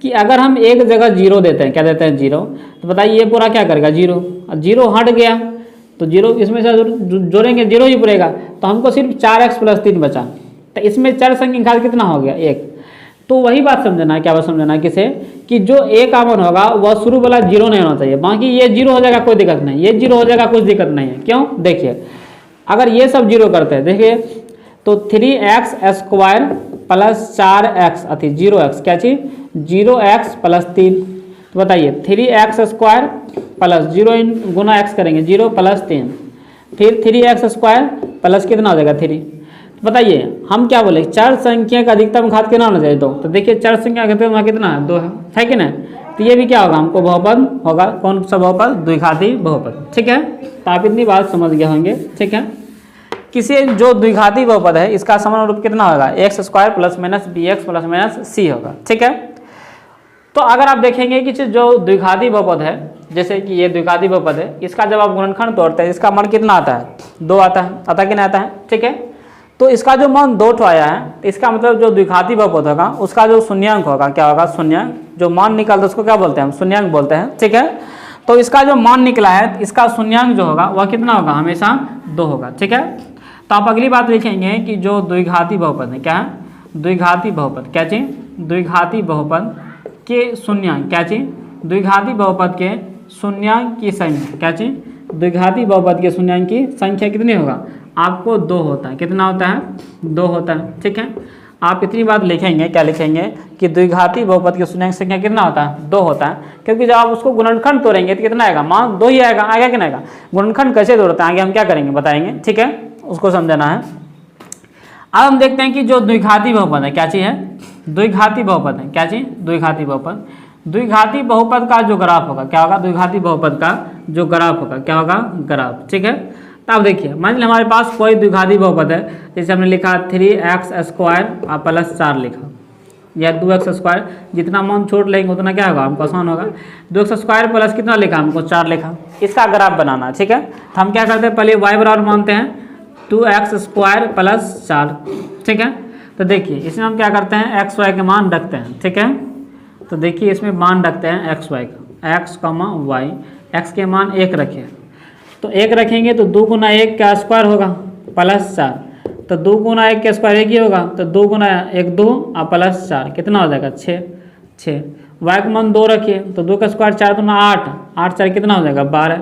कि अगर हम एक जगह जीरो देते हैं, क्या देते हैं, जीरो, तो बताइए ये पूरा क्या करेगा, जीरो। जीरो हट गया तो जीरो इसमें से जोड़ेंगे, जीरो ही पूरेगा, तो हमको सिर्फ 4x प्लस 3 बचा। तो इसमें चर संख्या घात कितना हो गया, 1। तो वही बात समझना है, क्या बात समझना है किसे, कि जो ए का मान होगा वह शुरू वाला जीरो नहीं होना चाहिए, बाकी ये जीरो हो जाएगा कोई दिक्कत नहीं, ये जीरो हो जाएगा कुछ दिक्कत नहीं है। क्यों, देखिए अगर ये सब जीरो करते हैं, देखिए तो 3x स्क्वायर प्लस 4x अति 0x, क्या चीज 0x प्लस 3। तो बताइए 3x स्क्वायर प्लस 0 गुना x करेंगे 0 प्लस 3, फिर 3x स्क्वायर प्लस कितना हो जाएगा 3। तो बताइए हम क्या बोले, चार संख्या का अधिकतम घात कितना होना चाहिए, 2। तो देखिए चार संख्या का अधिकतम कितना है, 2 है कि नहीं। तो ये भी क्या होगा, हमको बहुपद होगा, कौन सा बहुपद, द्विघाती बहुपद, ठीक है। तो आप इतनी बात समझ गए होंगे, ठीक है। किसी जो द्विघाती बहुपद है इसका सामान्य रूप कितना होगा, X square plus minus B X plus minus C होगा, ठीक है। तो अगर आप देखेंगे कि जो द्विघाती बहुपद है, जैसे कि ये द्विघाती बहुपद है, इसका जब आप गुणनखंड तोड़ते हैं इसका मान कितना आता है, 2 आता है कि नहीं आता है, ठीक है। तो इसका जो मान 2 ठो आया है, तो इसका मतलब जो द्विघाती बहुपद होगा उसका जो शून्यांक होगा, क्या होगा, शून्यांक। जो मान निकलता है उसको क्या बोलते हैं, हम शून्यांक बोलते हैं, ठीक है। तो इसका जो मान निकला है इसका शून्यांक जो होगा वह कितना होगा, हमेशा 2 होगा, ठीक है। तो आप अगली बात लिखेंगे कि जो द्विघाती बहुपद है, क्या है, द्विघाती बहुपद, क्या चीज, द्विघाती बहुपद के शून्यांक, क्या चीज, द्विघाती बहुपद के शून्यांक की संख्या, क्या चीज, द्विघाती बहुपद के शून्यांक की संख्या कितनी होगा, आपको 2 होता है, कितना होता है, 2 होता है, ठीक है। आप इतनी बात लिखेंगे, क्या लिखेंगे कि द्विघाती बहुपद के शून्यांक संख्या कितना होता है, 2 होता है। क्योंकि जब आप उसको गुणनखंड तोड़ेंगे तो कितना आएगा, मान 2 ही आएगा, आएगा कि नहीं आएगा। गुणनखंड कैसे तोड़ते हैं आगे हम क्या करेंगे बताएंगे, ठीक है, उसको समझना है। अब हम देखते हैं कि जो द्विघाती बहुपद है, क्या चीज है, द्विघाती बहुपद है, क्या चीज, द्विघाती बहुपद। द्विघाती बहुपद का जो ग्राफ होगा क्या होगा, द्विघाती बहुपद का जो ग्राफ होगा क्या होगा, ग्राफ, ठीक है। तो आप देखिए मान लीजिए हमारे पास कोई द्विघाती बहुपद है, जैसे हमने लिखा 3x स्क्वायर प्लस 4 लिखा, या 2x स्क्वायर, जितना मान छोड़ लेंगे उतना क्या होगा, हमको आसान होगा। 2x स्क्वायर प्लस कितना लिखा, हमको 4 लिखा, इसका ग्राफ बनाना है, ठीक है। तो हम क्या करते हैं, पहले y बराबर मानते हैं 2x स्क्वायर प्लस 4, ठीक है। तो देखिए इसमें हम क्या करते हैं, x y के मान रखते हैं, ठीक है। तो देखिए इसमें मान रखते हैं x y का, x, y, x के मान 1 रखिए, तो 1 रखेंगे तो 2 गुना 1 का स्क्वायर होगा प्लस 4, तो 2 गुना 1 का स्क्वायर 1 ही होगा, तो 2 गुना 1 2 और प्लस 4 कितना हो जाएगा, 6। y का मान 2 रखिए, तो 2 का स्क्वायर 4 दूना 8, 8 4 कितना हो जाएगा 12,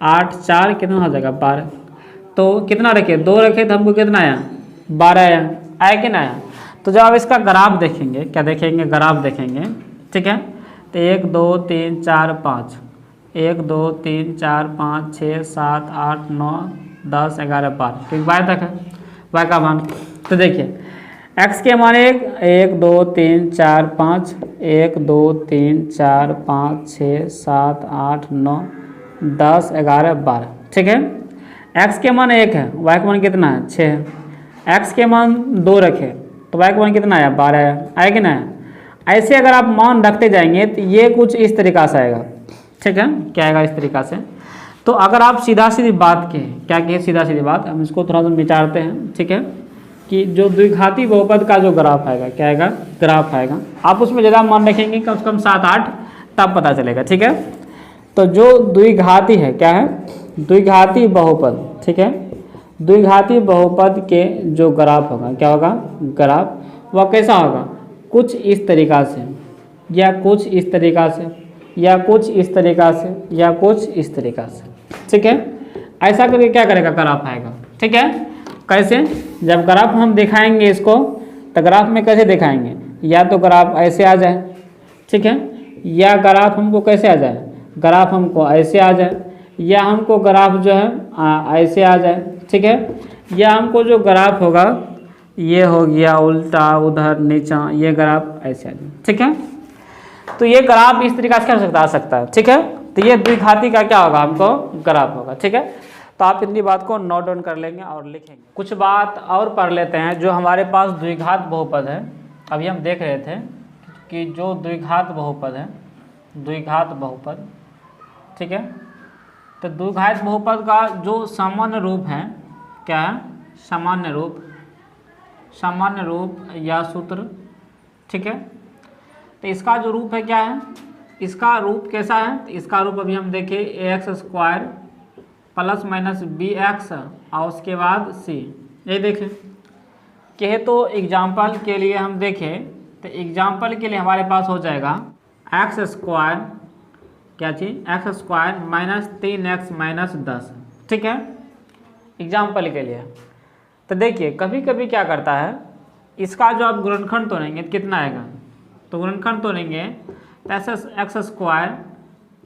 8 4 कितना हो जाएगा 12। तो कितना रखे, 2 रखे तो हमको कितना आया, 12 आया कि ना आया। तो जब आप इसका ग्राफ देखेंगे, क्या देखेंगे, ग्राफ देखेंगे, ठीक है। तो 1 2 3 4 5, 1 2 3 4 5 6 7 8 9 10 11 12, ठीक, y तक है, y का मान। तो देखिए x के मान 1 2 3 4 5, 1 2 3 4 5 6 7 8 9 10 11 12, ठीक है। x के मान 1 है, y का मान कितना है, 6 है। x के मान 2 रखे तो y का मान कितना आया, 12 आया कि ना। ऐसे अगर आप मान रखते जाएंगे तो ये कुछ इस तरीक़ा से आएगा, ठीक है, क्या आएगा, इस तरीक़ा से। तो अगर आप सीधा सीधी बात के, क्या कहें, सीधा सीधी बात, हम इसको थोड़ा सा विचारते हैं, ठीक है, कि जो द्विघाती बहुपद का जो ग्राफ आएगा, क्या आएगा, ग्राफ आएगा। आप उसमें ज़्यादा मान रखेंगे कम से कम 7 8, तब पता चलेगा, ठीक है। तो जो द्विघाती है, क्या है, द्विघाती बहुपद, ठीक है, द्विघाती बहुपद के जो ग्राफ होगा, क्या होगा, ग्राफ, वह कैसा होगा, कुछ इस तरीक़ा से या कुछ इस तरीक़ा से, या कुछ इस तरीका से, या कुछ इस तरीका से, ठीक है। ऐसा करके क्या करेगा, ग्राफ आएगा, ठीक है। कैसे, जब ग्राफ हम दिखाएंगे इसको, तो ग्राफ में कैसे दिखाएंगे, या तो ग्राफ ऐसे आ जाए, ठीक है, या ग्राफ हमको कैसे आ जाए, ग्राफ हमको ऐसे आ जाए, या हमको ग्राफ जो है ऐसे आ जाए, ठीक है, या हमको जो ग्राफ होगा ये हो गया उल्टा उधर नीचा, ये ग्राफ ऐसे आ जाए, ठीक है। तो ये ग्राफ इस तरीका से आ सकता है, ठीक है। तो ये द्विघाती का क्या होगा, हमको ग्राफ होगा, ठीक है। तो आप इतनी बात को नोट डाउन कर लेंगे और लिखेंगे। कुछ बात और पढ़ लेते हैं। जो हमारे पास द्विघात बहुपद है, अभी हम देख रहे थे कि जो द्विघात बहुपद है, द्विघात बहुपद, ठीक है। तो द्विघात बहुपद का जो सामान्य रूप है, क्या है, सामान्य रूप, सामान्य रूप या सूत्र, ठीक है। तो इसका जो रूप है क्या है, इसका रूप कैसा है, तो इसका रूप अभी हम देखें ax² प्लस माइनस bx और उसके बाद c, ये देखें कहे तो एग्जाम्पल के लिए हम देखें, तो एग्जाम्पल के लिए हमारे पास हो जाएगा x², क्या चीज़, x² माइनस 3x माइनस 10, ठीक है, एग्जाम्पल के लिए। तो देखिए कभी कभी क्या करता है, इसका जो आप गुणनखंड तोड़ेंगे तो कितना आएगा, तो गुणनखंड तोड़ेंगे तो x²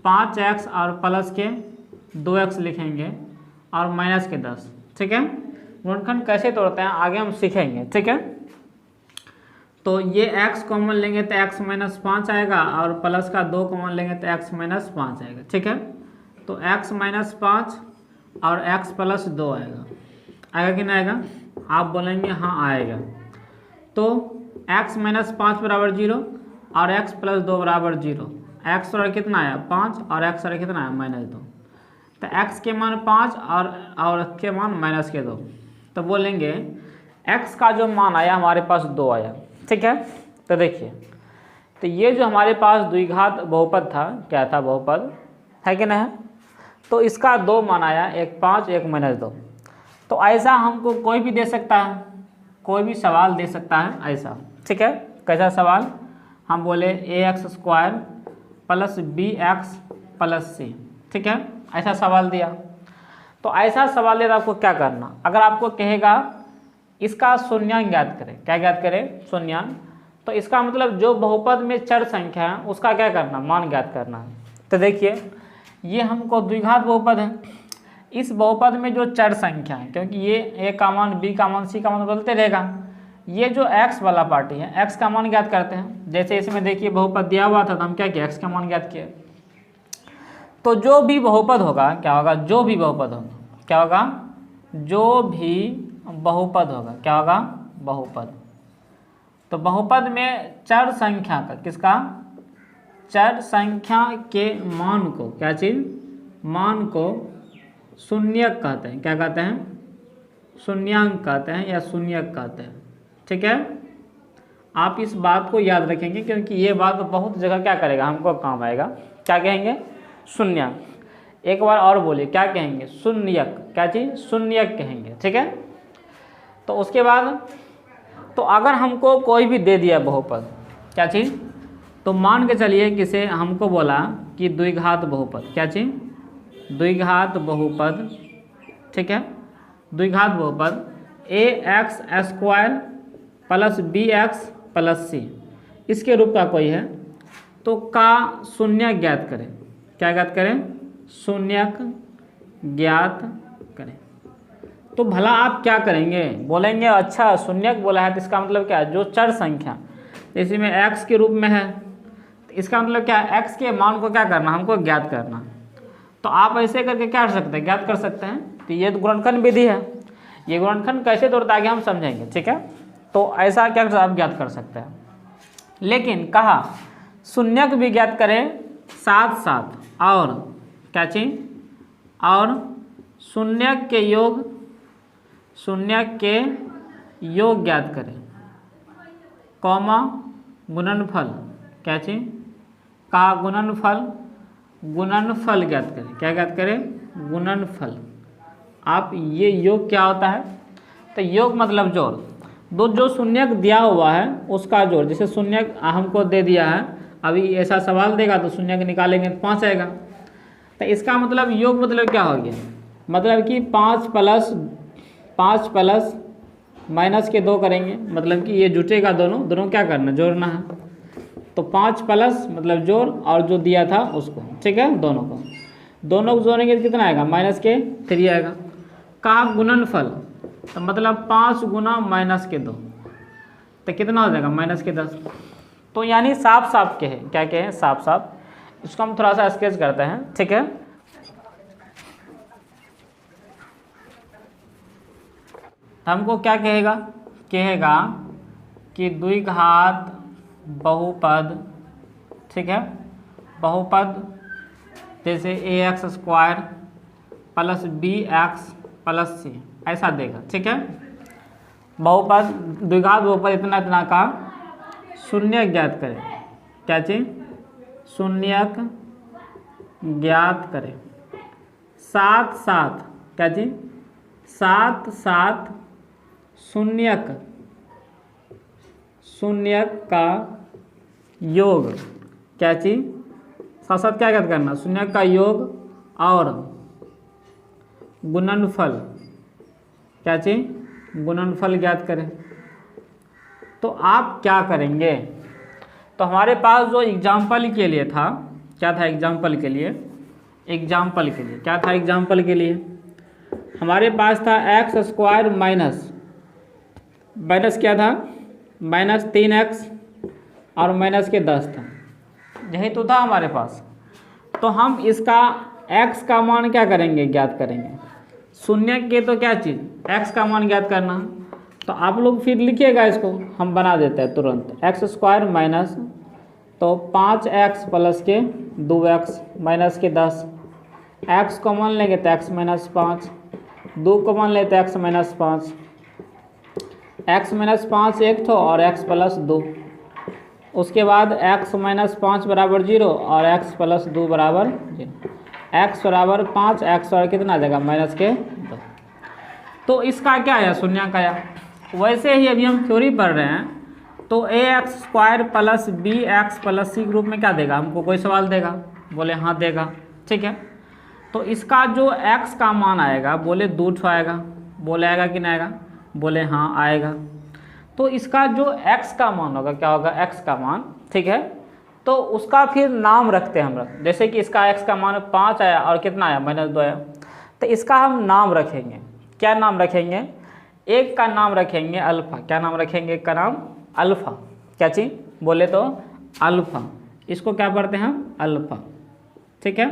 5x और प्लस के 2x लिखेंगे और माइनस के 10, ठीक है। गुणनखंड कैसे तोड़ते हैं आगे हम सीखेंगे, ठीक है। तो ये x कॉमन लेंगे तो x माइनस 5 आएगा और प्लस का 2 कॉमन लेंगे तो x माइनस 5 आएगा, ठीक है। तो x माइनस 5 और x प्लस 2 आएगा, आएगा कि नहीं आएगा, आप बोलेंगे हाँ आएगा। तो x माइनस 5 बराबर 0 और x प्लस 2 बराबर 0, x और कितना आया 5 और x और कितना आया माइनस 2, तो x के मान 5 और के मान माइनस के 2, तो बोलेंगे x का जो मान आया हमारे पास 2 आया, ठीक है। तो देखिए, तो ये जो हमारे पास द्विघात बहुपद था, क्या था, बहुपद है कि नहीं है, तो इसका 2 मान आया, एक 5 एक माइनस 2। तो ऐसा हमको कोई भी दे सकता है, कोई भी सवाल दे सकता है ऐसा, ठीक है। कैसा सवाल, हम बोले ax² plus bx plus c, ठीक है, ऐसा सवाल दिया। तो ऐसा सवाल दिया तो आपको क्या करना, अगर आपको कहेगा इसका शून्यांक ज्ञात करें, क्या ज्ञात करें, शून्यांक, तो इसका मतलब जो बहुपद में चर संख्या है उसका क्या करना, मान ज्ञात करना है। तो देखिए ये हमको द्विघात बहुपद है, इस बहुपद में जो चर संख्या है, क्योंकि ये a का मान b का मान c का मान बदलते रहेगा, ये जो x वाला पार्टी है x का मान ज्ञात करते हैं। जैसे इसमें देखिए बहुपद दिया हुआ था तो हम क्या किया, x का मान ज्ञात किया। तो जो भी बहुपद होगा क्या होगा, जो भी बहुपद होगा क्या होगा, जो भी बहुपद होगा क्या होगा, बहुपद। तो बहुपद में चर संख्या का, किसका, चर संख्या के मान को, क्या चीज, मान को शून्यक कहते हैं, क्या कहते हैं, शून्यांक कहते हैं या शून्यक कहते हैं, ठीक है। आप इस बात को याद रखेंगे क्योंकि ये बात बहुत जगह क्या करेगा, हमको काम आएगा। क्या कहेंगे, शून्यक। एक बार और बोलिए, क्या कहेंगे, शून्यक, क्या चीज़, शून्यक कहेंगे, ठीक है। तो उसके बाद, तो अगर हमको कोई भी दे दिया बहुपद, क्या चीज़, तो मान के चलिए किसे हमको बोला कि द्विघात बहुपद, क्या चीज़, द्विघात बहुपद, ठीक है, द्विघात बहुपद ax² plus bx plus c, इसके रूप का कोई है, तो का शून्यक ज्ञात करें, क्या ज्ञात करें, शून्यक ज्ञात करें। तो भला आप क्या करेंगे, बोलेंगे अच्छा शून्यक बोला है तो इसका मतलब क्या है, जो चर संख्या जैसे में x के रूप में है, तो इसका मतलब क्या है, x के मान को क्या करना, हमको ज्ञात करना। तो आप ऐसे करके क्या कर सकते हैं, ज्ञात कर सकते हैं। तो ये तो गुणनखंड विधि है, ये गुणनखंड कैसे तोड़ता है आगे हम समझेंगे, ठीक है। तो ऐसा क्या आप ज्ञात कर सकते हैं, लेकिन कहा शून्यक भी ज्ञात करें साथ साथ और क्या चीज, और शून्यक के योग, शून्यक के योग ज्ञात करें, कॉमा गुणनफल, क्या चीज, का गुणनफल, गुणनफल ज्ञात करें, क्या ज्ञात करें, गुणनफल। आप ये योग क्या होता है, तो योग मतलब जोड़, दो जो शून्यक दिया हुआ है उसका जोड़, जैसे शून्यक हमको दे दिया है अभी ऐसा सवाल देगा तो शून्य निकालेंगे तो 5 आएगा। तो इसका मतलब योग मतलब क्या हो गया, मतलब कि 5 प्लस माइनस के 2 करेंगे, मतलब कि ये जुटेगा दोनों क्या करना, जोड़ना है। तो 5 प्लस मतलब जोड़ और जो दिया था उसको, ठीक है, दोनों को जोड़ेंगे तो कितना आएगा, माइनस के 3 आएगा। का गुणनफल तो मतलब 5 गुना माइनस के 2 तो कितना हो जाएगा, माइनस के 10। तो यानी साफ साफ के है, क्या क्या है, साफ साफ। इसको हम थोड़ा सा स्केच करते हैं, ठीक है। तो हमको क्या कहेगा कि द्विघात बहुपद, ठीक है, बहुपद जैसे ax² plus bx plus c ऐसा देगा, ठीक है। बहुपद द्विघात बहुपद इतना का शून्यक ज्ञात करें, क्या चीज, शून्यक ज्ञात करें। 7 क्या चीज, 7 शून्यक का योग, क्या चीज, साथ क्या ज्ञात करना, शून्यक का योग और गुणनफल, क्या चीज, गुणनफल ज्ञात करें। तो आप क्या करेंगे, तो हमारे पास जो एग्जाम्पल के लिए था, क्या था, एग्जाम्पल के लिए क्या था, एग्जाम्पल के लिए हमारे पास था x² माइनस क्या था, माइनस 3x और माइनस के 10 था, यही तो था हमारे पास। तो हम इसका x का मान क्या करेंगे, ज्ञात करेंगे। शून्य के तो क्या चीज़, x का मान ज्ञात करना। तो आप लोग फिर लिखिएगा, इसको हम बना देते हैं तुरंत। x² माइनस तो 5x प्लस के 2x माइनस के 10, x को मान लेंगे तो x माइनस 5, 2 को मान लेते x माइनस 5, x माइनस 5 एक तो और x प्लस 2, उसके बाद x माइनस 5 बराबर 0 और x प्लस 2 बराबर 0, x बराबर 5, x और कितना आ जाएगा, माइनस के 2। तो इसका क्या आया, शून्य का आया। वैसे ही अभी हम थ्योरी पढ़ रहे हैं, तो ax² plus bx plus c group में क्या देगा, हमको कोई सवाल देगा, बोले हाँ देगा, ठीक है। तो इसका जो x का मान आएगा, बोले 2 आएगा, बोले आएगा कि नहीं आएगा, बोले हाँ आएगा। तो इसका जो x का मान होगा, क्या होगा, x का मान, ठीक है। तो उसका फिर नाम रखते हैं हम लोग, जैसे कि इसका x का मान 5 आया और कितना आया, -2 आया। तो इसका हम नाम रखेंगे, क्या नाम रखेंगे, एक का नाम रखेंगे अल्फ़ा, क्या नाम रखेंगे, एक का नाम अल्फ़ा, क्या चीज़, बोले तो अल्फ़ा, इसको क्या पढ़ते हैं हम, अल्फ़ा, ठीक है।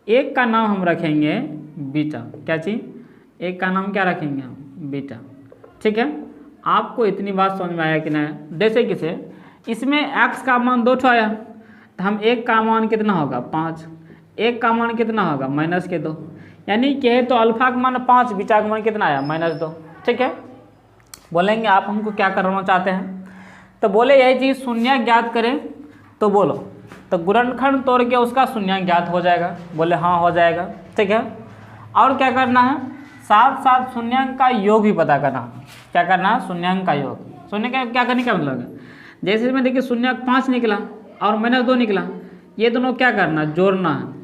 एक का नाम हम रखेंगे बीटा, क्या चीज़, एक का नाम क्या रखेंगे हम, बीटा, ठीक है। आपको इतनी बात समझ में आया कि नहीं। जैसे किसे इसमें x का मान 2 आया, तो हम एक का मान कितना होगा, 5, एक का मान कितना होगा, -2, यानी कि तो अल्फ़ा का मान 5, बीटा का मान कितना आया, -2, ठीक है। बोलेंगे आप हमको क्या करना चाहते हैं, तो बोले यही चीज़ शून्य ज्ञात करें, तो बोलो, तो गुणनखंड तोड़ के उसका शून्य ज्ञात हो जाएगा, बोले हाँ हो जाएगा, ठीक है। और क्या करना है, साथ शून्यांक का योग भी पता करना है, क्या करना है, शून्यांक का योग। शून्य का क्या करने का मतलब है, जैसे इसमें देखिए शून्यक 5 निकला और -2 निकला, ये दोनों क्या करना, जोड़ना है।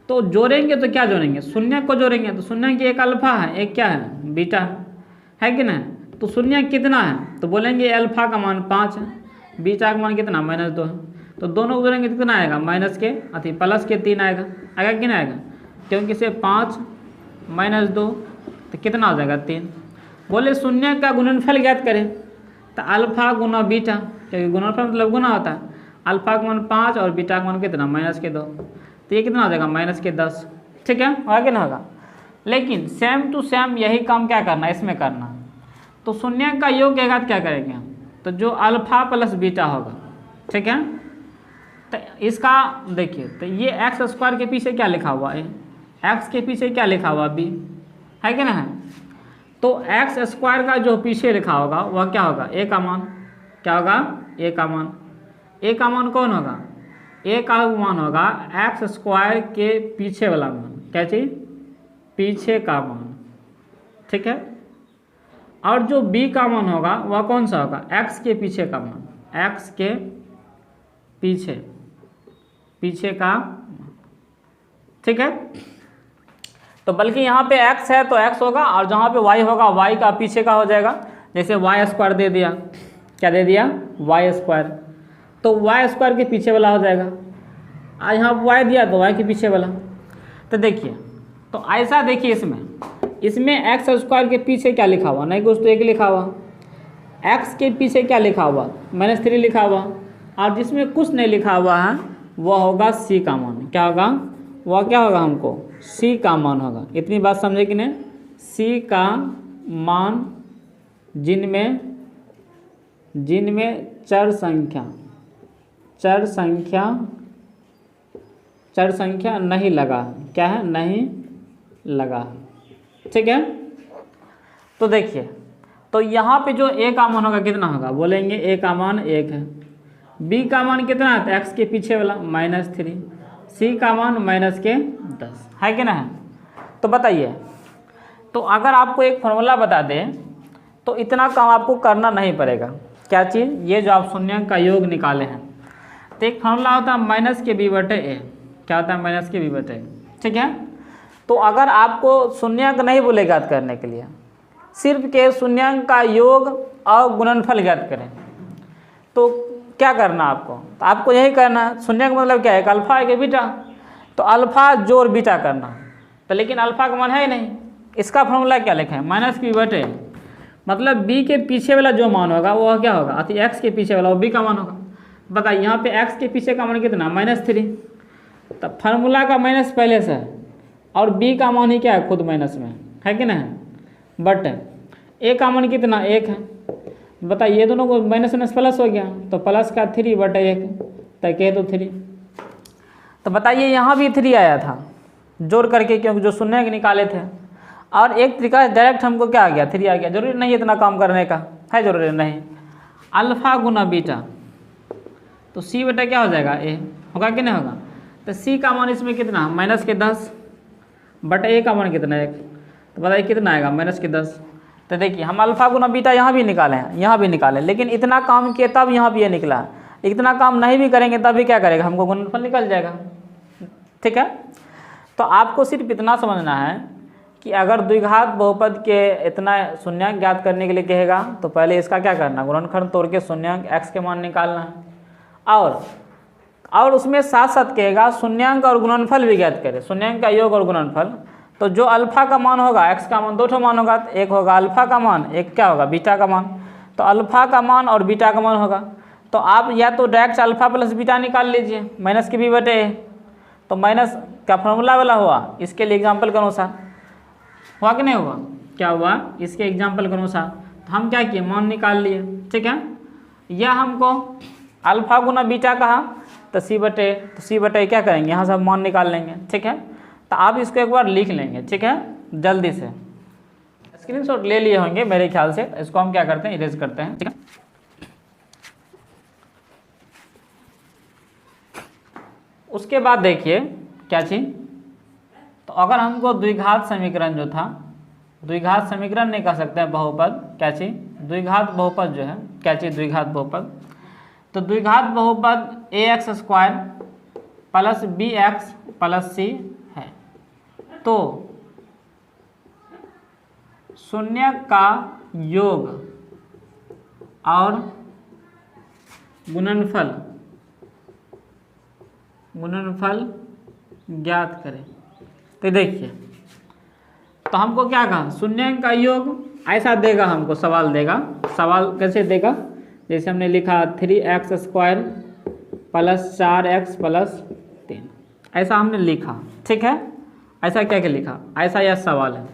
तो जोड़ेंगे तो क्या जोड़ेंगे, शून्य को जोड़ेंगे, तो शून्य की एक अल्फ़ा है, एक क्या है, बीटा है कि नहीं। तो शून्य कितना है, तो बोलेंगे अल्फ़ा का मान 5 है, बीटा का मान कितना, -2 है। तो दोनों को जोड़ेंगे कितना आएगा, प्लस के 3 आएगा, कि नहीं आएगा, क्योंकि से 5 -2 तो कितना हो जाएगा, 3। बोले शून्य का गुणनफल ज्ञात करें, तो अल्फ़ा गुना बीटा, क्योंकि गुणनफल मतलब गुना होता है, अल्फ़ा का मान 5 और बीटा का मान कितना, -2, तो ये कितना हो जाएगा, -10, ठीक है, होगा कि नहीं होगा। लेकिन सेम टू सेम यही काम क्या करना है, इसमें करना। तो शून्य का योग के घात क्या करेंगे हम, तो जो अल्फ़ा प्लस बीटा होगा, ठीक है। तो इसका देखिए, तो ये x² के पीछे क्या लिखा हुआ है, x के पीछे क्या लिखा हुआ, b है कि नहीं। तो x² का जो पीछे लिखा होगा वह क्या होगा, a का मान, क्या होगा, a का मान। a का मान कौन होगा, a का मान होगा x² के पीछे वाला मान, क्या चीज़, पीछे का मान, ठीक है। और जो b का मान होगा वह कौन सा होगा, x के पीछे का मान, x के पीछे, पीछे का, ठीक है। तो बल्कि यहाँ पे x है तो x होगा, और जहाँ पे y होगा y का पीछे का हो जाएगा। जैसे वाई स्क्वायर दे दिया, क्या दे दिया, वाई स्क्वायर, तो वाई स्क्वायर के पीछे वाला हो जाएगा। और यहाँ y दिया तो y के पीछे वाला। तो देखिए, तो ऐसा देखिए इसमें x स्क्वायर के पीछे क्या लिखा हुआ, नहीं कुछ तो एक लिखा हुआ, x के पीछे क्या लिखा हुआ, -3 लिखा हुआ, और जिसमें कुछ नहीं लिखा हुआ है वह होगा c का मान। क्या होगा, वह क्या होगा, हमको c का मान होगा। इतनी बात समझे कि नहीं, c का मान जिनमें चर संख्या नहीं लगा, क्या है, नहीं लगा, ठीक है। तो देखिए, तो यहाँ पे जो a का मान होगा कितना होगा, बोलेंगे a का मान 1 है, b का मान कितना है, x के पीछे वाला -3, c का मान -10 है कि ना है। तो बताइए, तो अगर आपको एक फॉर्मूला बता दें तो इतना काम आपको करना नहीं पड़ेगा। क्या चीज़, ये जो आप शून्यांक का योग निकाले हैं, तो एक फॉर्मूला होता है -kb/a, क्या होता है, -kb/a, ठीक है। तो अगर आपको शून्यांक नहीं बोले ज्ञात करने के लिए, सिर्फ के शून्यांक का योग और गुणनफल ज्ञात करें, तो क्या करना आपको, तो आपको यही करना है। शून्यांक मतलब क्या है, एक अल्फा एक बीटा, तो अल्फा जोड़ बीटा करना, तो लेकिन अल्फा का मान है ही नहीं। इसका फॉर्मूला क्या लिखा है, -kb/a, मतलब b के पीछे वाला जो मान होगा वो क्या होगा, अति x के पीछे वाला वो b का मान होगा। बताइए यहाँ पे x के पीछे का मान कितना, -3, तो फार्मूला का माइनस पहले से है और b का मान ही क्या है, खुद माइनस में है कि नहीं, बट a का मान कितना 1 है। बताइए ये दोनों को माइनस प्लस हो गया, तो प्लस का 3/1, तो कहे तो 3। तो बताइए यहाँ भी 3 आया था जोड़ करके, क्योंकि जो शून्य के निकाले थे, और एक तरीका डायरेक्ट हमको क्या आ गया, 3 आ गया। जरूरी नहीं इतना काम करने का है, जरूरी नहीं। अल्फा गुना बीटा, तो c/, क्या हो जाएगा, a होगा कि नहीं होगा। तो c का मान इसमें कितना, -10 बट a का मान कितना 1, तो बताइए कितना आएगा, -10। तो देखिए हम अल्फा गुना बीटा यहाँ भी निकाले हैं, यहाँ भी निकाले, लेकिन इतना काम किए तब यहाँ भी ये निकला। इतना काम नहीं भी करेंगे तब भी क्या करेगा, हमको गुणनफल निकल जाएगा, ठीक है। तो आपको सिर्फ इतना समझना है कि अगर द्विघात बहुपद के इतना शून्यांक ज्ञात करने के लिए कहेगा तो पहले इसका क्या करना, गुणनखंड तोड़ के शून्यांक x के मान निकालना है, और उसमें साथ साथ कहेगा शून्यांक और गुणनफल भी ज्ञात करें, शून्यांक का योग और गुणनफल। तो जो अल्फा का मान होगा, x का मान, 2 ठो मान होगा, एक होगा अल्फा का मान, एक क्या होगा, बीटा का मान। तो अल्फा का मान और बीटा का मान होगा, तो आप या तो डायरेक्ट अल्फा प्लस बीटा निकाल लीजिए, -kb/a, तो माइनस का फॉर्मूला वाला हुआ, इसके लिए एग्जाम्पल के अनुसार हुआ कि नहीं हुआ, क्या हुआ, इसके एग्जाम्पल के अनुसार। तो हम क्या किए, मान निकाल लिए, ठीक है। यह हमको अल्फा गुना बीटा कहा, तो c/, क्या करेंगे, यहाँ से हम मान निकाल लेंगे, ठीक है। तो आप इसको एक बार लिख लेंगे, ठीक है, जल्दी से स्क्रीनशॉट ले लिए होंगे मेरे ख्याल से। इसको हम क्या करते हैं, इरेज करते हैं, ठीक है। उसके बाद देखिए क्या चीज़, तो अगर हमको द्विघात समीकरण जो था, द्विघात समीकरण नहीं कह सकते हैं, बहुपद, क्या चीज़, द्विघात बहुपद जो है, क्या चीज़, द्विघात बहुपद। तो द्विघात बहुपद ax² + bx + c है। तो शून्य का योग और गुणनफल ज्ञात करें। तो देखिए, तो हमको क्या कहा, शून्यांक का योग ऐसा देगा, हमको सवाल देगा। सवाल कैसे देगा, जैसे हमने लिखा 3x² + 4x + 3, ऐसा हमने लिखा, ठीक है। ऐसा क्या क्या लिखा, ऐसा यह सवाल है।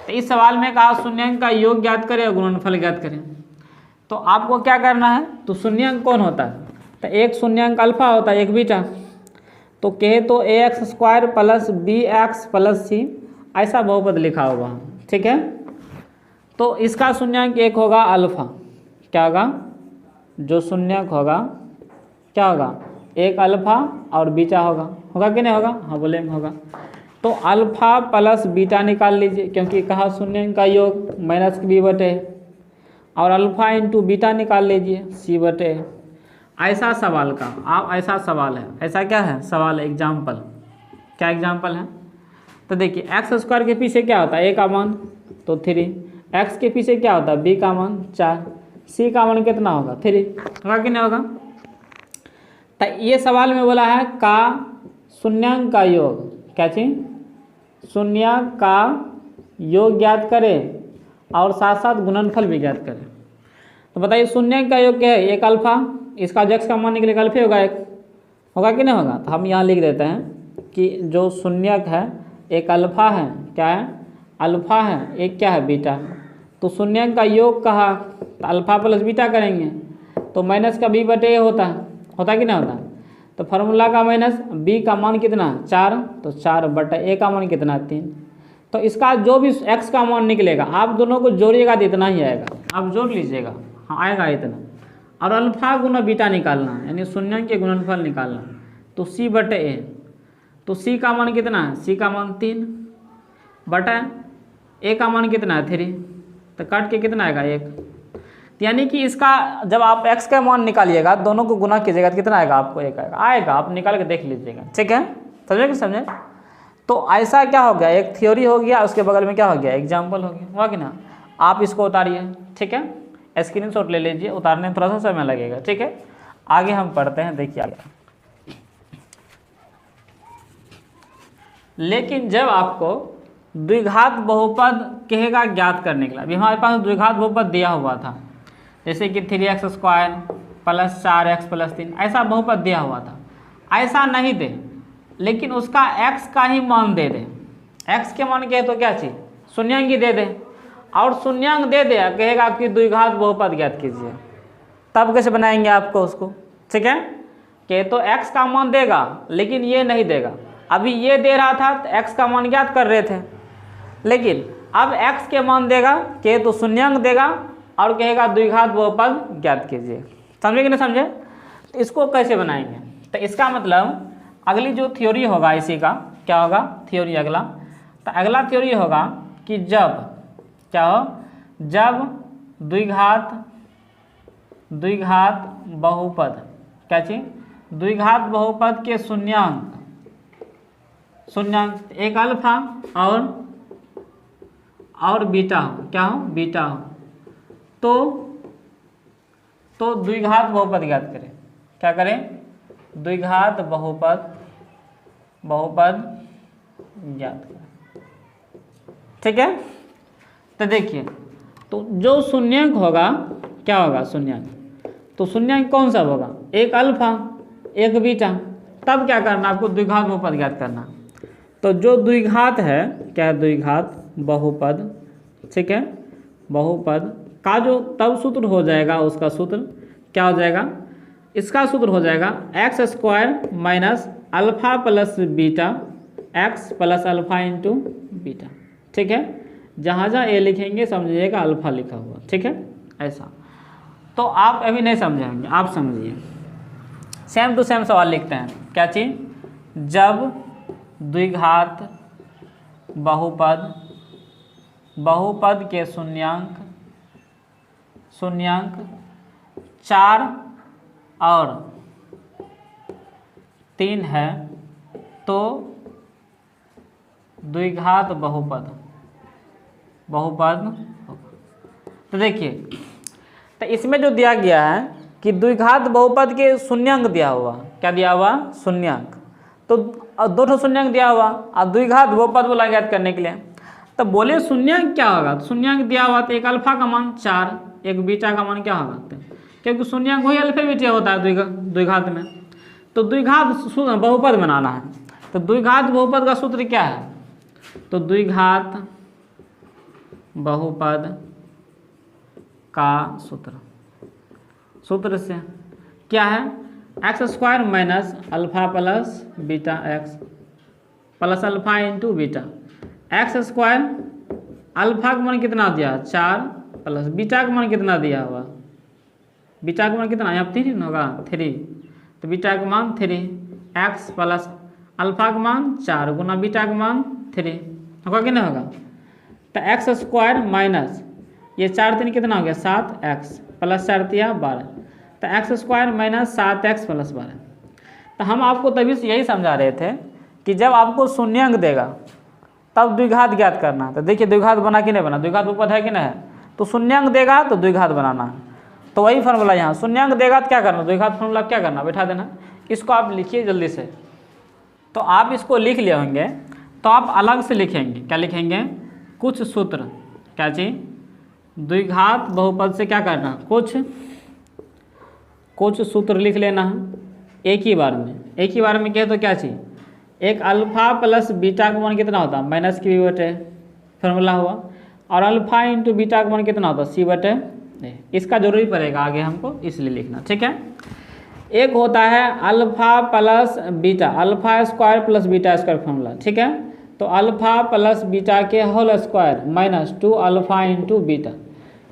तो इस सवाल में कहा शून्यांक का योग ज्ञात करें और गुणनफल ज्ञात करें। तो आपको क्या करना है, तो शून्यांक कौन होता है, तो एक शून्यांक अल्फा होता है, एक बीटा। तो कहे तो ax² + bx + c, ऐसा बहुपद लिखा होगा, ठीक है। तो इसका शून्यांक एक होगा अल्फा, क्या होगा, जो शून्यांक होगा क्या होगा, एक अल्फा और बीटा होगा कि नहीं होगा, हाँ बोलेंगे होगा। तो अल्फा प्लस बीटा निकाल लीजिए, क्योंकि कहा शून्यांक का योग -kb/a, और अल्फा इंटू बीटा निकाल लीजिए c/a, ऐसा सवाल का, आप ऐसा सवाल है, ऐसा क्या है सवाल, एग्जाम्पल, क्या एग्जाम्पल है। तो देखिए एक्स स्क्वायर के पीछे क्या होता है, ए का मान तो 3, एक्स के पीछे क्या होता है, बी का मान 4, सी का मान कितना होगा 3, होगा कि नहीं होगा। तो ये सवाल में बोला है का शून्यांक का योग, क्या चीज, शून्यांक का योग ज्ञात करें और साथ साथ गुणनफल भी ज्ञात करें। तो बताइए शून्यांक का योग क्या है, एक अल्फा, इसका x का मान निकलेगा अल्फा होगा, एक होगा कि नहीं होगा। तो हम यहाँ लिख देते हैं कि जो शून्यक है एक अल्फा है, क्या है अल्फा है, एक क्या है बीटा। तो शून्यक का योग कहा तो अल्फा प्लस बीटा करेंगे तो माइनस का b बटे ए होता कि नहीं होता। तो फार्मूला का माइनस b का मान कितना 4, तो 4 बटे ए का मान कितना 3। तो इसका जो भी x का मान निकलेगा आप दोनों को जोड़िएगा तो इतना ही आएगा, आप जोड़ लीजिएगा, हाँ आएगा इतना। और अल्फा गुना बीटा निकालना है यानी शून्यक के गुणनफल निकालना, तो c बटे ए, तो c का मान कितना है, c का मान 3 बटा ए का मान कितना है 3, तो काट के कितना आएगा 1। यानी कि इसका जब आप x का मान निकालिएगा दोनों को गुना कीजिएगा तो कितना आएगा आपको 1 आएगा, आप निकाल के देख लीजिएगा, ठीक है, समझे कि समझे। तो ऐसा क्या हो गया, एक थ्योरी हो गया, उसके बगल में क्या हो गया एग्जाम्पल हो गया, हुआ कि ना। आप इसको उतारिए, ठीक है, स्क्रीनशॉट ले लीजिए, उतारने में थोड़ा सा समय लगेगा, ठीक है। आगे हम पढ़ते हैं, देखिए आगे। लेकिन जब आपको द्विघात बहुपद कहेगा ज्ञात करने के लिए, अभी हमारे पास द्विघात बहुपद दिया हुआ था जैसे कि 3x square plus 4x plus 3, ऐसा बहुपद दिया हुआ था। ऐसा नहीं दे लेकिन उसका x का ही मान दे दे, x के मान कहे तो क्या चीज़ शून्यांक ही दे दे, और शून्यांक दे दे कहेगा कि द्विघात बहुपद ज्ञात कीजिए, तब कैसे बनाएंगे आपको उसको, ठीक है। कहे तो x का मान देगा लेकिन ये नहीं देगा, अभी ये दे रहा था तो x का मान ज्ञात कर रहे थे, लेकिन अब x के मान देगा कहे तो शून्यांक देगा और कहेगा द्विघात बहुपद ज्ञात कीजिए, समझे कि नहीं समझे। तो इसको कैसे बनाएंगे, तो इसका मतलब अगली जो थ्योरी होगा इसी का क्या होगा थ्योरी अगला, तो अगला थ्योरी होगा कि जब क्या हो, जब द्विघात बहुपद, क्या चीज द्विघात बहुपद के शून्यांक एक अल्फा और बीटा हो, क्या हो बीटा हो, तो द्विघात बहुपद ज्ञात करें, क्या करें द्विघात बहुपद ज्ञात करें, ठीक है। तो देखिए तो जो शून्यंक होगा क्या होगा शून्यंक, तो शून्यंक कौन सा होगा, एक अल्फा एक बीटा, तब क्या करना आपको द्विघात बहुपद ज्ञात करना। तो जो द्विघात है क्या द्विघात बहुपद, ठीक है, बहुपद का जो तब सूत्र हो जाएगा, उसका सूत्र क्या हो जाएगा, इसका सूत्र हो जाएगा x square minus alpha plus beta x plus alpha into beta, ठीक है। जहाँ जहाँ ए लिखेंगे समझिएगा अल्फा लिखा हुआ, ठीक है ऐसा। तो आप अभी नहीं समझेंगे, आप समझिए, सेम टू सेम सवाल लिखते हैं, क्या चीज़, जब द्विघात बहुपद के शून्यांक 4 और 3 है तो द्विघात बहुपद तो देखिए, तो इसमें जो दिया गया है कि द्विघात बहुपद के शून्यांक दिया हुआ, क्या दिया हुआ शून्यांक, तो दो शून्यांक दिया हुआ और द्विघात बहुपद बोला ज्ञात करने के लिए, तो बोले शून्यांक क्या होगा, तो शून्यांक दिया हुआ तो एक अल्फा का मान 4, एक बीटा का मान क्या होगा, क्योंकि शून्यांक वही अल्फा बीटा होता है द्विघात में। तो द्विघात बहुपद बनाना है, तो द्विघात बहुपद का सूत्र क्या है, तो द्विघात बहुपद का सूत्र से क्या है, x square minus alpha plus beta x plus alpha into beta, x square alpha का मान कितना दिया 4 प्लस बीटा का मान कितना दिया हुआ, बीटा का मान कितना यहाँ 3 होगा 3, तो बीटा का मान 3 एक्स प्लस अल्फा का मान 4 गुना बीटा का मान 3 होगा कि नहीं होगा। तो एक्स स्क्वायर माइनस ये 4 3 कितना हो गया 7 एक्स प्लस 4 3 12, तो x square minus 7x plus 12। तो हम आपको तभी से यही समझा रहे थे कि जब आपको शून्यंक देगा तब द्विघात ज्ञात करना। तो देखिए द्विघात बना कि नहीं बना, द्विघात उपपद है कि नहीं है, तो शून्यंक देगा तो द्विघात बनाना है। तो वही फार्मूला यहाँ, शून्यंक देगा तो क्या करना, द्विघात फार्मूला क्या करना, बैठा देना। इसको आप लिखिए जल्दी से। तो आप इसको लिख लिए होंगे तो आप अलग से लिखेंगे, क्या लिखेंगे, कुछ सूत्र, क्या चीज, द्विघात बहुपद से क्या करना, कुछ सूत्र लिख लेना है एक ही बार में कहे तो क्या चाहिए, एक अल्फा प्लस बीटा का मान कितना होता है, माइनस की बटे फार्मूला हुआ, और अल्फा इंटू बीटा का मान कितना होता है, सी बटे। इसका जरूरी पड़ेगा आगे हमको, इसलिए लिखना, ठीक है। एक होता है alpha plus beta, alpha square plus beta square formula, ठीक है। तो अल्फा प्लस बीटा के whole square minus 2 alpha into beta,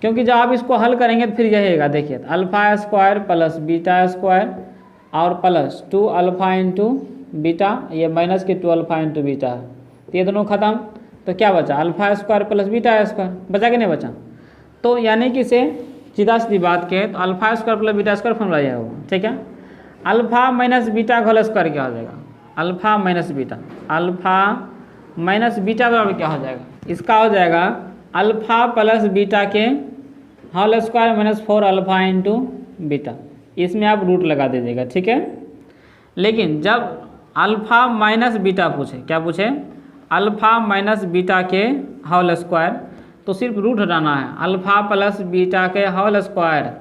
क्योंकि जब आप इसको हल करेंगे तो फिर यही होगा, देखिए alpha square plus beta square और प्लस 2 अल्फा इंटू बीटा, ये माइनस के 2 अल्फा इंटू बीटा है, तो ये दोनों खत्म। तो क्या बचा, alpha square plus beta square, बचा कि नहीं बचा। तो यानी कि से सीधा सीधी बात के तो alpha square plus beta square formula यह होगा, ठीक है। अल्फा माइनस बीटा का होल स्क्वायर क्या हो जाएगा, अल्फा माइनस बीटा बराबर क्या हो जाएगा, इसका हो जाएगा अल्फा प्लस बीटा के whole square minus 4 alpha into beta. इसमें आप रूट लगा दीजिएगा, ठीक है। लेकिन जब अल्फा माइनस बीटा पूछे, क्या पूछे, अल्फा माइनस बीटा के होल स्क्वायर, तो सिर्फ रूट हटाना है, अल्फा प्लस बीटा के होल स्क्वायर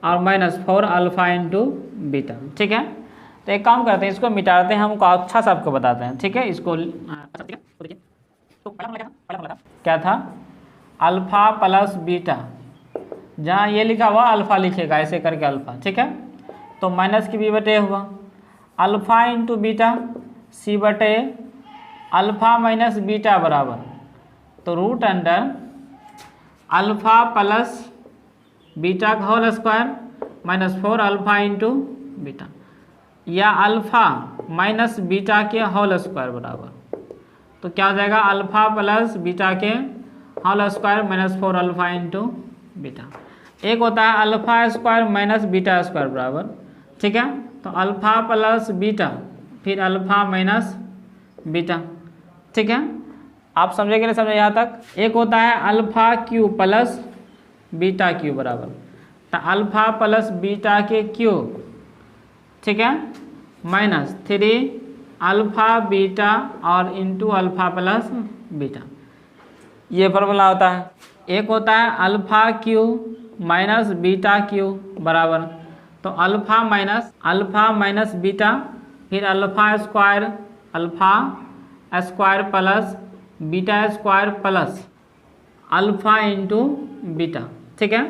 और माइनस 4 अल्फा इंटू बीटा, ठीक है। तो एक काम करते हैं, इसको मिटाते हैं, हमको अच्छा सा आपको बताते हैं, ठीक है। इसको तो पहला क्या था, अल्फा प्लस बीटा, जहाँ ये लिखा हुआ अल्फा लिखेगा ऐसे करके अल्फा, ठीक है। तो माइनस की बी बटे हुआ, अल्फा इंटू बीटा सी बटे अल्फा माइनस बीटा बराबर, तो root under alpha plus beta का whole square minus 4 alpha into beta, या अल्फा माइनस बीटा के होल स्क्वायर बराबर, तो क्या हो जाएगा, अल्फा प्लस बीटा के whole square minus 4 alpha into beta. एक होता है alpha square minus beta square बराबर, ठीक है। तो अल्फा प्लस बीटा फिर अल्फा माइनस बीटा, ठीक है। आप समझे कि नहीं समझे यहाँ तक। एक होता है alpha Q plus beta Q बराबर, तो अल्फा प्लस बीटा के क्यू, ठीक है, माइनस 3 अल्फा बीटा और इंटू अल्फा प्लस बीटा, ये फॉर्मूला होता है। एक होता है alpha Q minus beta Q बराबर, तो अल्फा माइनस बीटा फिर alpha square plus beta square plus alpha into beta, ठीक है।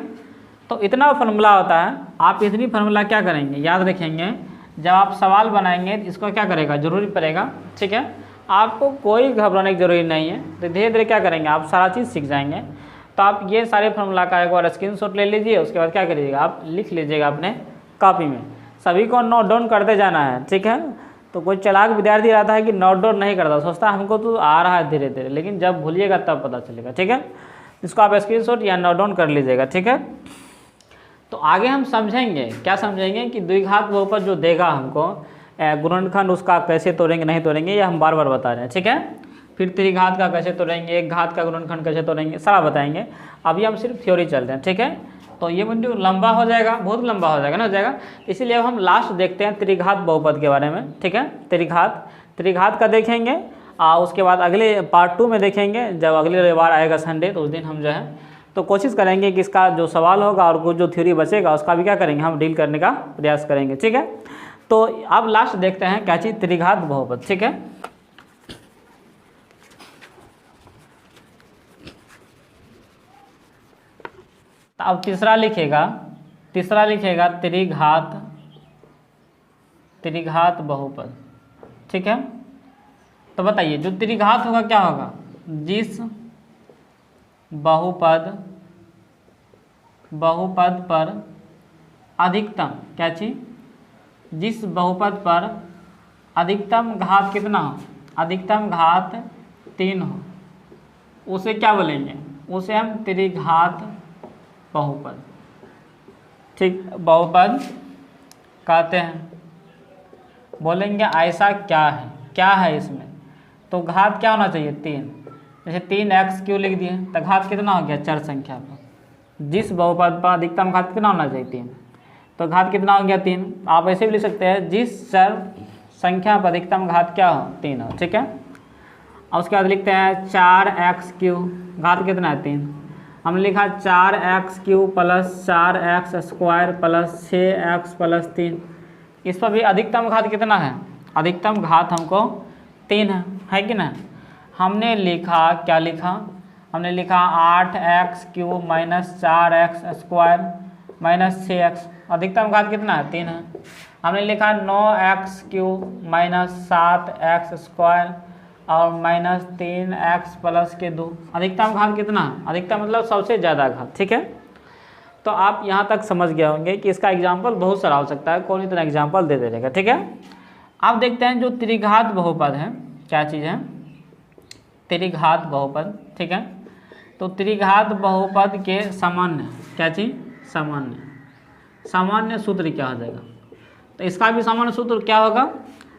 तो इतना फार्मूला होता है। आप इतनी फार्मूला क्या करेंगे, याद रखेंगे, जब आप सवाल बनाएंगे तो इसको क्या करेगा, जरूरी पड़ेगा, ठीक है। आपको कोई घबराने की जरूरी नहीं है, तो धीरे धीरे क्या करेंगे, आप सारा चीज़ सीख जाएंगे। तो आप ये सारे फार्मूला का एक बार स्क्रीनशॉट ले लीजिए, उसके बाद क्या करिएगा, आप लिख लीजिएगा अपने कॉपी में, सभी को नोट डाउन करते जाना है, ठीक है। तो कोई चालाक विद्यार्थी रहता है कि नोट डाउन नहीं करता, सोचता है हमको तो आ रहा है धीरे धीरे, लेकिन जब भूलिएगा तब पता चलेगा, ठीक है। इसको आप स्क्रीनशॉट या नोट डाउन कर लीजिएगा, ठीक है। तो आगे हम समझेंगे, क्या समझेंगे कि द्विघात बहुपद जो देगा हमको गुणनखंड, उसका कैसे तोड़ेंगे नहीं तोड़ेंगे, ये हम बार बार बता रहे हैं, ठीक है। फिर त्रिघात का कैसे तोड़ेंगे, एक घात का गुणनखंड कैसे तोड़ेंगे, सारा बताएंगे। अभी हम सिर्फ थ्योरी चल रहे हैं, ठीक है। तो ये वीडियो लंबा हो जाएगा, बहुत लंबा हो जाएगा ना, हो जाएगा। इसीलिए अब हम लास्ट देखते हैं त्रिघात बहुपद के बारे में, ठीक है। त्रिघात का देखेंगे, उसके बाद अगले पार्ट 2 में देखेंगे, जब अगले रविवार आएगा संडे, तो उस दिन हम जो है तो कोशिश करेंगे कि इसका जो सवाल होगा और कुछ जो थ्योरी बचेगा उसका भी क्या करेंगे, हम डील करने का प्रयास करेंगे, ठीक है। तो अब लास्ट देखते हैं क्या चीज़, त्रिघात बहुपद, ठीक है। तो अब तीसरा लिखेगा त्रिघात बहुपद, ठीक है। तो बताइए जो त्रिघात होगा क्या होगा, जिस बहुपद पर अधिकतम, क्या चीज, जिस बहुपद पर अधिकतम घात कितना हो, अधिकतम घात 3 हो, उसे क्या बोलेंगे, उसे हम त्रिघात बहुपद, ठीक, बहुपद कहते हैं। बोलेंगे ऐसा क्या है इसमें, तो घात क्या होना चाहिए 3। जैसे 3x³ लिख दिए तो घात कितना हो गया चर संख्या पर। जिस बहुपद पर अधिकतम घात कितना होना चाहिए 3, तो घात कितना हो गया 3। आप ऐसे भी लिख सकते हैं जिस चर संख्या पर अधिकतम घात क्या हो 3 हो, ठीक है। और उसके बाद लिखते हैं 4x³ घात कितना है 3। हमने लिखा 4x³ + 4x² + 6x + 3। इस पर भी अधिकतम घात कितना है, अधिकतम घात हमको 3 है कि ना। हमने लिखा क्या लिखा, हमने लिखा 8x³ - 4x² - 6x, अधिकतम घात कितना है 3 है। हमने लिखा 9x³ - 7x² और -3x + 2, अधिकतम घात कितना है, अधिकतम मतलब सबसे ज़्यादा घात, ठीक है। तो आप यहाँ तक समझ गए होंगे कि इसका एग्जाम्पल बहुत सारा हो सकता है, कौन इतना एग्जाम्पल दे देगा, ठीक है। अब देखते हैं जो त्रिघात बहुपद है, क्या चीज़ है, त्रिघात बहुपद, ठीक है। तो त्रिघात बहुपद के सामान्य क्या चीज़, सामान्य सूत्र क्या हो जाएगा। तो इसका भी सामान्य सूत्र क्या होगा,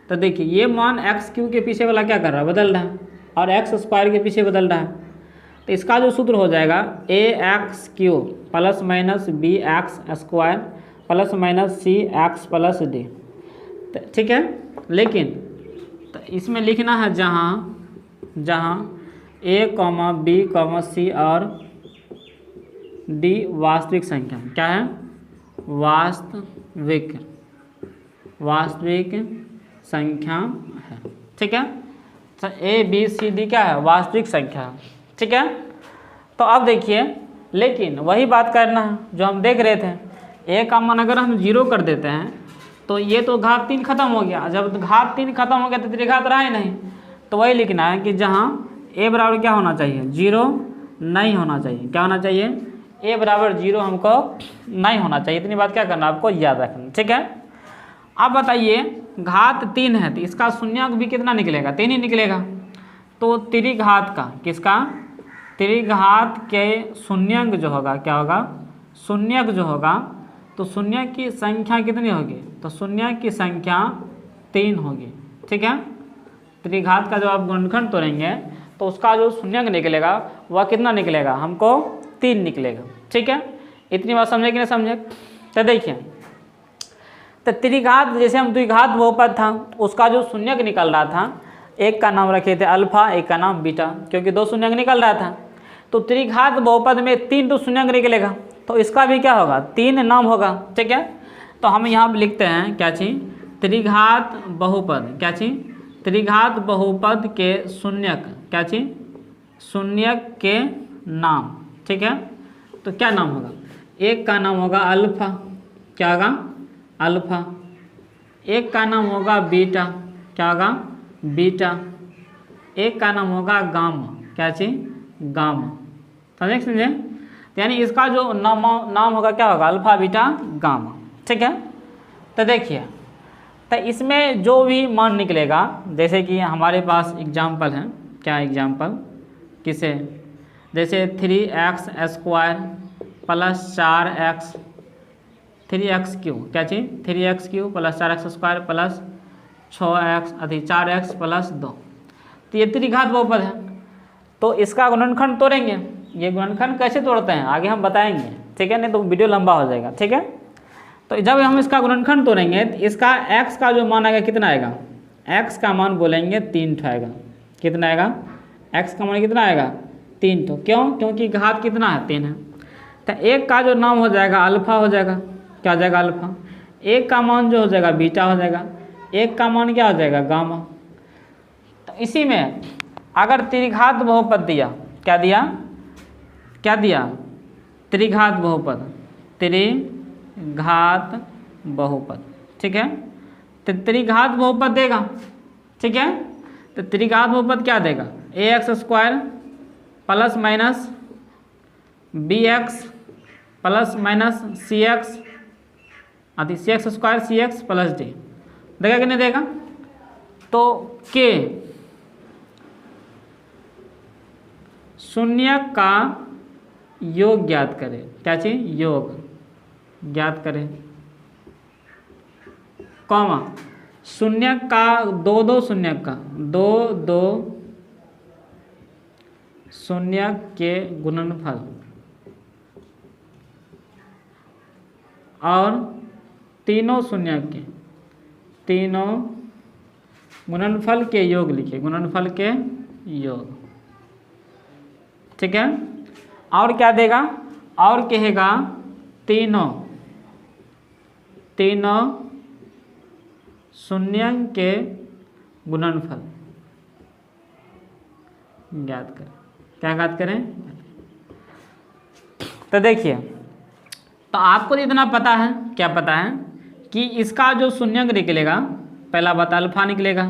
तो देखिए ये मान x³ के पीछे वाला क्या कर रहा है, बदल रहा है, और x² के पीछे बदल रहा है। तो इसका जो सूत्र हो जाएगा ax³ ± bx² ± cx + d, ठीक है। लेकिन तो इसमें लिखना है जहाँ a, b, c और d वास्तविक संख्या, क्या है, वास्तविक संख्या है, ठीक है। तो a, b, c, d क्या है, वास्तविक संख्या है, ठीक है। तो अब देखिए, लेकिन वही बात करना है जो हम देख रहे थे, a का मान अगर हम 0 कर देते हैं तो ये तो घात 3 खत्म हो गया। जब घात 3 खत्म हो गया तो त्रिघात रहा ही नहीं। तो वही लिखना है कि जहाँ a बराबर क्या होना चाहिए, 0 नहीं होना चाहिए, क्या होना चाहिए, a बराबर 0 हमको नहीं होना चाहिए। इतनी बात क्या करना आपको याद रखना, ठीक है। अब बताइए घात 3 है तो इसका शून्यक भी कितना निकलेगा, 3 ही निकलेगा। तो त्रिघात का, किसका, त्रिघात के शून्यक जो होगा क्या होगा, शून्यक जो होगा, तो शून्यक की संख्या कितनी होगी, तो शून्यक की संख्या 3 होगी, ठीक है। त्रिघात का जब आप गुणनखंड तोड़ेंगे तो उसका जो शून्यक निकलेगा वह कितना निकलेगा, हमको 3 निकलेगा, ठीक है। इतनी बात समझे कि नहीं समझे। तो देखिए, तो त्रिघात, जैसे हम द्विघात बहुपद था उसका जो शून्यक निकल रहा था, एक का नाम रखे थे अल्फा, एक का नाम बीटा, क्योंकि 2 शून्यक निकल रहा था। तो त्रिघात बहुपद में 3 तो शून्यक निकलेगा, तो इसका भी क्या होगा, 3 नाम होगा, ठीक है। तो हम यहाँ लिखते हैं क्या चीज़, त्रिघात बहुपद, क्या चीज़, त्रिघात बहुपद के शून्यक, क्या चीज़, शून्यक के नाम, ठीक है। तो क्या नाम होगा, एक का नाम होगा अल्फा, क्या होगा, अल्फा। एक का नाम होगा बीटा, क्या होगा, बीटा। एक का नाम होगा गामा, क्या चीज़, गामा, समझे। यानी इसका जो नाम होगा क्या होगा, अल्फा, बीटा, गामा, ठीक है। तो देखिए, तो इसमें जो भी मान निकलेगा, जैसे कि हमारे पास एग्जाम्पल है, क्या एग्जाम्पल, किसे, जैसे 3x² + 4x, 3x³ क्या चीज़, 3x³ + 4x² + 6x अधिक 4x + 2। तो ये त्रिघात बहुपद है। तो इसका गुणनखंड तोड़ेंगे, ये गुणनखंड कैसे तोड़ते हैं आगे हम बताएंगे, ठीक है, नहीं तो वीडियो लंबा हो जाएगा, ठीक है। तो जब हम इसका गुणनखंड तोड़ेंगे तो इसका x का जो मान आएगा कितना आएगा, x का मान बोलेंगे 3 आएगा, कितना आएगा, x का मान कितना आएगा, 3 तो, क्यों, क्योंकि घात कितना है, 3 है। तो एक का जो नाम हो जाएगा अल्फा हो जाएगा, क्या हो जाएगा, अल्फा। एक का मान जो हो जाएगा बीटा हो जाएगा, एक का मान क्या हो जाएगा, गामा। तो इसी में अगर त्रिघात बहुपद दिया, क्या दिया, क्या दिया, त्रिघात बहुपद, त्रिघात बहुपद, ठीक है। तो त्रिघात बहुपद देगा, ठीक है। तो त्रिघात बहुपद क्या देगा, ax² ± bx ± cx अधिक cx² cx + d देगा कि नहीं देगा। तो के शून्यक का योग ज्ञात करें, क्या चीज, योग, ज्ञात करें, कॉमा शून्यक का दो शून्यक का दो शून्यक के गुणनफल और तीनों गुणनफल के योग लिखिए, गुणनफल के योग। ठीक है, और क्या देगा, और कहेगा तीनों शून्यक के गुणनफल ज्ञात करें। क्या ज्ञात करें? तो देखिए, तो आपको इतना पता है, क्या पता है कि इसका जो शून्यक निकलेगा, पहला बात अल्फा निकलेगा,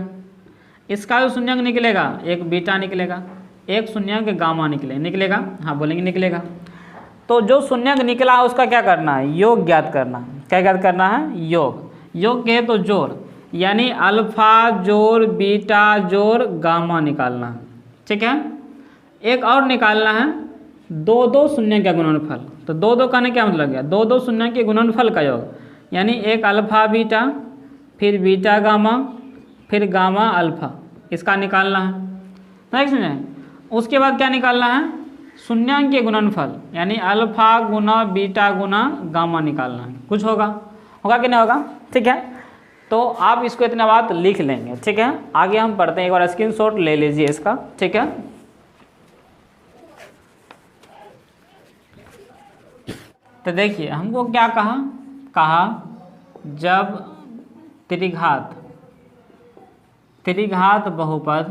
इसका जो शून्यक निकलेगा एक बीटा निकलेगा, एक शून्यक गामा निकलेगा। हाँ बोलेंगे निकलेगा। तो जो शून्यक निकला है उसका क्या करना है, योग ज्ञात करना है। क्या ज्ञात करना है? योग कहे तो जोड़, यानी अल्फा जोड़ बीटा जोड़ गामा निकालना है। ठीक है, एक और निकालना है दो शून्य का गुणनफल। तो दो कहने क्या मतलब गया, दो शून्य के गुणनफल का योग, यानी एक अल्फा बीटा, फिर बीटा गामा, फिर गामा अल्फा, इसका निकालना है। नेक्स्ट में उसके बाद क्या निकालना है, शून्याङ्क के गुणनफल, यानी अल्फा गुना बीटा गुना गामा निकालना है। कुछ होगा कि नहीं होगा? ठीक है, तो आप इसको इतना बात लिख लेंगे। ठीक है, आगे हम पढ़ते हैं, एक बार स्क्रीनशॉट ले लीजिए इसका। ठीक है, तो देखिए हमको क्या कहा जब त्रिघात बहुपद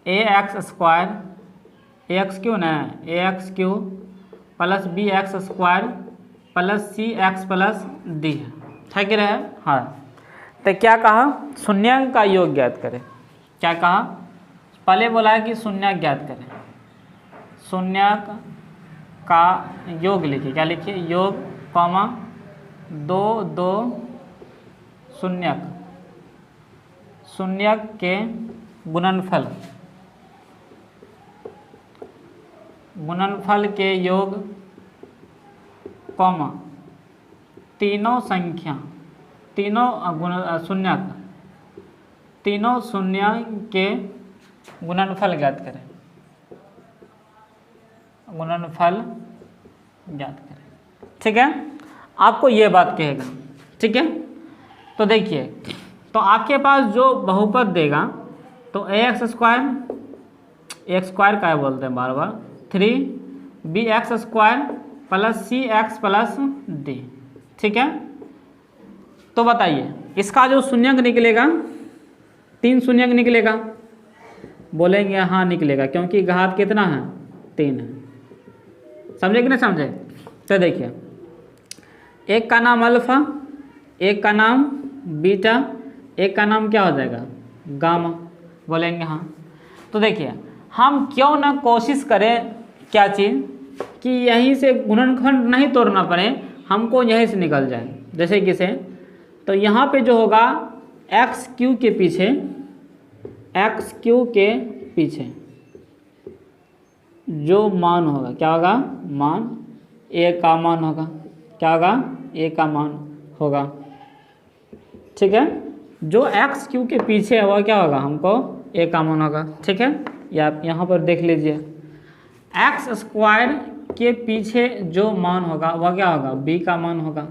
ax² plus bx² plus cx plus d है कि रहे? हाँ, तो क्या कहा, शून्याङ्क का योग ज्ञात करें। क्या कहा, पहले बोला है कि शून्याङ्क ज्ञात करें, शून्याङ्क का योग लिखिए। क्या लिखिए? योग कॉमा दो शून्यक के गुणनफल के योग कॉमा तीनों शून्यक के गुणनफल ज्ञात करें, ठीक है, आपको ये बात कहेगा। ठीक है, तो देखिए, तो आपके पास जो बहुपद देगा तो ax² का बोलते हैं बार बार 3bx² plus cx plus d। ठीक है, तो बताइए इसका जो शून्यक निकलेगा, 3 शून्यक निकलेगा, बोलेंगे हाँ निकलेगा, क्योंकि घात कितना है, 3 है। समझे कि नहीं समझे? तो देखिए, एक का नाम अल्फा, एक का नाम बीटा, एक का नाम क्या हो जाएगा, गामा, बोलेंगे हाँ। तो देखिए, हम क्यों ना कोशिश करें क्या चीज़ कि यहीं से गुणनखंड नहीं तोड़ना पड़े, हमको यहीं से निकल जाए। जैसे किसे, तो यहाँ पे जो होगा xq के पीछे जो मान होगा, क्या होगा, मान a का मान होगा। क्या होगा? a का मान होगा। ठीक है, जो xq के पीछे है वह क्या होगा, हमको a का मान होगा। ठीक है, या आप यहाँ पर देख लीजिए, x² के पीछे जो मान होगा वह क्या होगा, b का मान होगा,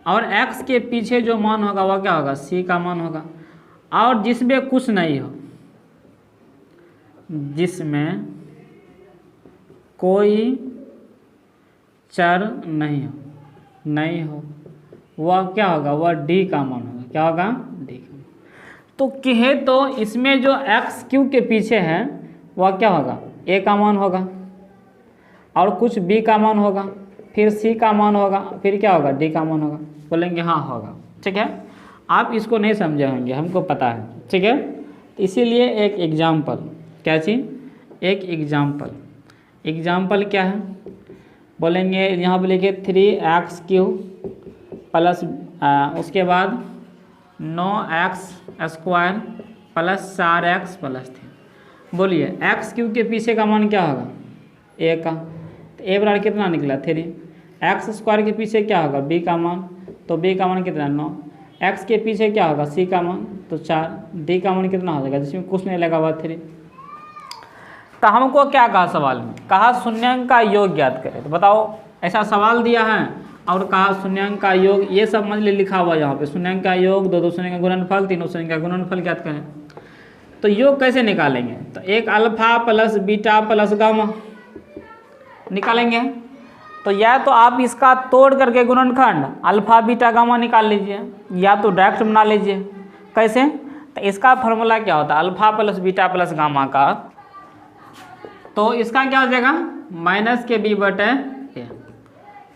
और x के पीछे जो मान होगा वह क्या होगा, c का मान होगा। और जिसमें कुछ नहीं हो, जिसमें कोई चर नहीं हो वह क्या होगा, वह d का मान होगा। क्या होगा, d का मान। तो कहे तो इसमें जो xq के पीछे है वह क्या होगा, a का मान होगा, और कुछ b का मान होगा, फिर c का मान होगा, फिर क्या होगा, d का मान होगा। बोलेंगे हाँ होगा। ठीक है, आप इसको नहीं समझे होंगे, हमको पता है। ठीक है, तो इसीलिए एक एग्जाम्पल, क्या चीज़, एक एग्जाम्पल क्या है, बोलेंगे यहाँ पर लिखिए 3x³ प्लस उसके बाद 9x² प्लस 4x प्लस 3। बोलिए x³ के पीछे का मान क्या होगा, a का, तो a बराबर कितना निकला, 3। एक्स स्क्वायर के पीछे क्या होगा बी का मान, तो बी का मान कितना 9, एक्स के पीछे क्या होगा सी का मान तो 4, डी का मान कितना हो जाएगा जिसमें कुछ नहीं लगा हुआ 3। तो हमको क्या कहा सवाल में, कहा शून्यांक का योग ज्ञात करें। तो बताओ ऐसा सवाल दिया है और कहा शून्यांक का योग, ये सब मान लीजिए लिखा हुआ यहाँ पे शून्यांक का योग, दो शून्य का गुणनफल, तीनों शून्य का गुणनफल ज्ञात करें। तो योग कैसे निकालेंगे, तो एक alpha plus beta plus gamma निकालेंगे। तो या तो आप इसका तोड़ करके गुणनखंड अल्फा बीटा गामा निकाल लीजिए, या तो डायरेक्ट बना लीजिए। कैसे, तो इसका फॉर्मूला क्या होता है alpha plus beta plus gamma का, तो इसका क्या हो जाएगा माइनस के बी बटे ए।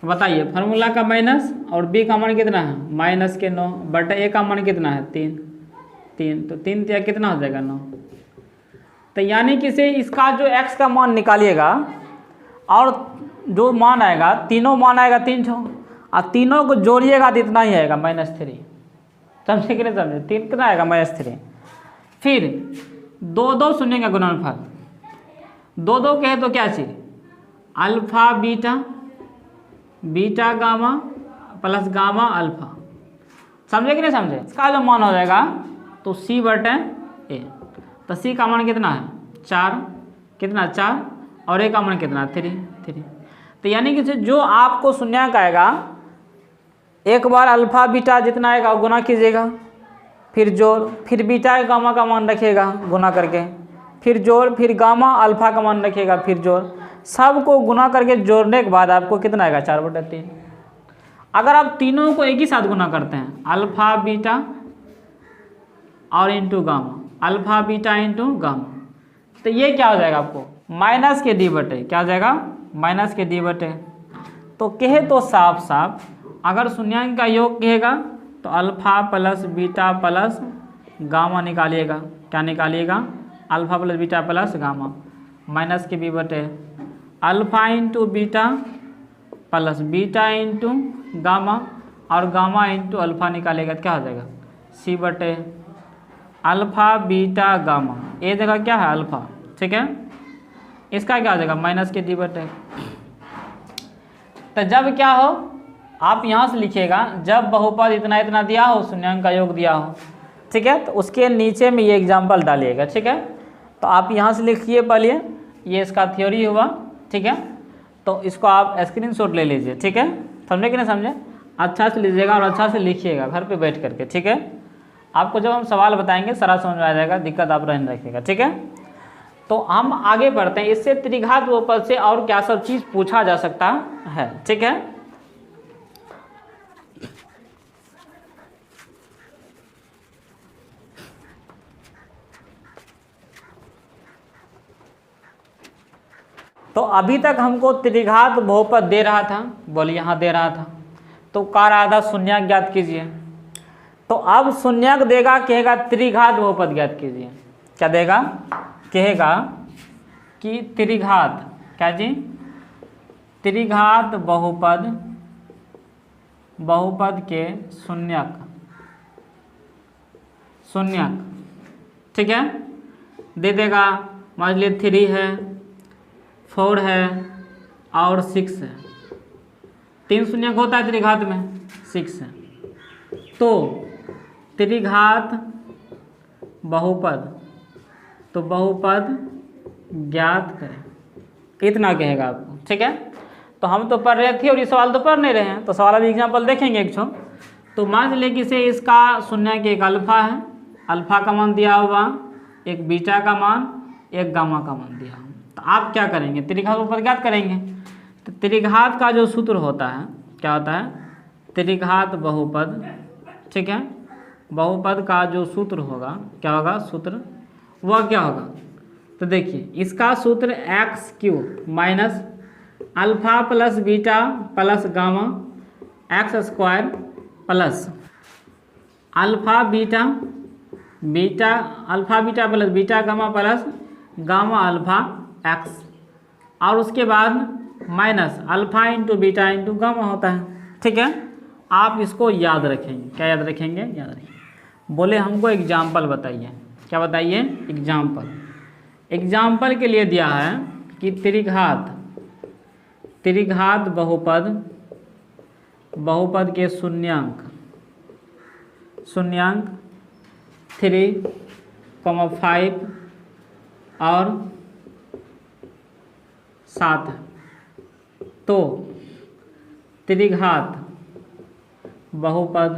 बताइए फार्मूला का माइनस और बी का मान कितना है माइनस के 9 बटे ए का मान कितना है 3, तो 3 तिया कितना हो जाएगा 9। तो यानी कि से इसका जो x का मान निकालिएगा और जो मान आएगा तीनों मान आएगा 3 और तीनों को जोड़िएगा तो इतना ही आएगा -3। समझे कि नहीं समझे, 3 कितना आएगा -3। फिर 2 शून्य का गुणनफल, 2 कहे तो क्या चीज़ alpha beta beta gamma plus gamma alpha. समझे कि नहीं समझे, इसका जो मान हो जाएगा तो सी बटे ए। तो सी का मान कितना है 4, कितना 4 और ए का मान कितना 3। तो यानी कि जो आपको शून्यांक आएगा एक बार अल्फा बीटा जितना आएगा गुना कीजिएगा, फिर जोड़, फिर बीटा गामा का मान रखिएगा गुना करके, फिर जोड़, फिर गामा अल्फा का मान रखिएगा फिर जोड़, सबको गुना करके जोड़ने के बाद आपको कितना आएगा 4/3। अगर आप तीनों को एक ही साथ गुना करते हैं अल्फा बीटा और into gamma, alpha beta into gamma, तो ये क्या हो जाएगा आपको माइनस के डी बटे, क्या हो जाएगा माइनस के डी बटे। तो कहे तो साफ साफ अगर शून्यांक का योग कहेगा तो alpha plus beta plus gamma निकालिएगा, क्या निकालिएगा alpha plus beta plus gamma, minus के बी बटे alpha into beta plus beta into gamma और गामा इंटू अल्फा निकालेगा तो क्या हो जाएगा सी बटे अल्फा बीटा गामा, ये जगह क्या है अल्फा, ठीक है। इसका क्या हो जाएगा माइनस के डी बटे। तो जब क्या हो आप यहाँ से लिखिएगा जब बहुपद इतना इतना दिया हो शून्यांक का योग दिया हो, ठीक है, तो उसके नीचे में ये एग्जाम्पल डालिएगा, ठीक है। तो आप यहाँ से लिखिए पहले, ये इसका थ्योरी हुआ, ठीक है। तो इसको आप स्क्रीनशॉट ले लीजिए, ठीक है, समझे कि नहीं समझे, अच्छा से लीजिएगा और अच्छा से लिखिएगा घर पे बैठ करके, ठीक है। आपको जब हम सवाल बताएंगे सारा समझ में आ जाएगा, दिक्कत आप रहने रखिएगा, ठीक है। तो हम आगे बढ़ते हैं, इससे त्रिघात बहुपद से और क्या सब चीज़ पूछा जा सकता है, ठीक है। तो अभी तक हमको त्रिघात बहुपद दे रहा था, बोलिए यहाँ दे रहा था, तो कार आधा शून्यांक ज्ञात कीजिए। तो अब शून्यांक देगा, कहेगा त्रिघात बहुपद ज्ञात कीजिए। क्या देगा, कहेगा कि त्रिघात, क्या जी त्रिघात बहुपद, बहुपद के शून्यक, शून्यक, ठीक है, दे देगा। मान लीजिए 3 है, 4 है और 6 है, 3 शून्यक होता है त्रिघात में, 6 है। तो त्रिघात बहुपद, तो बहुपद ज्ञात करें, इतना कहेगा आपको, ठीक है। तो हम तो पढ़ रहे थे और ये सवाल तो पढ़ नहीं रहे हैं, तो सवाल अभी एग्जाम्पल देखेंगे एक छो। तो मान लीजिए कि से इसका शून्यक एक अल्फा है, अल्फा का मान दिया हुआ, एक बीटा का मान, एक गामा का मान दिया हुआ। तो आप क्या करेंगे त्रिघात बहुपद ज्ञात करेंगे। तो त्रिघात का जो सूत्र होता है क्या होता है, त्रिघात बहुपद, ठीक है, बहुपद का जो सूत्र होगा क्या होगा, सूत्र वह क्या होगा। तो देखिए इसका सूत्र x³ minus alpha plus beta plus gamma x² plus alpha beta beta alpha beta plus beta gamma plus gamma alpha x, और उसके बाद minus alpha into beta into gamma होता है, ठीक है। आप इसको याद रखेंगे, क्या याद रखेंगे, याद रखेंगे। बोले हमको एग्जाम्पल बताइए, क्या बताइए एग्जाम्पल। एग्जाम्पल के लिए दिया है कि त्रिघात, त्रिघात बहुपद बहुपद के शून्यांक 3, 5 और 7 तो त्रिघात बहुपद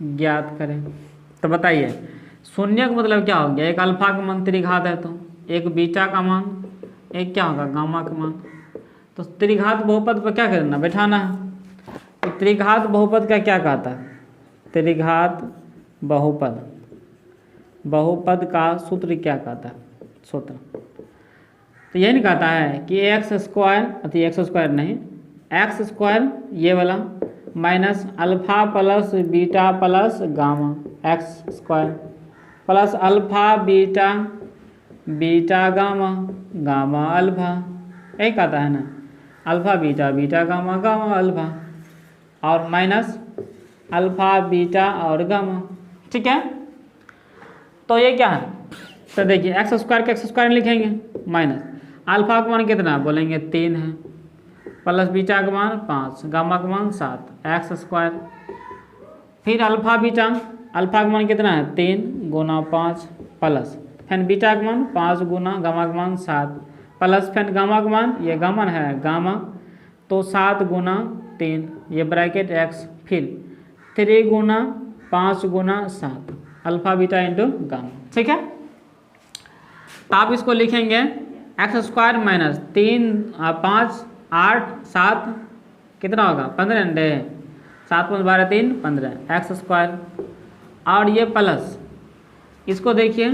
ज्ञात करें। तो बताइए शून्य का मतलब क्या हो गया, एक अल्फा का मान त्रिघात है तो एक बीटा का मान, एक क्या होगा गामा का मान। तो त्रिघात बहुपद पर क्या करना, बैठाना है। तो त्रिघात बहुपद का क्या कहता है, त्रिघात बहुपद का सूत्र क्या कहता है, सूत्र तो यही नहीं कहता है कि एक्स स्क्वायर नहीं, एक्स स्क्वायर ये वाला minus alpha plus beta plus gamma, x square plus alpha beta gamma alpha, यही कहता है ना, अल्फा बीटा गामा अल्फा, और माइनस अल्फा बीटा और गामा। ठीक है, तो ये क्या है, तो देखिए एक्स स्क्वायर लिखेंगे माइनस अल्फा का मान कितना बोलेंगे 3 है, प्लस बीटा का मान 5, गामा का मान 7, एक्स स्क्वायर, फिर अल्फा का मान कितना है 3 गुना 5 प्लस फिर बीटा का मान 5 गुना गामा का मान 7 प्लस फिर गामा का मान, ये गामा है गामा तो 7 गुना 3 ये ब्रैकेट एक्स, फिर 3 गुना 5 गुना 7 अल्फा बीटा इंटू गामा। ठीक है, तो आप इसको लिखेंगे एक्स स्क्वायर माइनस 3 5 8 7 कितना होगा 15 7 5 12 3 15 एक्स स्क्वायर, और ये प्लस इसको देखिए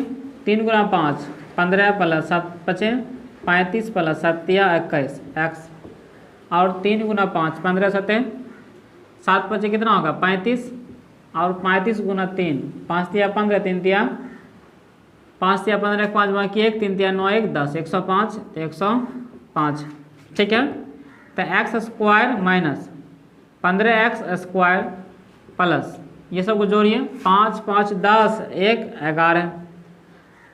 3 गुना 5 15 प्लस 7 5 35 प्लस 7 21 एक्स, और 3 गुना 5 15 7 7 5 कितना होगा 35, और 35 गुना 3 5 तिया 15 3 तिया 5 तिया 15 5 बाकी 1 3 तिया 9 1 10 105 तो 105। ठीक है, तो x square minus 15x square plus ये सब को जोड़िए 5 5 10 1 11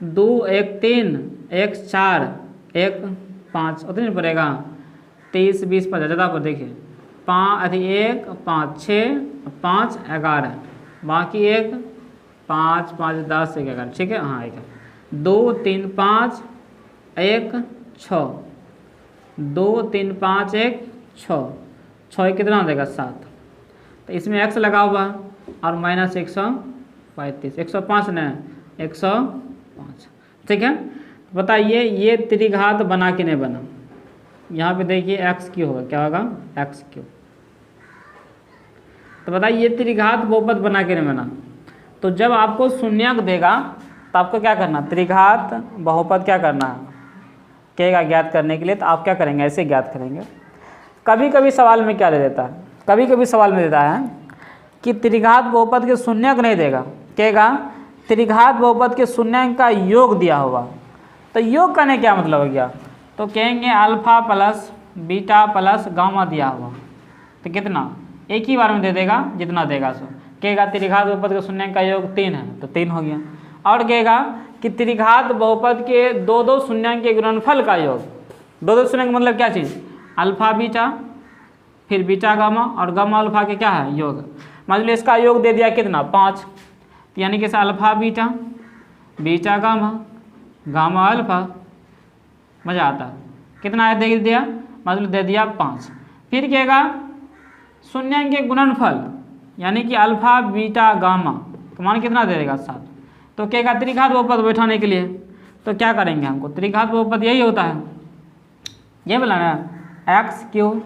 2 1 3 1 4 1 5 उतने पड़ेगा 30 20 50 ज़्यादा पर देखिए 1 5 6 5 11 बाकी 1 5 5 10 1 11। ठीक है, हाँ 1 2 3 5 1 6 2 3 5 1 6 कितना देगा 7, तो इसमें x लगा हुआ और माइनस 135 105 न 105। ठीक है, बताइए ये त्रिघात बना कि नहीं बना, यहाँ पे देखिए x क्यों होगा, क्या होगा x क्यों। तो बताइए ये त्रिघात बहुपद बना के नहीं बना। तो जब आपको शून्यक देगा तो आपको क्या करना, त्रिघात बहुपद क्या करना है कहेगा ज्ञात करने के लिए, तो आप क्या करेंगे ऐसे ज्ञात करेंगे। कभी कभी सवाल में क्या दे देता है, कभी कभी सवाल में देता है कि त्रिघात बहुपद के शून्यक नहीं देगा, कहेगा त्रिघात बहुपद के शून्यक का योग दिया होगा। तो योग करने क्या मतलब हो गया, तो कहेंगे alpha plus beta plus gamma दिया हुआ, तो कितना एक ही बार में दे देगा जितना देगा सो। कहेगा त्रिघात बहुपद के शून्यक का योग 3 है तो 3 हो गया, और कहेगा कि त्रिघात बहुपद के 2 शून्यक के गुणनफल का योग, 2 शून्यक मतलब क्या चीज़, अल्फा बीटा फिर बीटा गामा और गामा अल्फा के क्या है योग, मतलब इसका योग दे दिया कितना 5, तो यानी कि alpha beta beta gamma alpha, मज़ा आता है कितना है दे दिया, मतलब दे दिया 5। फिर कहेगा शून्यक के गुणनफल यानी कि अल्फा बीटा गामा का मान कितना दे देगा 7, तो कहेगा त्रिघात बहुपद बैठाने के लिए तो क्या करेंगे, हमको त्रिघात बहुपद यही होता है, ये बोला ना x Q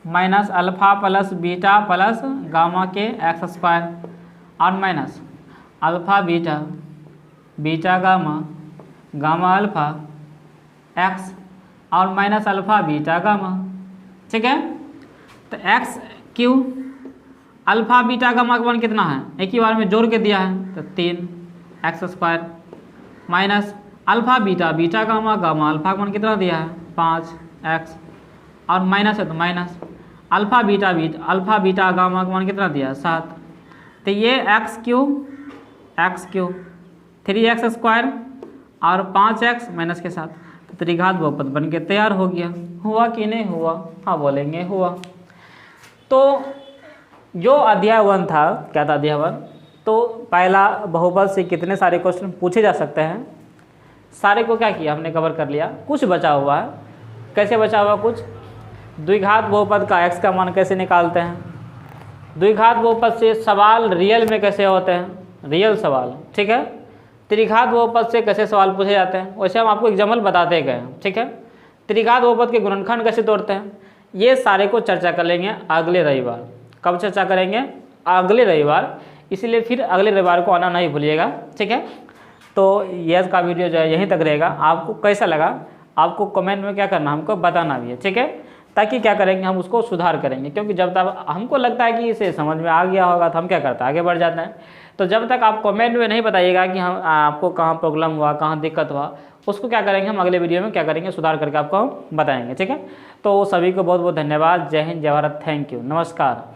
minus alpha plus beta plus gamma के एक्स स्क्वायर और minus alpha beta gamma alpha x और माइनस अल्फा बीटा गामा। ठीक है, तो x Q alpha beta gamma का मान कितना है, एक ही बार में जोड़ के दिया है तो 3 x square minus alpha beta gamma alpha का मान कितना दिया है 5 एक्स, और माइनस है तो माइनस अल्फा बीटा गामा का मान कितना दिया है 7, तो ये एक्स क्यू 3x स्क्वायर और 5x माइनस के साथ, तो त्रिघात बहुपद बन के तैयार हो गया। हुआ कि नहीं हुआ, हाँ बोलेंगे हुआ। तो जो अध्याय 1 था, क्या था अध्याय 1, तो पहला बहुपद से कितने सारे क्वेश्चन पूछे जा सकते हैं, सारे को क्या किया हमने कवर कर लिया। कुछ बचा हुआ है, कैसे बचा हुआ कुछ, द्विघात बहुपद का x का मान कैसे निकालते हैं, द्विघात बहुपद से सवाल रियल में कैसे होते हैं, रियल सवाल, ठीक है। त्रिघात बहुपद से कैसे सवाल पूछे जाते हैं, वैसे हम आपको एग्जाम्पल बताते गए हैं, ठीक है। त्रिघात बहुपद के गुणनखंड कैसे तोड़ते हैं, ये सारे को चर्चा कर लेंगे अगले रविवार। कब चर्चा करेंगे, अगले रविवार, इसलिए फिर अगले रविवार को आना नहीं भूलिएगा, ठीक है। तो यह का वीडियो जो है यहीं तक रहेगा। आपको कैसा लगा, आपको कमेंट में क्या करना, हमको बताना भी है, ठीक है, ताकि क्या करेंगे हम उसको सुधार करेंगे। क्योंकि जब तक हमको लगता है कि इसे समझ में आ गया होगा तो हम क्या करते हैं, आगे बढ़ जाते हैं। तो जब तक आप कमेंट में नहीं बताइएगा कि हम आपको कहाँ प्रॉब्लम हुआ, कहाँ दिक्कत हुआ, उसको क्या करेंगे हम अगले वीडियो में क्या करेंगे, सुधार करके आपको हम बताएंगे, ठीक है। तो सभी को बहुत बहुत धन्यवाद। जय हिंद, जय भारत, थैंक यू, नमस्कार।